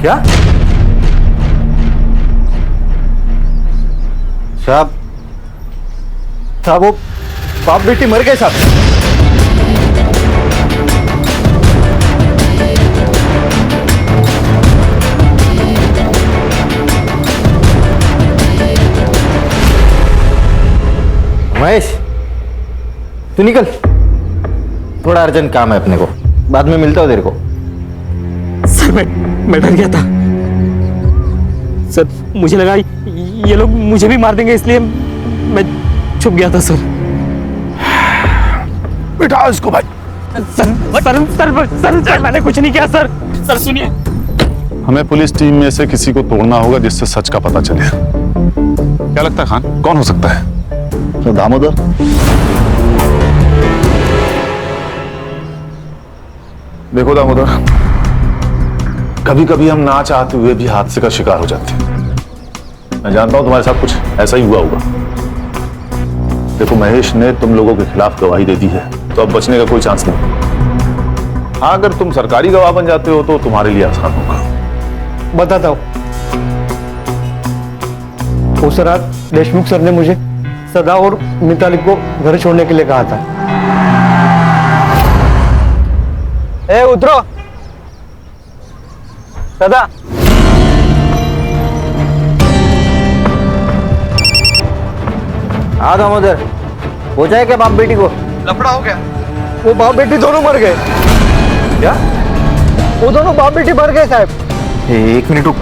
क्या साहब? साहब वो बाप बेटी मर गए साहब। महेश तू निकल, थोड़ा अर्जेंट काम है अपने को, बाद में मिलता हूं तेरे को। सर मैं डर गया था सर, मुझे लगा ये लोग मुझे भी मार देंगे, इसलिए मैं छुप गया था सर। बिठा इसको भाई। सर मैंने कुछ नहीं किया सर। सर सुनिए, हमें पुलिस टीम में से किसी को तोड़ना होगा जिससे सच का पता चले। क्या लगता है खान, कौन हो सकता है? तो दामोदर। देखो दामोदर, कभी कभी हम ना चाहते हुए भी हादसे का शिकार हो जाते हैं। मैं जानता हूं तुम्हारे साथ कुछ ऐसा ही हुआ होगा। देखो महेश ने तुम लोगों के खिलाफ गवाही दे दी है, तो अब बचने का कोई चांस नहीं। हाँ, अगर तुम सरकारी गवाह बन जाते हो तो तुम्हारे लिए आसान होगा। बताता हूँ। उस रात देशमुख सर ने मुझे सदा और मिताली को घर छोड़ने के लिए कहा था। ए उतरो सदा। हाँ दामोदर, हो जाए क्या बाप बेटी को? लफड़ा हो गया। वो बाप बेटी दोनों मर गए। क्या? वो दोनों बाप बेटी मर गए साहब। एक मिनट रुक।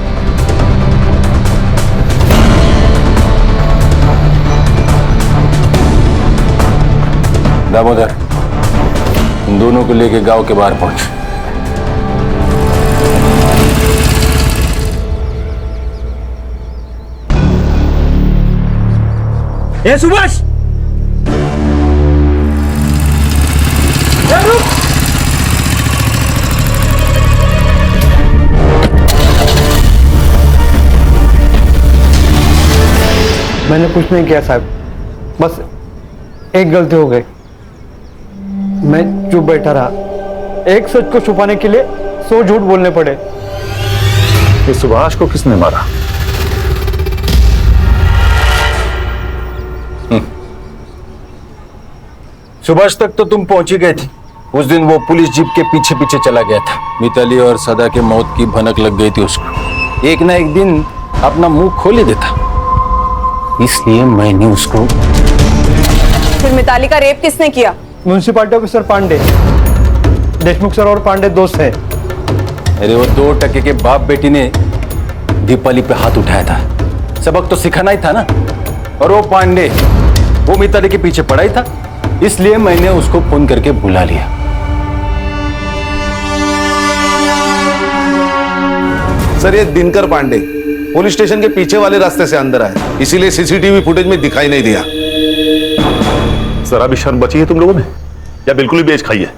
दामोदर, इन दोनों को लेके गांव के बाहर पहुंच। ए सुभाष, रुक। मैंने कुछ नहीं किया साहब, बस एक गलती हो गई। मैं चुप बैठा रहा। एक सच को छुपाने के लिए 100 झूठ बोलने पड़े। ये सुभाष को किसने मारा? सुभाष तक तो तुम पहुंच ही गए थे। उस दिन वो पुलिस जीप के पीछे पीछे चला गया था। मिताली और सदा के मौत की भनक लग गई थी उसको। एक ना एक दिन अपना मुंह खोल ही देता, इसलिए मैंने उसको। फिर मिताली का रेप किसने किया? Municipality officer Pandey. Deshmukh sir और पांडे दोस्त हैं। अरे वो 2 टके के बाप बेटी ने दीपाली पे हाथ उठाया था। सबक तो सिखाना ही था ना। और वो पांडे, वो मिताली के पीछे पड़ा ही था, इसलिए मैंने उसको फोन करके बुला लिया। सर, ये दिनकर पांडे पुलिस स्टेशन के पीछे वाले रास्ते से अंदर आए, इसीलिए सीसीटीवी फुटेज में दिखाई नहीं दिया। जरा भी शर्म बची है तुम लोगों में, या बिल्कुल ही बेच खाई है?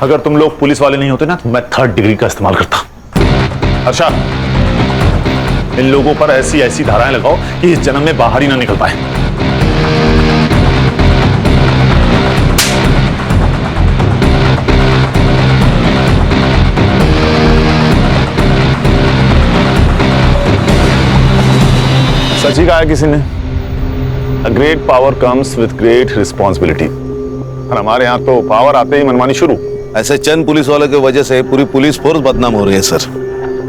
अगर तुम लोग पुलिस वाले नहीं होते ना तो मैं 3rd डिग्री का इस्तेमाल करता। अच्छा, इन लोगों पर ऐसी ऐसी धाराएं लगाओ कि इस जन्म में बाहर ही ना निकल पाए। सच ही कहा है किसी ने, A great power comes with great responsibility। और हमारे यहाँ तो पावर आते ही मनमानी शुरू। ऐसे चंद पुलिस वालों की वजह से पूरी पुलिस फोर्स बदनाम हो रही है सर।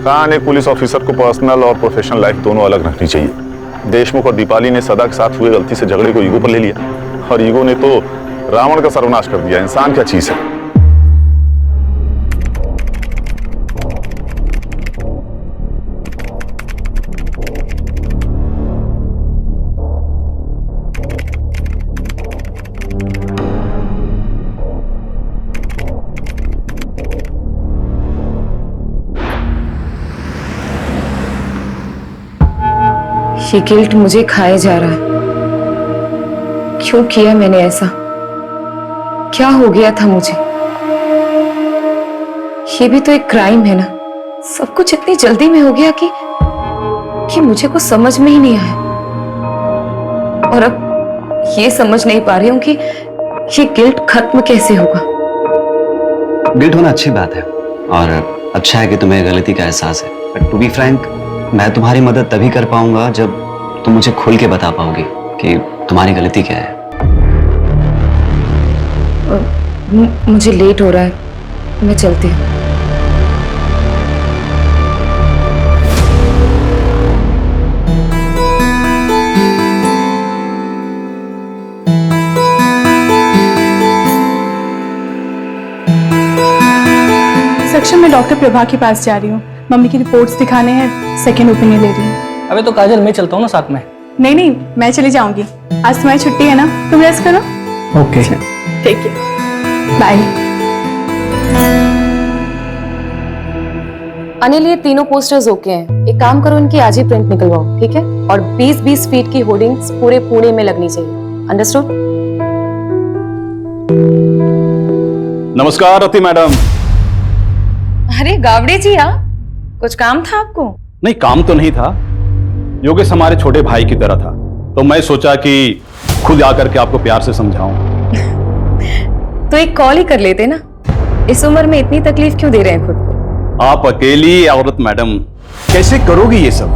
खान, एक पुलिस ऑफिसर को पर्सनल और प्रोफेशनल लाइफ दोनों अलग रखनी चाहिए। देशमुख और दीपाली ने सदा के साथ हुए गलती से झगड़े को ईगो पर ले लिया, और ईगो ने तो रावण का सर्वनाश कर दिया। इंसान क्या चीज है? ये गिल्ट मुझे खाए जा रहा है। क्यों किया मैंने ऐसा? क्या हो गया था मुझे? ये भी तो एक क्राइम है ना। सब कुछ इतनी जल्दी में हो गया कि मुझे कुछ समझ में ही नहीं आया। और अब ये समझ नहीं पा रही हूं कि ये गिल्ट खत्म कैसे होगा। गिल्ट होना अच्छी बात है और अच्छा है कि तुम्हें गलती का एहसास है। बट टू बी फ्रैंक, मैं तुम्हारी मदद तभी कर पाऊंगा जब तुम मुझे खुल के बता पाओगे कि तुम्हारी गलती क्या है। मुझे लेट हो रहा है, मैं चलती हूँ। सेक्शन में डॉक्टर प्रभा के पास जा रही हूँ। मम्मी की रिपोर्ट्स दिखाने हैं, सेकेंड ओपिनियन ले रही हूँ। अबे तो काजल, मैं चलता हूँ ना साथ में। नहीं नहीं, मैं चली जाऊंगी। आज तुम्हारी छुट्टी है ना, तुम रेस्ट करो। ओके, ठीक है, बाय। अनिल, ये तीनों पोस्टर्स ओके हैं। एक काम करो, इनकी आज ही प्रिंट निकलवाओ, ठीक है? और 20-20 फीट की होर्डिंग्स पूरे पुणे में लगनी चाहिए। अंडरस्टूड? नमस्कार रति मैडम। अरे गावड़े जी, कुछ काम था आपको? नहीं, काम तो नहीं था, योगेश हमारे छोटे भाई की तरह था, तो मैं सोचा कि खुद आकर के आपको प्यार से समझाऊं। तो एक कॉल ही कर लेते ना, इस उम्र में इतनी तकलीफ क्यों दे रहे हैं खुद को? आप अकेली औरत मैडम, कैसे करोगी ये सब?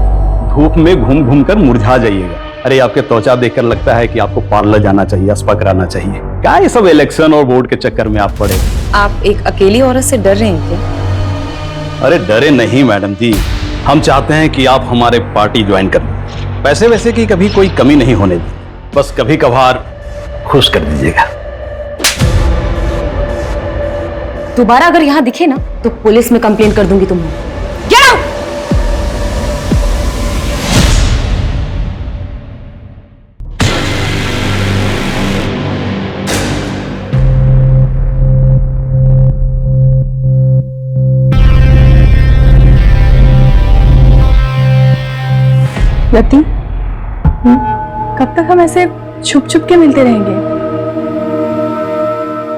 धूप में घूम घूम कर मुरझा जाइएगा। अरे आपके त्वचा देखकर लगता है कि आपको पार्लर जाना चाहिए, स्पा कराना चाहिए। क्या ये सब इलेक्शन और वोट के चक्कर में आप पड़े? आप एक अकेली औरत से डर रहे हैं क्या? अरे डरे नहीं मैडम जी, हम चाहते हैं कि आप हमारे पार्टी ज्वाइन कर लें। पैसे वैसे की कभी कोई कमी नहीं होने दी, बस कभी कभार खुश कर दीजिएगा। दोबारा अगर यहाँ दिखे ना तो पुलिस में कंप्लेंट कर दूंगी तुम्हें। Get out! रति, कब तक हम ऐसे छुप छुप के मिलते रहेंगे?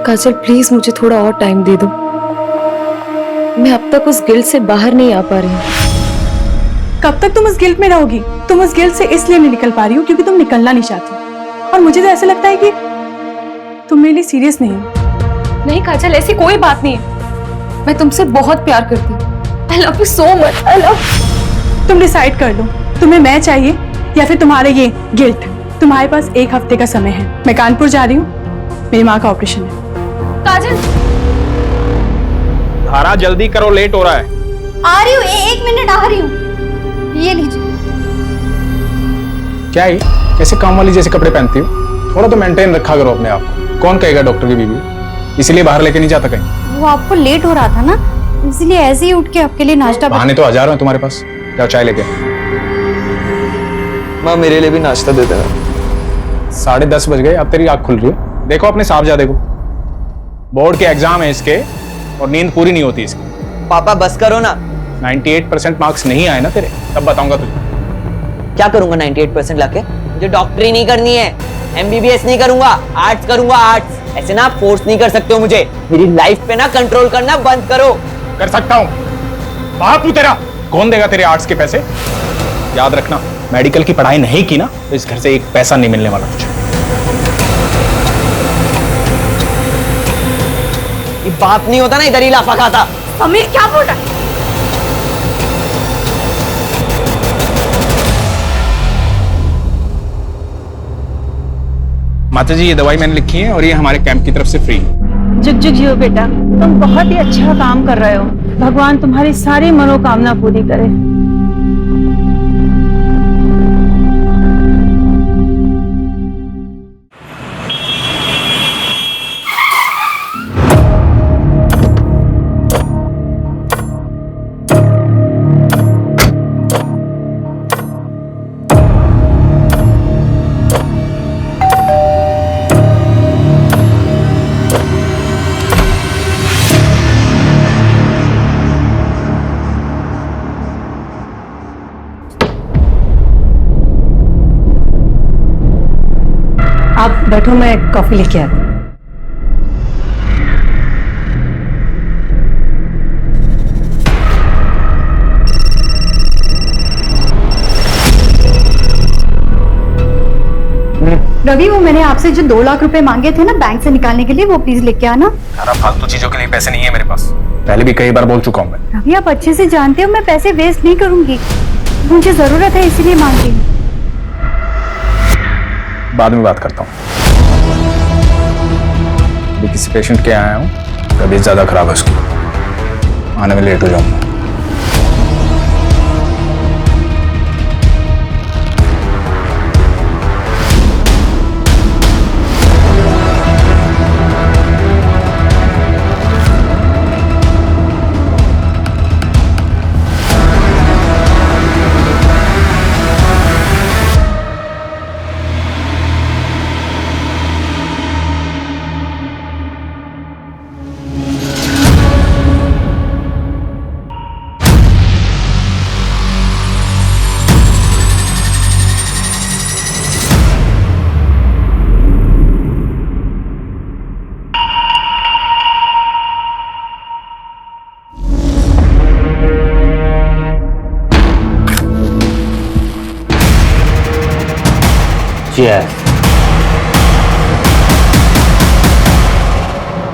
काजल प्लीज मुझे थोड़ा और टाइम दे दो। मैं अब तक उस गिल्ट से बाहर नहीं आ पा रही हूँ। कब तक तुम उस गिल्ट में रहोगी? तुम उस गिल्ट से इसलिए नहीं निकल पा रही हो क्योंकि तुम निकलना नहीं चाहती, और मुझे तो ऐसा लगता है कि तुम मेरे लिए सीरियस नहीं हो। नहीं काजल, ऐसी कोई बात नहीं है। मैं तुमसे बहुत प्यार करती हूँ। I love you so much. I love... तुम डिसाइड कर लो, तुम्हें मैं चाहिए या फिर तुम्हारे ये गिल्ट। तुम्हारे पास 1 हफ्ते का समय है। मैं कानपुर जा रही हूँ, मेरी माँ का ऑपरेशन है। काजल, धारा जल्दी करो, लेट हो रहा है। आ रही हूँ, 1 मिनट आ रही हूँ। ये लीजिए। क्या है, कैसे काम वाली जैसे कपड़े पहनती हो? थोड़ा तो मेंटेन रखा करो अपने आप को। कौन कहेगा डॉक्टर की बीवी, इसीलिए बाहर लेके नहीं जाता कहीं। वो आपको लेट हो रहा था ना, इसलिए ऐसे ही उठ के आपके लिए नाश्ता बहाने तो हजारों हैं तुम्हारे पास। जाओ चाय लेके। माँ मेरे लिए भी नाश्ता दे देना। 10:30 बज गए, अब तेरी आँख खुल रही है। देखो अपने साहबजादे को, बोर्ड के एग्जाम है इसके और नींद पूरी नहीं होती इसकी। पापा बस करो ना। 98% मार्क्स नहीं आए ना तेरे, तब बताऊंगा तुझे। क्या करूंगा 98% लाके? मुझे डॉक्टरी नहीं करनी है, MBBS नहीं करूंगा, आर्ट्स करूंगा। आर्ट्स ऐसे ना फोर्स नहीं कर सकते हो मुझे। मेरी लाइफ पे ना कंट्रोल करना बंद करो। कर सकता हूँ, बाप तू तेरा। कौन देगा तेरे आर्ट्स के पैसे? याद रखना, मेडिकल की पढ़ाई नहीं की ना तो इस घर से 1 पैसा नहीं मिलने वाला तुझे। ये बाप नहीं होता ना, इधर ही लाफा खाता। समीर क्या बोल रहा है? माता जी, ये दवाई मैंने लिखी है और ये हमारे कैंप की तरफ से फ्री है। जुग जुग जियो बेटा, तुम बहुत ही अच्छा काम कर रहे हो। भगवान तुम्हारी सारी मनोकामना पूरी करे। आप बैठो, मैं कॉफी लेके आती हूँ। रवि, वो मैंने आपसे जो 2 लाख रुपए मांगे थे ना बैंक से निकालने के लिए, वो प्लीज लेके आना। सारा फालतू चीजों के लिए पैसे नहीं है मेरे पास, पहले भी कई बार बोल चुका हूँ मैं। रवि, आप अच्छे से जानते हो मैं पैसे वेस्ट नहीं करूंगी, मुझे जरूरत है इसीलिए मांग रही हूँ। बाद में बात करता हूँ। अभी किसी पेशेंट के आया हूँ, तबीयत ज्यादा खराब है उसकी, आने में लेट हो जाऊंगा।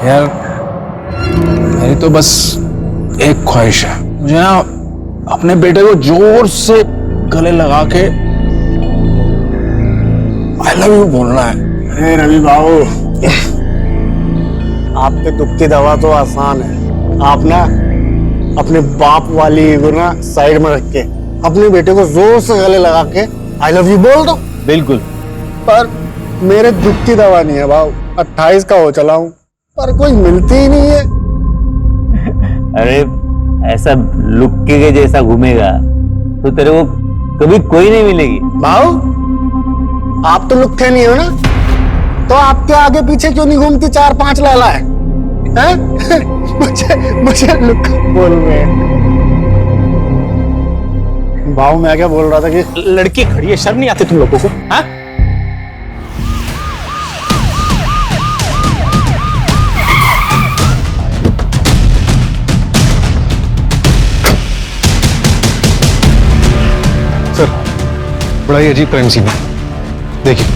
यार मेरी तो बस एक ख्वाहिश है, मुझे ना अपने बेटे को जोर से गले लगा के आई लव यू बोलना है। अरे रवि बाबू, आपके दुख की दवा तो आसान है। आप ना अपने बाप वाली ईगो ना साइड में रख के अपने बेटे को जोर से गले लगा के आई लव यू बोल दो। बिल्कुल। पर मेरे दुख की दवा नहीं है भाव, 28 का हो चला हूं पर कोई मिलती ही नहीं है। अरे ऐसा लुक्के के जैसा घूमेगा तो तेरे को कभी कोई नहीं मिलेगी। भाव आप तो लुक्के नहीं हो ना, तो आपके आगे पीछे क्यों नहीं घूमती 4-5 लाला है? मुझे लुक्का बोल रहे हैं। भाव मैं क्या बोल रहा था कि लड़की खड़ी है, शर्म नहीं आती तुम लोगों को? हाँ? सर बड़ा ही अजीब क्राइम सीन है, देखिए।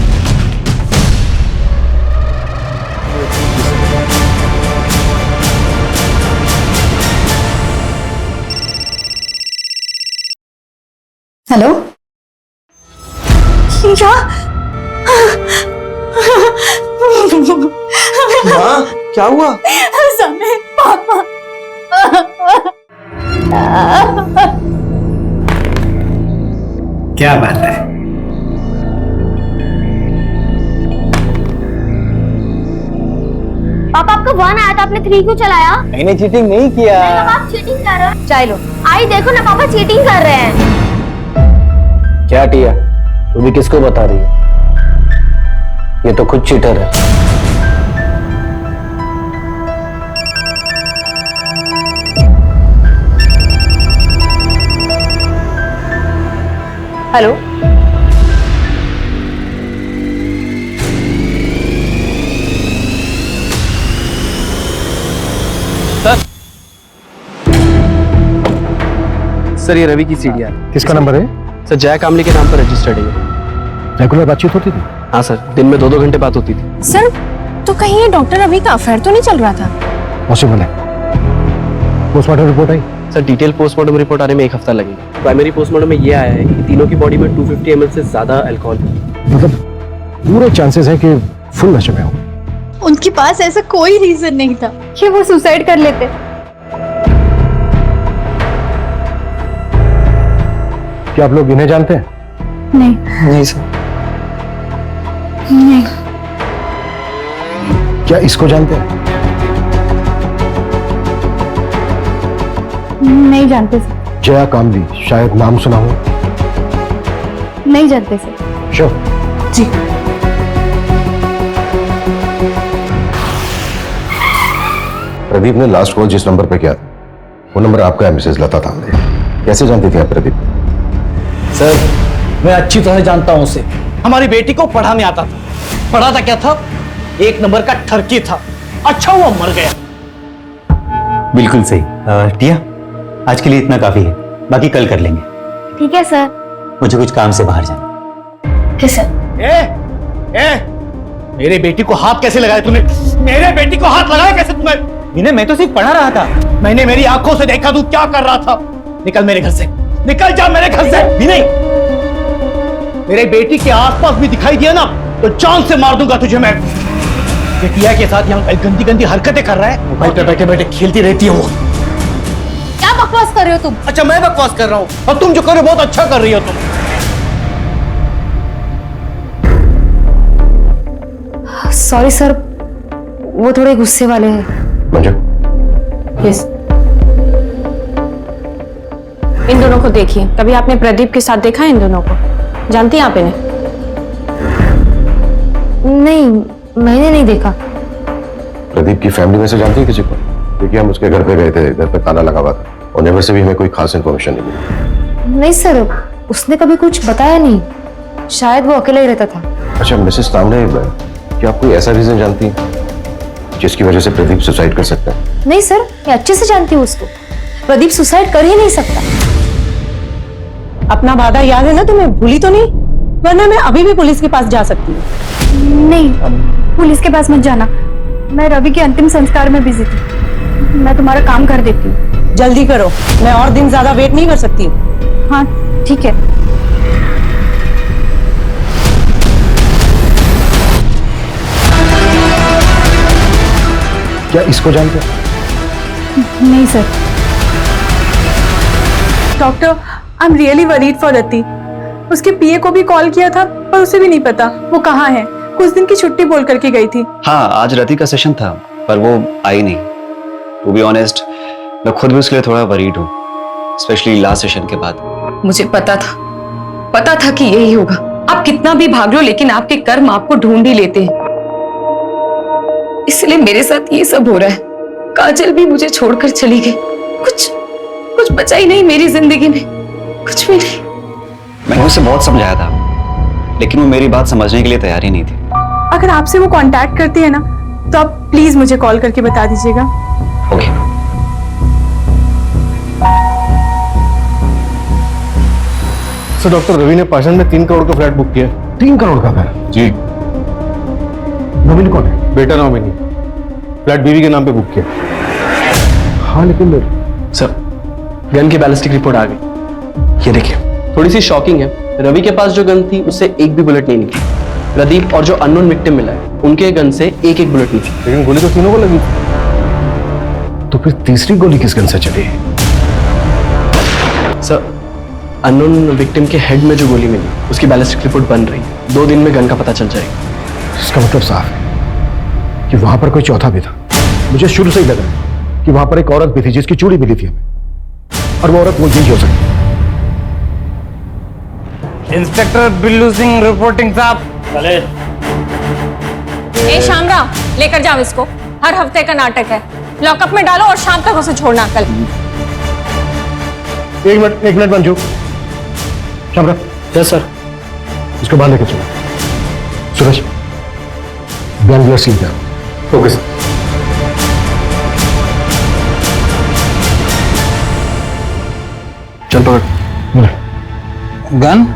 हेलो माँ क्या हुआ? समय पापा क्या बात है? पापा आपका 1 आया था, आपने 3 क्यों चलाया? मैंने चीटिंग नहीं किया। आप चीटिंग कर रहे हो। चलो आई देखो ना, पापा चीटिंग कर रहे हैं। क्या टिया, तू भी किसको बता रही है? ये तो खुद चीटर है। हेलो, सर ये रवि की सीढ़ियाँ। किसका नंबर है? सर जया कामली के नाम पर रजिस्टर्ड है। रेगुलर बातचीत होती थी? हाँ सर, दिन में 2-2 घंटे बात होती थी। सर तो कहीं ये डॉक्टर रवि का अफेयर तो नहीं चल रहा था? पॉसिबल है। पोस्टमार्टम रिपोर्ट आई? सर डिटेल पोस्टमार्टम रिपोर्ट आने में 1 हफ्ता लगेगा। प्राइमरी पोस्टमार्टम में ये आया है कि तीनों की बॉडी में 250 ml से ज्यादा अल्कोहल है। मतलब पूरे चांसेस है कि फुल नशे में हो। उनके पास ऐसा कोई रीजन नहीं था कि वो सुसाइड कर लेते। क्या आप लोग इन्हें जानते हैं? नहीं नहीं सर। नहीं। क्या इसको जानते हैं? नहीं जानते सर। जया कामली, शायद नाम सुना हो। नहीं जानते सर। श्योर? जी। प्रदीप ने लास्ट कॉल जिस नंबर पे किया था वो नंबर आपका है, मिसेज लता तांबे। कैसे जानती थी आप प्रदीप? सर मैं अच्छी तरह जानता हूं उसे। हमारी बेटी को पढ़ाने आता था। पढ़ाता क्या था? 1 नंबर का ठरकी था। अच्छा हुआ मर गया। बिल्कुल सही। टिया आज के लिए इतना काफी है, बाकी कल कर लेंगे। ठीक है सर। मुझे कुछ काम से बाहर जाना। ठीक सर। मेरे बेटी को हाथ कैसे लगाया तूने? मेरे बेटी को हाथ लगाया कैसे तूने? विनय मैं तो सिर्फ पढ़ा रहा था। मैंने मेरी आंखों से देखा तू क्या कर रहा था। निकल मेरे घर से, निकल जा मेरे घर से। विनय, मेरे बेटी के आसपास भी दिखाई दिया ना तो जान से मार दूंगा तुझे मैं। ये टिया के साथ यहाँ गंदी गंदी हरकतें कर रहा है। मोबाइल पे बैठे बैठे खेलती रहती है वो। क्या बकवास कर रहे हो तुम? अच्छा मैं बकवास कर रहा हूँ और तुम जो कर रहे हो बहुत अच्छा कर रही हो तुम। सॉरी सर, वो थोड़े गुस्से वाले हैं। यस। इन दोनों को देखिए, कभी आपने प्रदीप के साथ देखा है इन दोनों को? जानती हैं आप इन्हें? नहीं, मैंने नहीं देखा। प्रदीप की फैमिली में से जानती है किसी को? क्योंकि हम उसके घर पे गए थे, घर पे ताला लगा हुआ था और नेबर से भी हमें कोई खास इन्फॉर्मेशन नहीं मिली। नहीं सर, उसने कभी कुछ बताया नहीं। शायद वो अकेला ही रहता था। अच्छा मिसेस तांबे, क्या आप कोई ऐसा रीजन जानती हैं जिसकी वजह से प्रदीप सुसाइड कर सकता है? नहीं सर, मैं अच्छे से जानती हूँ उसको। प्रदीप सुसाइड कर ही नहीं सकता। अपना वादा याद है ना तुम्हें? भूली तो नहीं? वरना मैं अभी भी पुलिस के पास जा सकती हूँ। नहीं, पुलिस के पास मत जाना। मैं रवि के अंतिम संस्कार में बिजी थी। मैं तुम्हारा काम कर देती हूँ। जल्दी करो, मैं और दिन ज्यादा वेट नहीं कर सकती हूँ। हाँ ठीक है। क्या इसको जानते? नहीं sir. Doctor, I am really worried for Rati. उसके पीए को भी कॉल किया था पर उसे भी नहीं पता वो कहाँ है। कुछ दिन की छुट्टी बोल करके गई थी। हाँ, आज रति का सेशन था पर वो आई नहीं। टू बी ऑनेस्ट, मैं खुद भी उसके लिए थोड़ा वरीड हूँ, स्पेशली लास्ट सेशन के बाद। मुझे पता था कि यही होगा। आप कितना भी भाग लो लेकिन आपके कर्म आपको ढूंढ ही लेते हैं, इसलिए मेरे साथ ये सब हो रहा है। काजल भी मुझे छोड़कर चली गई, कुछ बचा ही नहीं मेरी जिंदगी में, कुछ भी नहीं। मैंने उसे बहुत समझाया था लेकिन वो मेरी बात समझने के लिए तैयार ही नहीं थी। अगर आपसे वो कांटेक्ट करती है ना तो आप प्लीज मुझे कॉल करके बता दीजिएगा। ओके। सर, डॉक्टर रवि ने पाषाण में 3 करोड़ का फ्लैट बुक किया। 3 करोड़ का फ्लैट? जी। नॉमिनी कौन है? बेटा नॉमिनी। फ्लैट बीवी के नाम पे बुक किया। हाँ लेकिन सर, गन की बैलिस्टिक रिपोर्ट आ गई, ये देखिए। थोड़ी सी शॉकिंग है, रवि के पास जो गन थी उससे एक भी बुलेट नहीं निकली। प्रदीप और जो अननोन विक्टिम मिला है उनके गन से एक बुलेट निकली। लेकिन गोली तो तीनों को लगी। तो फिर तीसरी गोली किस गन से चली? सर, अननोन विक्टिम के हेड में जो गोली मिली उसकी बैलिस्टिक रिपोर्ट बन रही है। 2 दिन में गन का पता चल जाएगा। इसका मतलब साफ है कि वहां पर कोई चौथा भी था। मुझे शुरू से ही लगा कि वहां पर एक औरत भी थी जिसकी चूड़ी मिली थी हमें, और वो औरत वो यही हो सकती। इंस्पेक्टर बिल्लू सिंह रिपोर्टिंग साहब। चले। ए शामराव, लेकर जाओ इसको। हर हफ्ते का नाटक है, लॉकअप में डालो और शाम तक उसे छोड़ना। कल 1 minute Manju. Shamrao. Yes sir. इसको बाहर लेकर चलो। सुरेश, बैंगलोर सील करो। Okay sir. चल पकड़। गन?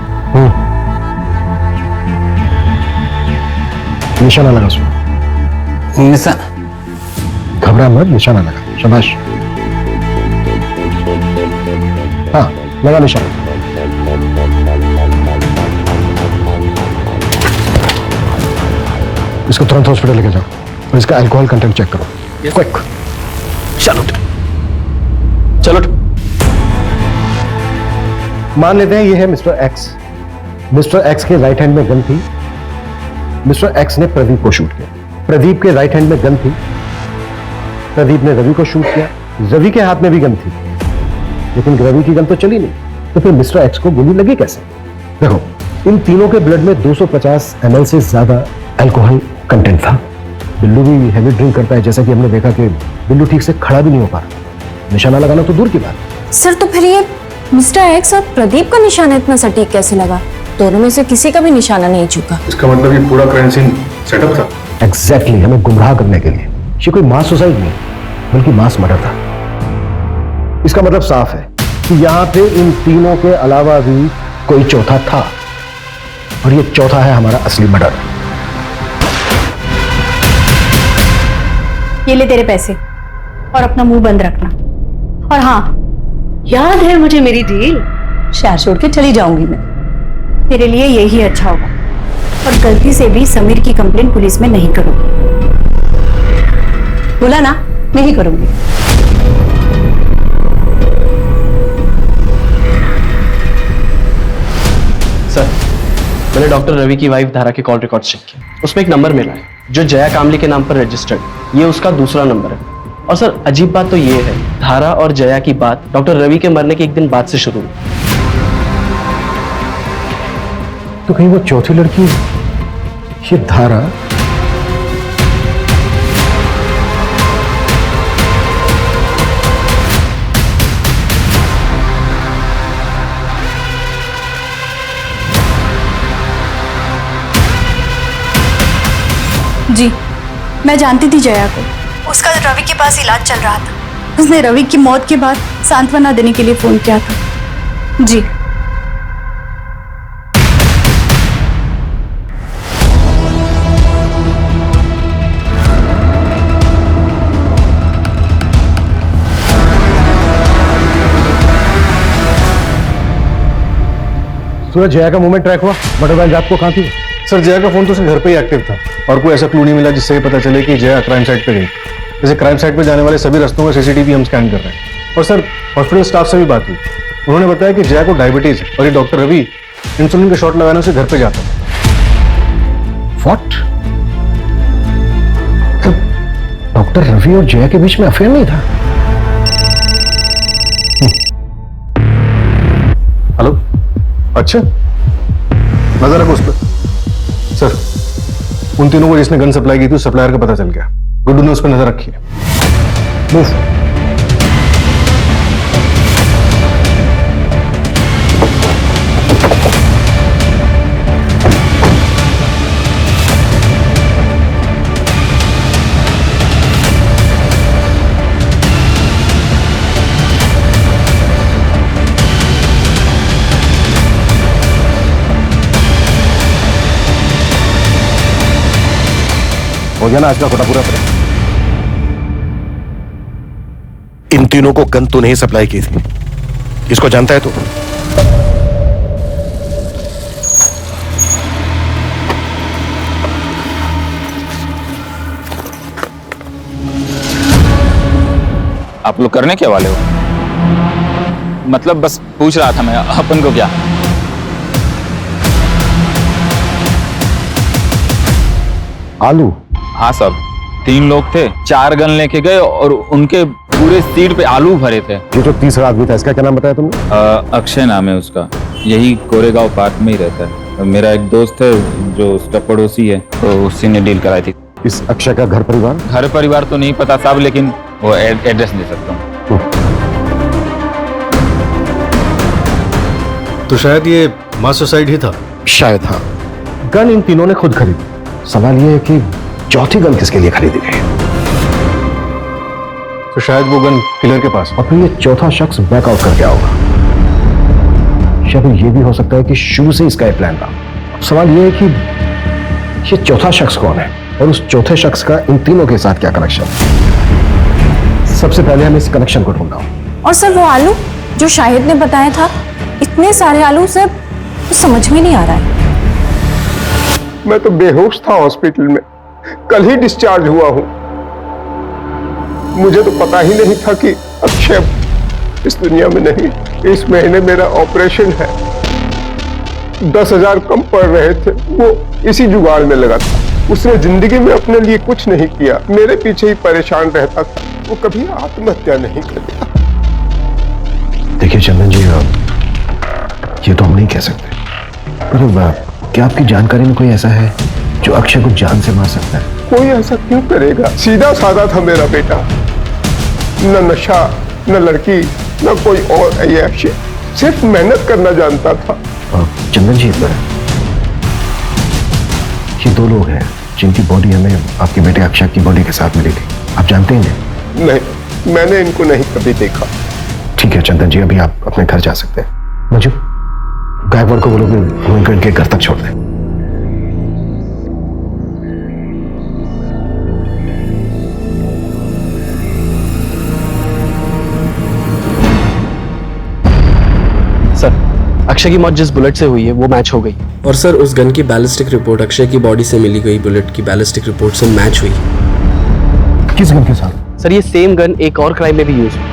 निशाना लगा उसमें। निशाना? घबरा मत, निशाना लगा। शाबाश। हाँ, लगा निशाना। इसको तुरंत हॉस्पिटल लेके जाओ और इसका अल्कोहल कंटेंट चेक करो। क्विक। चलो चलो। मान लेते हैं ये है मिस्टर एक्स। मिस्टर एक्स के राइट हैंड में गन थी। मिस्टर एक्स ने प्रदीप को शूट किया। प्रदीप के राइट हैंड में गन थी। प्रदीप ने रवि को शूट किया। रवि के हाथ में भी गन थी, लेकिन रवि की गन तो चली नहीं। तो फिर मिस्टर एक्स को गोली लगी कैसे? देखो, इन तीनों के ब्लड में 250 ml से ज्यादा अल्कोहल कंटेंट था। बिल्लू भी हैवी ड्रिंक करता है, जैसा कि हमने देखा कि बिल्लू ठीक से खड़ा भी नहीं हो पा रहा। निशाना लगाना तो दूर की बात। सर, तो फिर ये मिस्टर एक्स और प्रदीप का निशाना इतना सटीक कैसे लगा? दोनों में से किसी का भी निशाना नहीं चुका। इसका मतलब ये पूरा क्राइम सीन सेटअप था। एग्जैक्टली, हमें गुमराह करने के लिए। ये कोई मास सुसाइड नहीं बल्कि मास मर्डर था। इसका मतलब साफ है कि यहाँ पे इन तीनों के अलावा भी कोई चौथा था, और ये चौथा है हमारा असली मर्डर। ये ले तेरे पैसे और अपना मुंह बंद रखना। और हाँ, याद है मुझे मेरी डील? शहर छोड़ के चली जाऊंगी मैं। तेरे लिए यही अच्छा होगा। और गलती से भी समीर की कंप्लेंट पुलिस में नहीं करूंगी। बोला ना, नहीं करूंगी। सर, मैंने डॉक्टर रवि की वाइफ धारा के कॉल रिकॉर्ड चेक किया। उसमें एक नंबर मिला है जो जया कामली के नाम पर रजिस्टर्ड। ये उसका दूसरा नंबर है। और सर, अजीब बात तो ये है, धारा और जया की बात डॉक्टर रवि के मरने के एक दिन बाद से शुरू हुई। तो कहीं वो चौथी लड़की ये धारा? जी, मैं जानती थी जया को। उसका रवि के पास इलाज चल रहा था। उसने रवि की मौत के बाद सांत्वना देने के लिए फोन किया था। जी। पूरा जया का मूवमेंट ट्रैक हुआ? मर्डर वैन रात को कहाँ थी? सर जया का फोन तो उसके घर पे ही एक्टिव था और कोई ऐसा क्लू नहीं मिला जिससे ये पता चले कि जया क्राइम साइट पे गई। जैसे क्राइम साइट पे जाने वाले सभी रास्तों का सीसीटीवी हम स्कैन कर रहे हैं। और सर हॉस्पिटल स्टाफ से भी बात हुई, उन्होंने बताया कि जया को डायबिटीज और ये डॉक्टर रवि इंसुलिन का शॉट लगाने से घर पे जाता था। व्हाट? डॉक्टर रवि और जया के बीच में अफेयर नहीं था? हेलो, अच्छा नजर रखो उस पर। सर उन तीनों को जिसने गन सप्लाई की थी उस सप्लायर का पता चल गया। गुड्डू ने उस पर नजर रखी है। मूव। हो गया ना आज का कोटा पूरा? इन तीनों को गन तूने ही सप्लाई की थी, इसको जानता है तू? आप लोग करने क्या वाले हो? मतलब बस पूछ रहा था मैं, अपन को क्या? आलू? हाँ सर, 3 लोग थे, 4 गन लेके गए और उनके पूरे सीट पे आलू भरे थे। ये तो तीसरा आदमी था, इसका क्या नाम बताया तुमने? अक्षय नाम है उसका, यही कोरेगांव पार्क में ही रहता है। मेरा एक दोस्त है जो उसका पड़ोसी है, तो उसी ने डील कराई थी। इस अक्षय का घर परिवार? घर परिवार तो नहीं पता साहब, लेकिन वो एड्रेस दे सकता हूँ। तो शायद ये मास सुसाइड ही था। शायद हाँ। गन इन तीनों ने खुद खरीदी। सवाल यह है कि चौथी गन किसके लिए खरीदी गई? तो शायद वो गन किलर के पास। और फिर ये चौथा शख्स बैकआउट कर गया होगा। शायद ये भी हो सकता है कि शुरू से इसका प्लान था। अब सवाल यह है कि ये चौथा शख्स कौन है और उस चौथे शख्स का इन तीनों के साथ क्या कनेक्शन? सबसे पहले हम इस कनेक्शन को ढूंढना। और सर वो आलू जो शाहिद ने बताया था, इतने सारे आलू सर, समझ में नहीं आ रहा है। मैं तो बेहोश था हॉस्पिटल में, कल ही डिस्चार्ज हुआ हूं। मुझे तो पता ही नहीं था कि अक्षय इस दुनिया में नहीं। इस महीने मेरा ऑपरेशन है, 10,000 कम पड़ रहे थे, वो इसी जुगाड़ में लगा था। उसने जिंदगी में अपने लिए कुछ नहीं किया, मेरे पीछे ही परेशान रहता था। वो कभी आत्महत्या नहीं किया। देखिए चंदन जी, ये तो हम नहीं कह सकते, पर क्या आपकी जानकारी में कोई ऐसा है जो अक्षय को जान से मार सकता है? कोई ऐसा क्यों करेगा? सीधा साधा था मेरा बेटा, न नशा, न लड़की, न कोई और ऐशे, सिर्फ मेहनत करना जानता था। चंदन जी, ये 2 लोग हैं जिनकी बॉडी हमें आपके बेटे अक्षय की बॉडी के साथ मिली थी। आप जानते हैं इन्हें? नहीं, मैंने इनको नहीं कभी देखा। ठीक है चंदन जी, अभी आप अपने घर जा सकते हैं। मंजू, गायकवाड़ को बोलो कि उनको इनके घर तक छोड़ दें। सर, अक्षय की मौत जिस बुलेट से हुई है वो मैच हो गई। और सर उस गन की बैलिस्टिक रिपोर्ट अक्षय की बॉडी से मिली गई बुलेट की बैलिस्टिक रिपोर्ट से मैच हुई। किस गन के साथ? सर ये सेम गन एक और क्राइम में भी यूज हुई।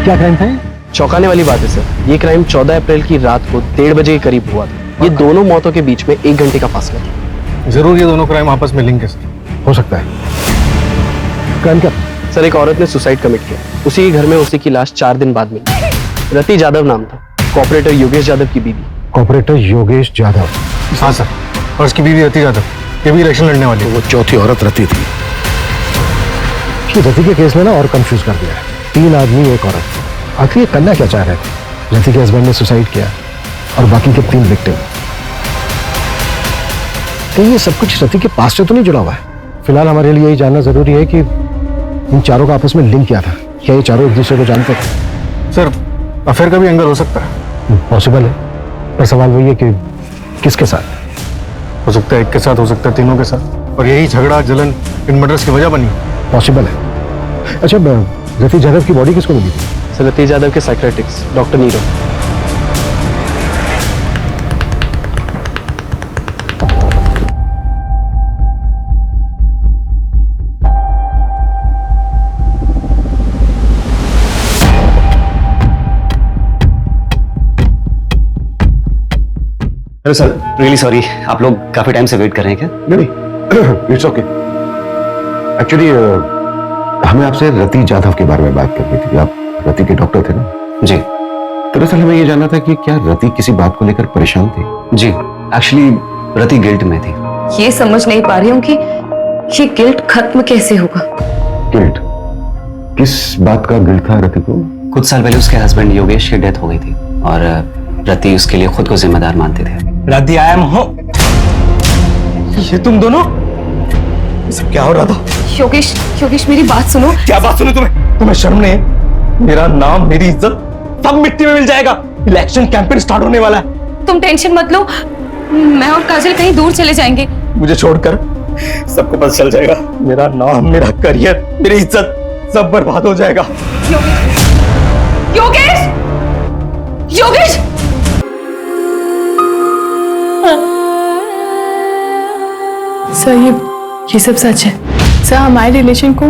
क्या क्राइम था? चौंकाने वाली बात है सर, ये क्राइम 14 अप्रैल की रात को 1:30 बजे के करीब हुआ था। ये दोनों मौतों के बीच में 1 घंटे का फासला था। जरूर ये दोनों क्राइम आपस में लिंक है सर। हो सकता है। क्राइम क्या? सर एक औरत ने सुसाइड कमिट किया, उसी के घर में उसी की लाश 4 दिन बाद मिली। रति जादव नाम था, कॉपरेटर योगेश यादव की बीवी। कॉपरेटर योगेश यादव? हाँ सर, और उसकी बीवी रति यादव, ये भी इलेक्शन लड़ने वाली है। वो चौथी औरत रति थी। रति के केस में ना और कंफ्यूज कर दिया है। 3 आदमी, 1 औरत। आखिर ये करना क्या चाह रहे थे? रति के हस्बैंड ने सुसाइड किया और बाकी के 3 विक्टिम। तो ये सब कुछ रति के पास से तो नहीं जुड़ा हुआ है? फिलहाल हमारे लिए यही जानना जरूरी है कि इन चारों का आपस में लिंक क्या था। क्या ये चारों एक दूसरे को जानते थे? सर अफेयर का भी एंगल हो सकता है। पॉसिबल है, पर सवाल वही है कि किसके साथ? हो सकता है एक के साथ, हो सकता है तीनों के साथ, और यही झगड़ा जलन इन मर्डर्स की वजह बनी। पॉसिबल है। अच्छा, रति यादव की बॉडी किसको मिली थी? सर रति यादव के psychiatrist doctor Nirav. Hello sir, really sorry, आप लोग काफी टाइम से वेट कर रहे हैं क्या? नहीं, इट्स ओके। एक्चुअली हमें आपसे रति जाधव के बारे में बात करनी थी। आप रति के डॉक्टर थे ना? जी। दरअसल हमें ये जानना था कि क्या रति किसी बात को लेकर परेशान थी? जी, एक्चुअली रति गिल्ट में थी। ये समझ नहीं पा रही हूँ कि ये गिल्ट खत्म कैसे होगा। गिल्ट? किस बात का गिल्ट था रति को? कुछ साल पहले उसके हस्बैंड योगेश की डेथ हो गई थी और रति उसके लिए खुद को जिम्मेदार मानते थे। रति आई एम होम। ये तुम दोनों? ये सब क्या हो रहा था? योगेश, योगेश मेरी बात सुनो। क्या बात सुनो तुम्हें शर्म नहीं है? मेरा नाम, मेरी इज्जत सब मिट्टी में मिल जाएगा। इलेक्शन कैंपेन स्टार्ट होने वाला है। तुम टेंशन मत लो, मैं और काजल कहीं दूर चले जाएंगे। मुझे छोड़कर सबको पता चल जाएगा। मेरा नाम, मेरा करियर, मेरी इज्जत सब बर्बाद हो जाएगा। योगेश, योगेश, सर ये सब सच है। सर हमारे रिलेशन को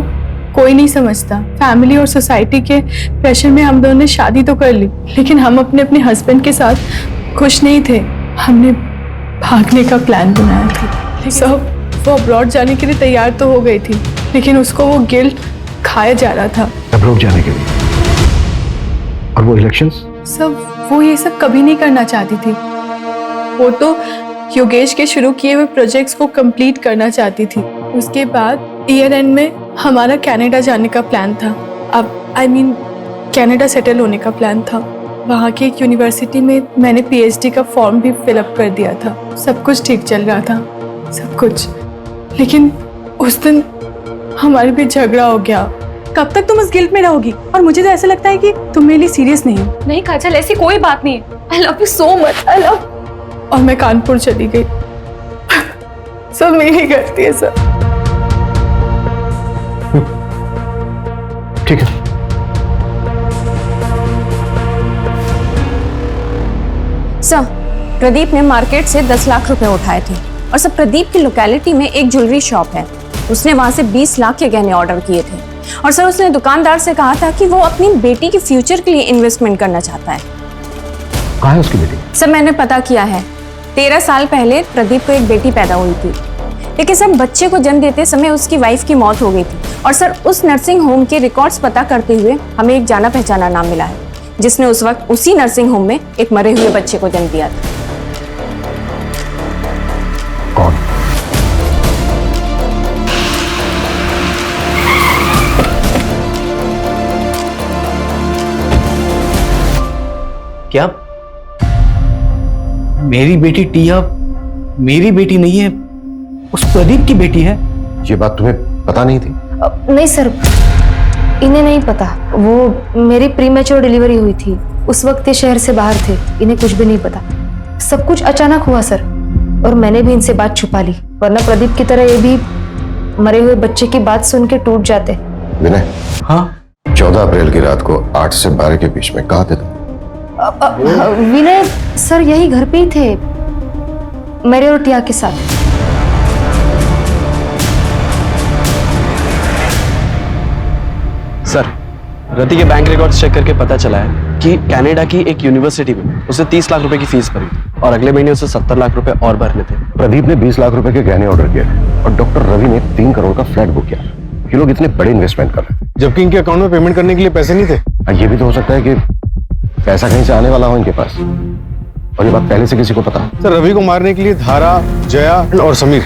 कोई नहीं समझता। फैमिली और सोसाइटी के प्रेशर में हम दोनों ने शादी तो कर ली, लेकिन हम अपने अपने हस्बैंड के साथ खुश नहीं थे। हमने भागने का प्लान बनाया था। सब वो अब्रॉड जाने के लिए तैयार तो हो गई थी, लेकिन उसको वो गिल्ट खाया जा रहा था। अब्रॉड जाने के लिए? और वो इलेक्शंस? सब वो ये सब कभी नहीं करना चाहती थी। वो तो योगेश के शुरू किए हुए प्रोजेक्ट्स को कंप्लीट करना चाहती थी। उसके बाद ईयर एंड में हमारा कनाडा जाने का प्लान था। अब कनाडा सेटल होने का प्लान था। वहाँ की एक यूनिवर्सिटी में मैंने पीएचडी का फॉर्म भी फिलअप कर दिया था। सब कुछ ठीक चल रहा था, सब कुछ। लेकिन उस दिन हमारे बीच झगड़ा हो गया। कब तक तुम उस गिल्ट में रहोगी? और मुझे तो ऐसा लगता है कि तुम मेरे लिए सीरियस नहीं हो। नहीं काजल, ऐसी कोई बात नहीं है। I love you so much, I love. और मैं कानपुर चली गई। सब मेरी गलती है सर। ठीक है। सर, प्रदीप ने मार्केट से 10 लाख रुपए उठाए थे और सर प्रदीप की लोकेलिटी में एक ज्वेलरी शॉप है। उसने वहां से 20 लाख के गहने ऑर्डर किए थे और सर उसने दुकानदार से कहा था कि वो अपनी बेटी के फ्यूचर के लिए इन्वेस्टमेंट करना चाहता है। कहाँ है उसकी बेटी? सर मैंने पता किया है, 13 साल पहले प्रदीप को एक बेटी पैदा हुई थी, लेकिन सर बच्चे को जन्म देते समय उसकी वाइफ की मौत हो गई थी। और सर उस नर्सिंग होम के रिकॉर्ड्स पता करते हुए हमें एक जाना पहचाना नाम मिला है, जिसने उस वक्त उसी नर्सिंग होम में एक मरे हुए बच्चे को जन्म दिया था। कौन? क्या मेरी बेटी टिया मेरी बेटी नहीं है, उस प्रदीप की बेटी है? ये बात तुम्हें पता नहीं थी? नहीं सर, इन्हें नहीं पता। वो मेरी प्रीमेच्योर डिलीवरी हुई थी, उस वक्त ये शहर से बाहर थे, इन्हें कुछ भी नहीं पता। सब कुछ अचानक हुआ सर, और मैंने भी इनसे बात छुपा ली, वरना प्रदीप की तरह ये भी मरे हुए बच्चे की बात सुन के टूट जाते। विनय। हाँ? 14 अप्रैल की रात को 8 से 12 के बीच में कहाँ थे तुम? विनय सर यही घर पे ही थे, मेरे और टिया के साथ। सर, रति के बैंक रिकॉर्ड्स चेक करके पता चला है कि कनाडा की एक यूनिवर्सिटी में उसे 30 लाख रुपए की फीस भरी थी और अगले महीने उसे 70 लाख रुपए और भरने थे। प्रदीप ने 20 लाख रुपए के गहने ऑर्डर किए थे और डॉक्टर रवि ने 3 करोड़ का फ्लैट बुक किया। ये लोग इतने बड़े इन्वेस्टमेंट कर रहे थे, जबकि इनके अकाउंट में पेमेंट करने के लिए पैसे नहीं थे। ये भी तो हो सकता है कि पैसा कहीं से आने वाला हो इनके पास, और ये बात पहले से किसी को पता है। सर रवि को मारने के लिए धारा, जया और समीर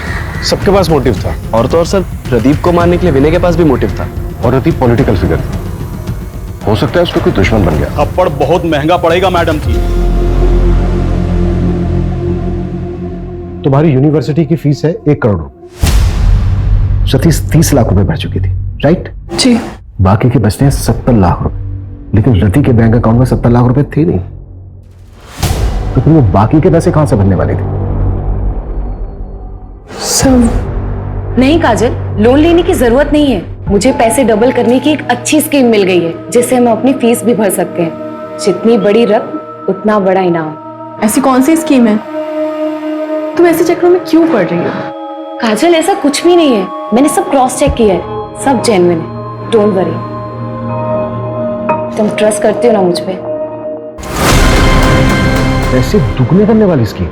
सबके पास मोटिव था। और तो और सर, प्रदीप को मारने के लिए विनय के पास भी मोटिव था। और रति पॉलिटिकल फिगर थी, हो सकता है उसका कोई दुश्मन बन गया। थप्पड़ बहुत महंगा पड़ेगा मैडम जी। तुम्हारी यूनिवर्सिटी की फीस है 1 करोड़ रुपए। सतीश 30 लाख रुपए भर चुकी थी, राइट? जी। बाकी के बचते हैं 70 लाख रुपए, लेकिन रति के बैंक अकाउंट में 70 लाख रुपए थे नहीं, तो फिर वो बाकी के पैसे कहां से भरने वाले थे? नहीं काजल, लोन लेने की जरूरत नहीं है। मुझे पैसे डबल करने की एक अच्छी स्कीम मिल गई है, जिससे हम अपनी फीस भी भर सकते हैं। जितनी बड़ी रकम उतना बड़ा इनाम। ऐसी कौन सी स्कीम है? तुम ऐसे चक्रों में क्यों पड़ रही हो? काजल ऐसा कुछ भी नहीं है, मैंने सब क्रॉस चेक किया है, सब जेन्युइन है, डोंट वरी। तुम ट्रस्ट करते हो ना मुझ पे? पैसे दुगने करने वाली स्कीम?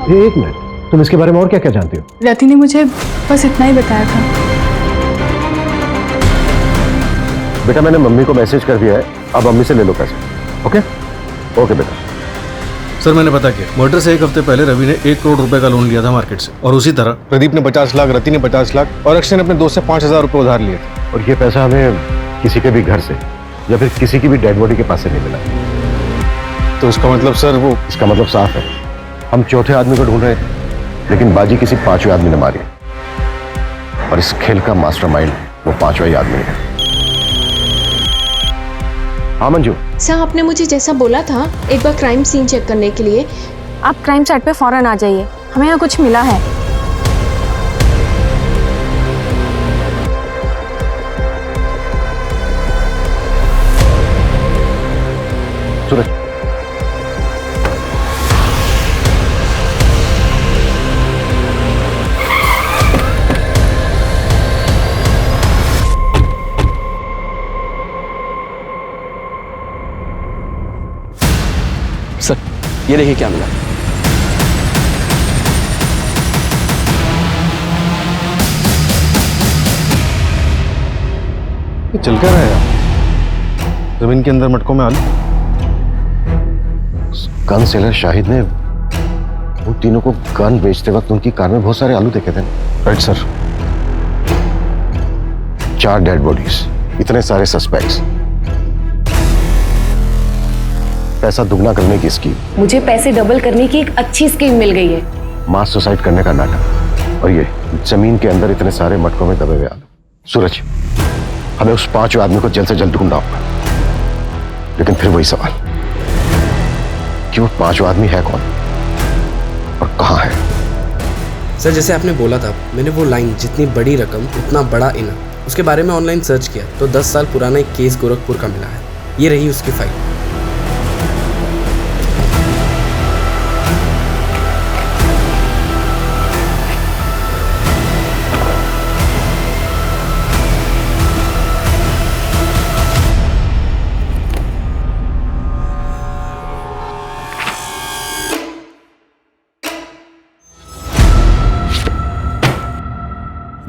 एक मिनट, तुम इसके बारे में और क्या क्या जानती हो? रति ने मुझे बस इतना ही बताया था। बेटा मैंने मम्मी को मैसेज कर दिया है, अब मम्मी से ले लो पैसे। ओके ओके बेटा। सर मैंने पता किया, मर्डर से एक हफ्ते पहले रवि ने 1 करोड़ रुपए का लोन लिया था मार्केट से, और उसी तरह प्रदीप ने 50 लाख, रति ने 50 लाख और अक्षय ने अपने दोस्त से 5,000 रुपए उधार लिए थे। और ये पैसा हमें किसी के भी घर से या फिर किसी की भी डेड बॉडी के पास से नहीं मिला। तो इसका मतलब सर वो, इसका मतलब साफ है, हम चौथे आदमी को ढूंढ रहे थे, लेकिन बाजी किसी 5वें आदमी ने मारी, और इस खेल का मास्टरमाइंड वो 5वां ही आदमी है। हाँ मंजू। सर आपने मुझे जैसा बोला था एक बार क्राइम सीन चेक करने के लिए, आप क्राइम साइट पे फौरन आ जाइए, हमें यहाँ कुछ मिला है। सूरज, सर ये देखिए क्या मिला। ये चल क्या रहा है यार? जमीन के अंदर मटकों में आलू। गन सेलर शाहिद ने उन तीनों को गन बेचते वक्त उनकी कार में बहुत सारे आलू देखे थे। Right sir. 4 डेड बॉडीज, इतने सारे सस्पेक्ट्स, पैसा दुगना करने की स्कीम। मुझे पैसे डबल करने की एक अच्छी स्कीम मिल गई है। मास सुसाइड करने का नाटक, और ये जमीन के अंदर इतने सारे मटकों में दबे हुए आलू। सूरज, हमें उस 5वें आदमी को जल्द से जल्द ढूंढना होगा, लेकिन फिर वही सवाल कि वो 5वां आदमी है कौन और कहाँ है? सर जैसे आपने बोला था, मैंने वो लाइन जितनी बड़ी रकम उतना बड़ा इनाम, उसके बारे में ऑनलाइन सर्च किया तो 10 साल पुराना एक केस गोरखपुर का मिला है। ये रही उसकी फाइल।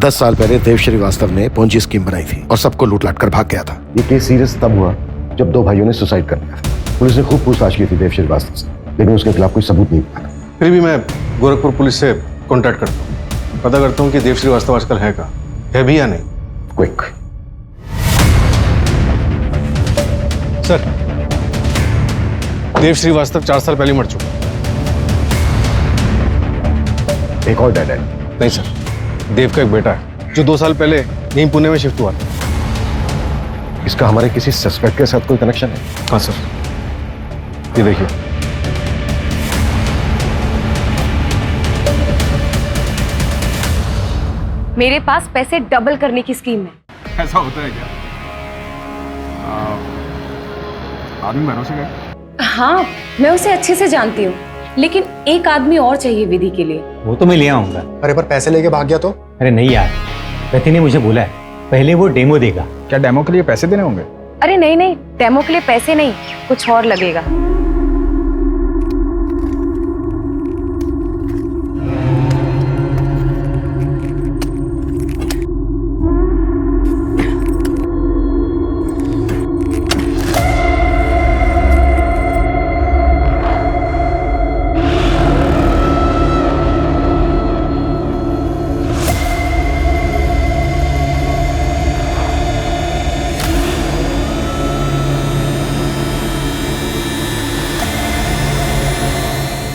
दस साल पहले देव श्रीवास्तव ने पोंजी स्कीम बनाई थी और सबको लूट-लाट कर भाग गया था। ये केस सीरियस तब हुआ जब 2 भाइयों ने सुसाइड कर लिया था। पुलिस ने खूब पूछताछ की थी देव श्रीवास्तव से, लेकिन उसके खिलाफ कोई सबूत नहीं मिला। फिर भी मैं गोरखपुर पुलिस से कांटेक्ट करता हूँ, पता करता हूँ कि देव श्रीवास्तव आजकल है कहाँ, है भी या नहीं। क्विक। सर, देव श्रीवास्तव 4 साल पहले मर चुका। एक और डेड है? नहीं सर, देव का एक बेटा है जो 2 साल पहले यहीं पुणे में शिफ्ट हुआ था। इसका हमारे किसी सस्पेक्ट के साथ कोई कनेक्शन है? हाँ सर, ये देखिए। मेरे पास पैसे डबल करने की स्कीम है। ऐसा होता है क्या? आदमी भरोसे गए? हाँ, मैं उसे अच्छे से जानती हूँ, लेकिन एक आदमी और चाहिए विधि के लिए। वो तो मैं ले आऊंगा। अरे पर पैसे लेके भाग गया तो? अरे नहीं यार, रति ने मुझे बोला है पहले वो डेमो देगा। क्या डेमो के लिए पैसे देने होंगे? अरे नहीं नहीं, डेमो के लिए पैसे नहीं, कुछ और लगेगा।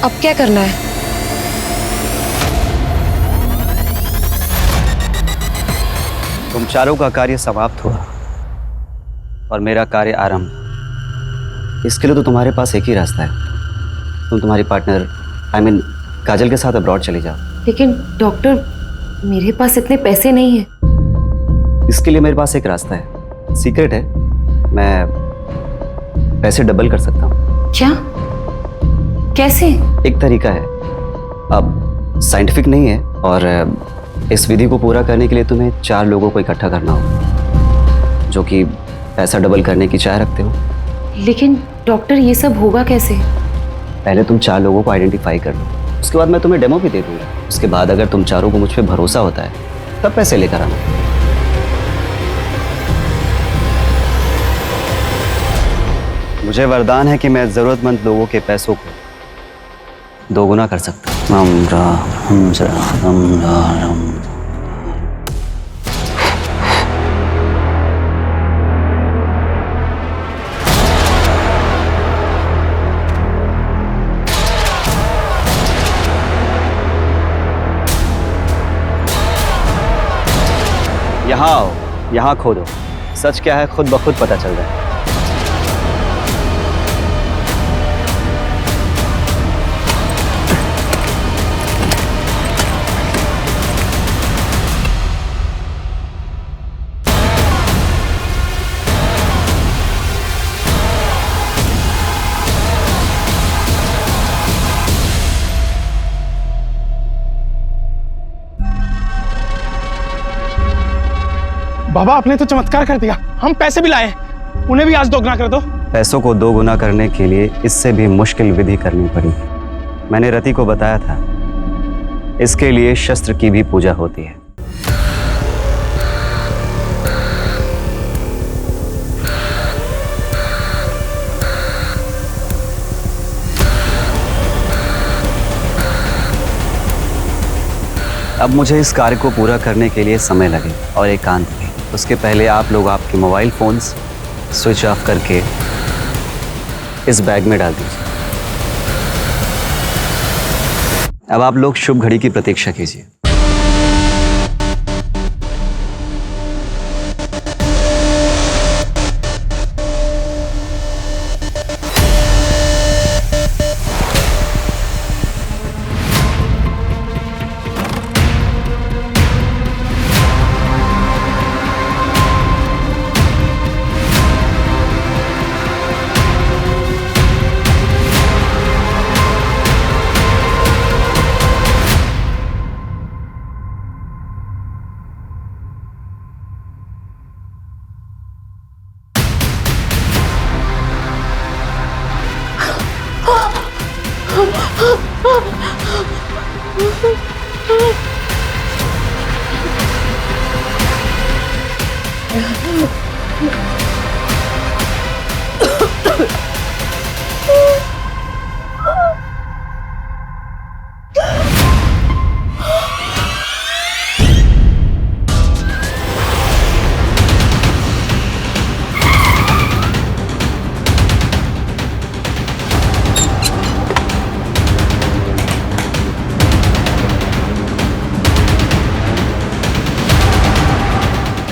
अब क्या करना है? तुम चारों का कार्य समाप्त हुआ और मेरा कार्य आरंभ। इसके लिए तो तुम्हारे पास एक ही रास्ता है, तुम तुम्हारी पार्टनर काजल के साथ अब्रॉड चली जाओ। लेकिन डॉक्टर, मेरे पास इतने पैसे नहीं हैं। इसके लिए मेरे पास एक रास्ता है, सीक्रेट है, मैं पैसे डबल कर सकता हूँ। क्या? कैसे? एक तरीका है, अब साइंटिफिक नहीं है, और इस विधि को पूरा करने के लिए तुम्हें 4 लोगों को इकट्ठा करना होगा जो कि पैसा डबल करने की चाह रखते हो। लेकिन डॉक्टर, ये सब होगा कैसे? पहले तुम 4 लोगों को आइडेंटिफाई कर लो, उसके बाद मैं तुम्हें डेमो भी दे दूंगा। उसके बाद अगर तुम चारों को मुझ पे भरोसा होता है तब पैसे लेकर आना। मुझे वरदान है कि मैं जरूरतमंद लोगों के पैसों को दोगुना कर सकता हूँ। यहाँ आओ, यहाँ खोदो। सच क्या है खुद ब खुद पता चल जाए। बाबा आपने तो चमत्कार कर दिया, हम पैसे भी लाए, उन्हें भी आज दोगुना कर दो। पैसों को दोगुना करने के लिए इससे भी मुश्किल विधि करनी पड़ी। मैंने रति को बताया था, इसके लिए शस्त्र की भी पूजा होती है। अब मुझे इस कार्य को पूरा करने के लिए समय लगे और एकांत भी। उसके पहले आप लोग आपके मोबाइल फोन्स स्विच ऑफ करके इस बैग में डाल दीजिए। अब आप लोग शुभ घड़ी की प्रतीक्षा कीजिए।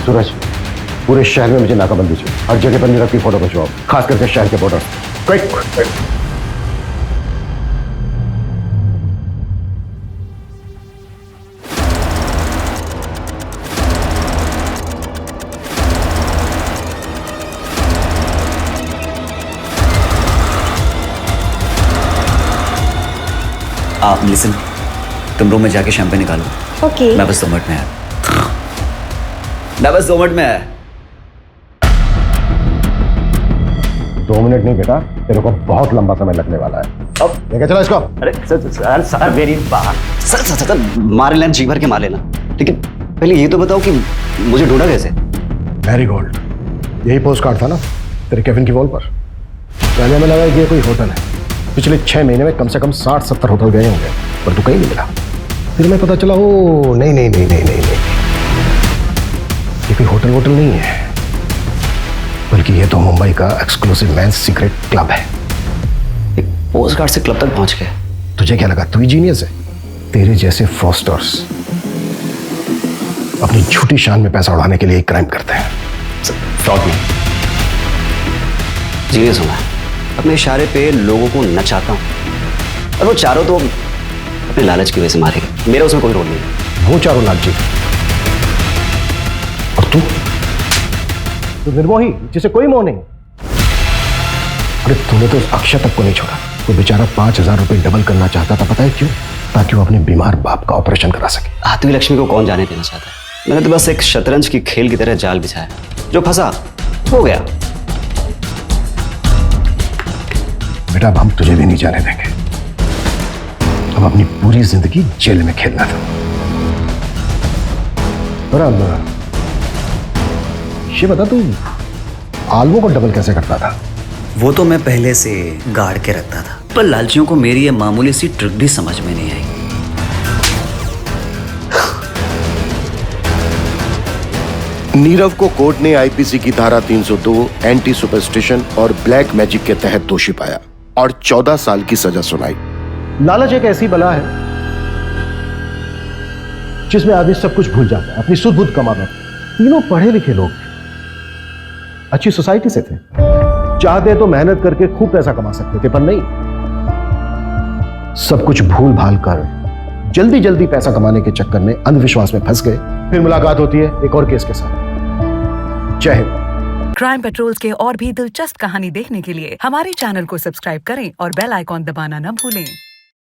सूरज, पूरे शहर में मुझे नाकाबंदी चाहिए। हर जगह पर नीरव की फोटो खिंचवाओ, खास करके शहर के बॉर्डर। क्विक। आप लिसन, तुम रूम में जाके शैंपेन निकालो। ओके। मैं बस 2 मिनट में आया। मैं बस 2 मिनट में आया। 2 मिनट नहीं बेटा, तेरे को बहुत लंबा समय लगने वाला है। अब लेके चला इसको। अरे सर मेरी बात। सर मार लेना, जी भर के मार लेना, लेकिन पहले ये तो बताओ कि मुझे ढूंढा कैसे? मैरीगोल्ड, यही पोस्ट कार्ड था ना तेरे केबिन की वॉल पर। पहले हमें लगा कि ये कोई होटल है। पिछले 6 महीने में कम से कम 60-70 होटल गए होंगे, पर तू कहीं नहीं मिला। फिर मैं पता चला, ओ नहीं, ये कोई होटल वोटल नहीं है, बल्कि ये तो मुंबई का एक्सक्लूसिव मेंस सीक्रेट क्लब है। एक पोस्ट कार्ड से क्लब तक पहुंच गए। तुझे क्या लगा तू ही जीनियस है? तेरे जैसे फ्रॉस्टर्स अपनी झूठी शान में पैसा उड़ाने के लिए क्राइम करते हैं। फ्रॉड नहीं, जीनियस हूं मैं। अपने इशारे पे लोगों को नचाता हूं, और वो चारों तो अपने लालच की वजह से मारे गए। मेरा उसमें कोई रोल नहीं है। वो चारों लालची, और तू निर्मोही जिसे कोई मोह नहीं। अरे तूने तो उस अक्षय तक को नहीं छोड़ा। वो बेचारा 5000 रुपए डबल करना चाहता था, पता है क्यों? ताकि वो अपने बीमार बाप का ऑपरेशन करा सके। आत्मी लक्ष्मी को कौन जाने देना चाहता है? मैंने तो बस एक शतरंज की खेल की तरह जाल बिछाया, जो फंसा हो गया। बेटा अब हम तुझे भी नहीं जाने देंगे। अब अपनी पूरी जिंदगी जेल में खेलना था। बराबर। ये बता तू आलवों को डबल कैसे करता था? वो तो मैं पहले से गाड़ के रखता था, पर लालचियों को मेरी ये मामूली सी ट्रिक भी समझ में नहीं आई। नीरव को कोर्ट ने आईपीसी की धारा 302 एंटी सुपरस्टिशन और ब्लैक मैजिक के तहत दोषी पाया और 14 साल की सजा सुनाई। लालच एक ऐसी बला है जिसमें आदमी सब कुछ भूल जाता है, अपनी सुध बुध कमा बैठता है। तीनों पढ़े लिखे लोग अच्छी सोसाइटी से थे, चाहते तो मेहनत करके खूब पैसा कमा सकते थे, पर नहीं, सब कुछ भूल भाल कर जल्दी जल्दी पैसा कमाने के चक्कर में अंधविश्वास में फंस गए। फिर मुलाकात होती है एक और केस के साथ। जय हिंद। क्राइम पेट्रोल्स के और भी दिलचस्प कहानी देखने के लिए हमारे चैनल को सब्सक्राइब करें और बेल आइकॉन दबाना न भूलें।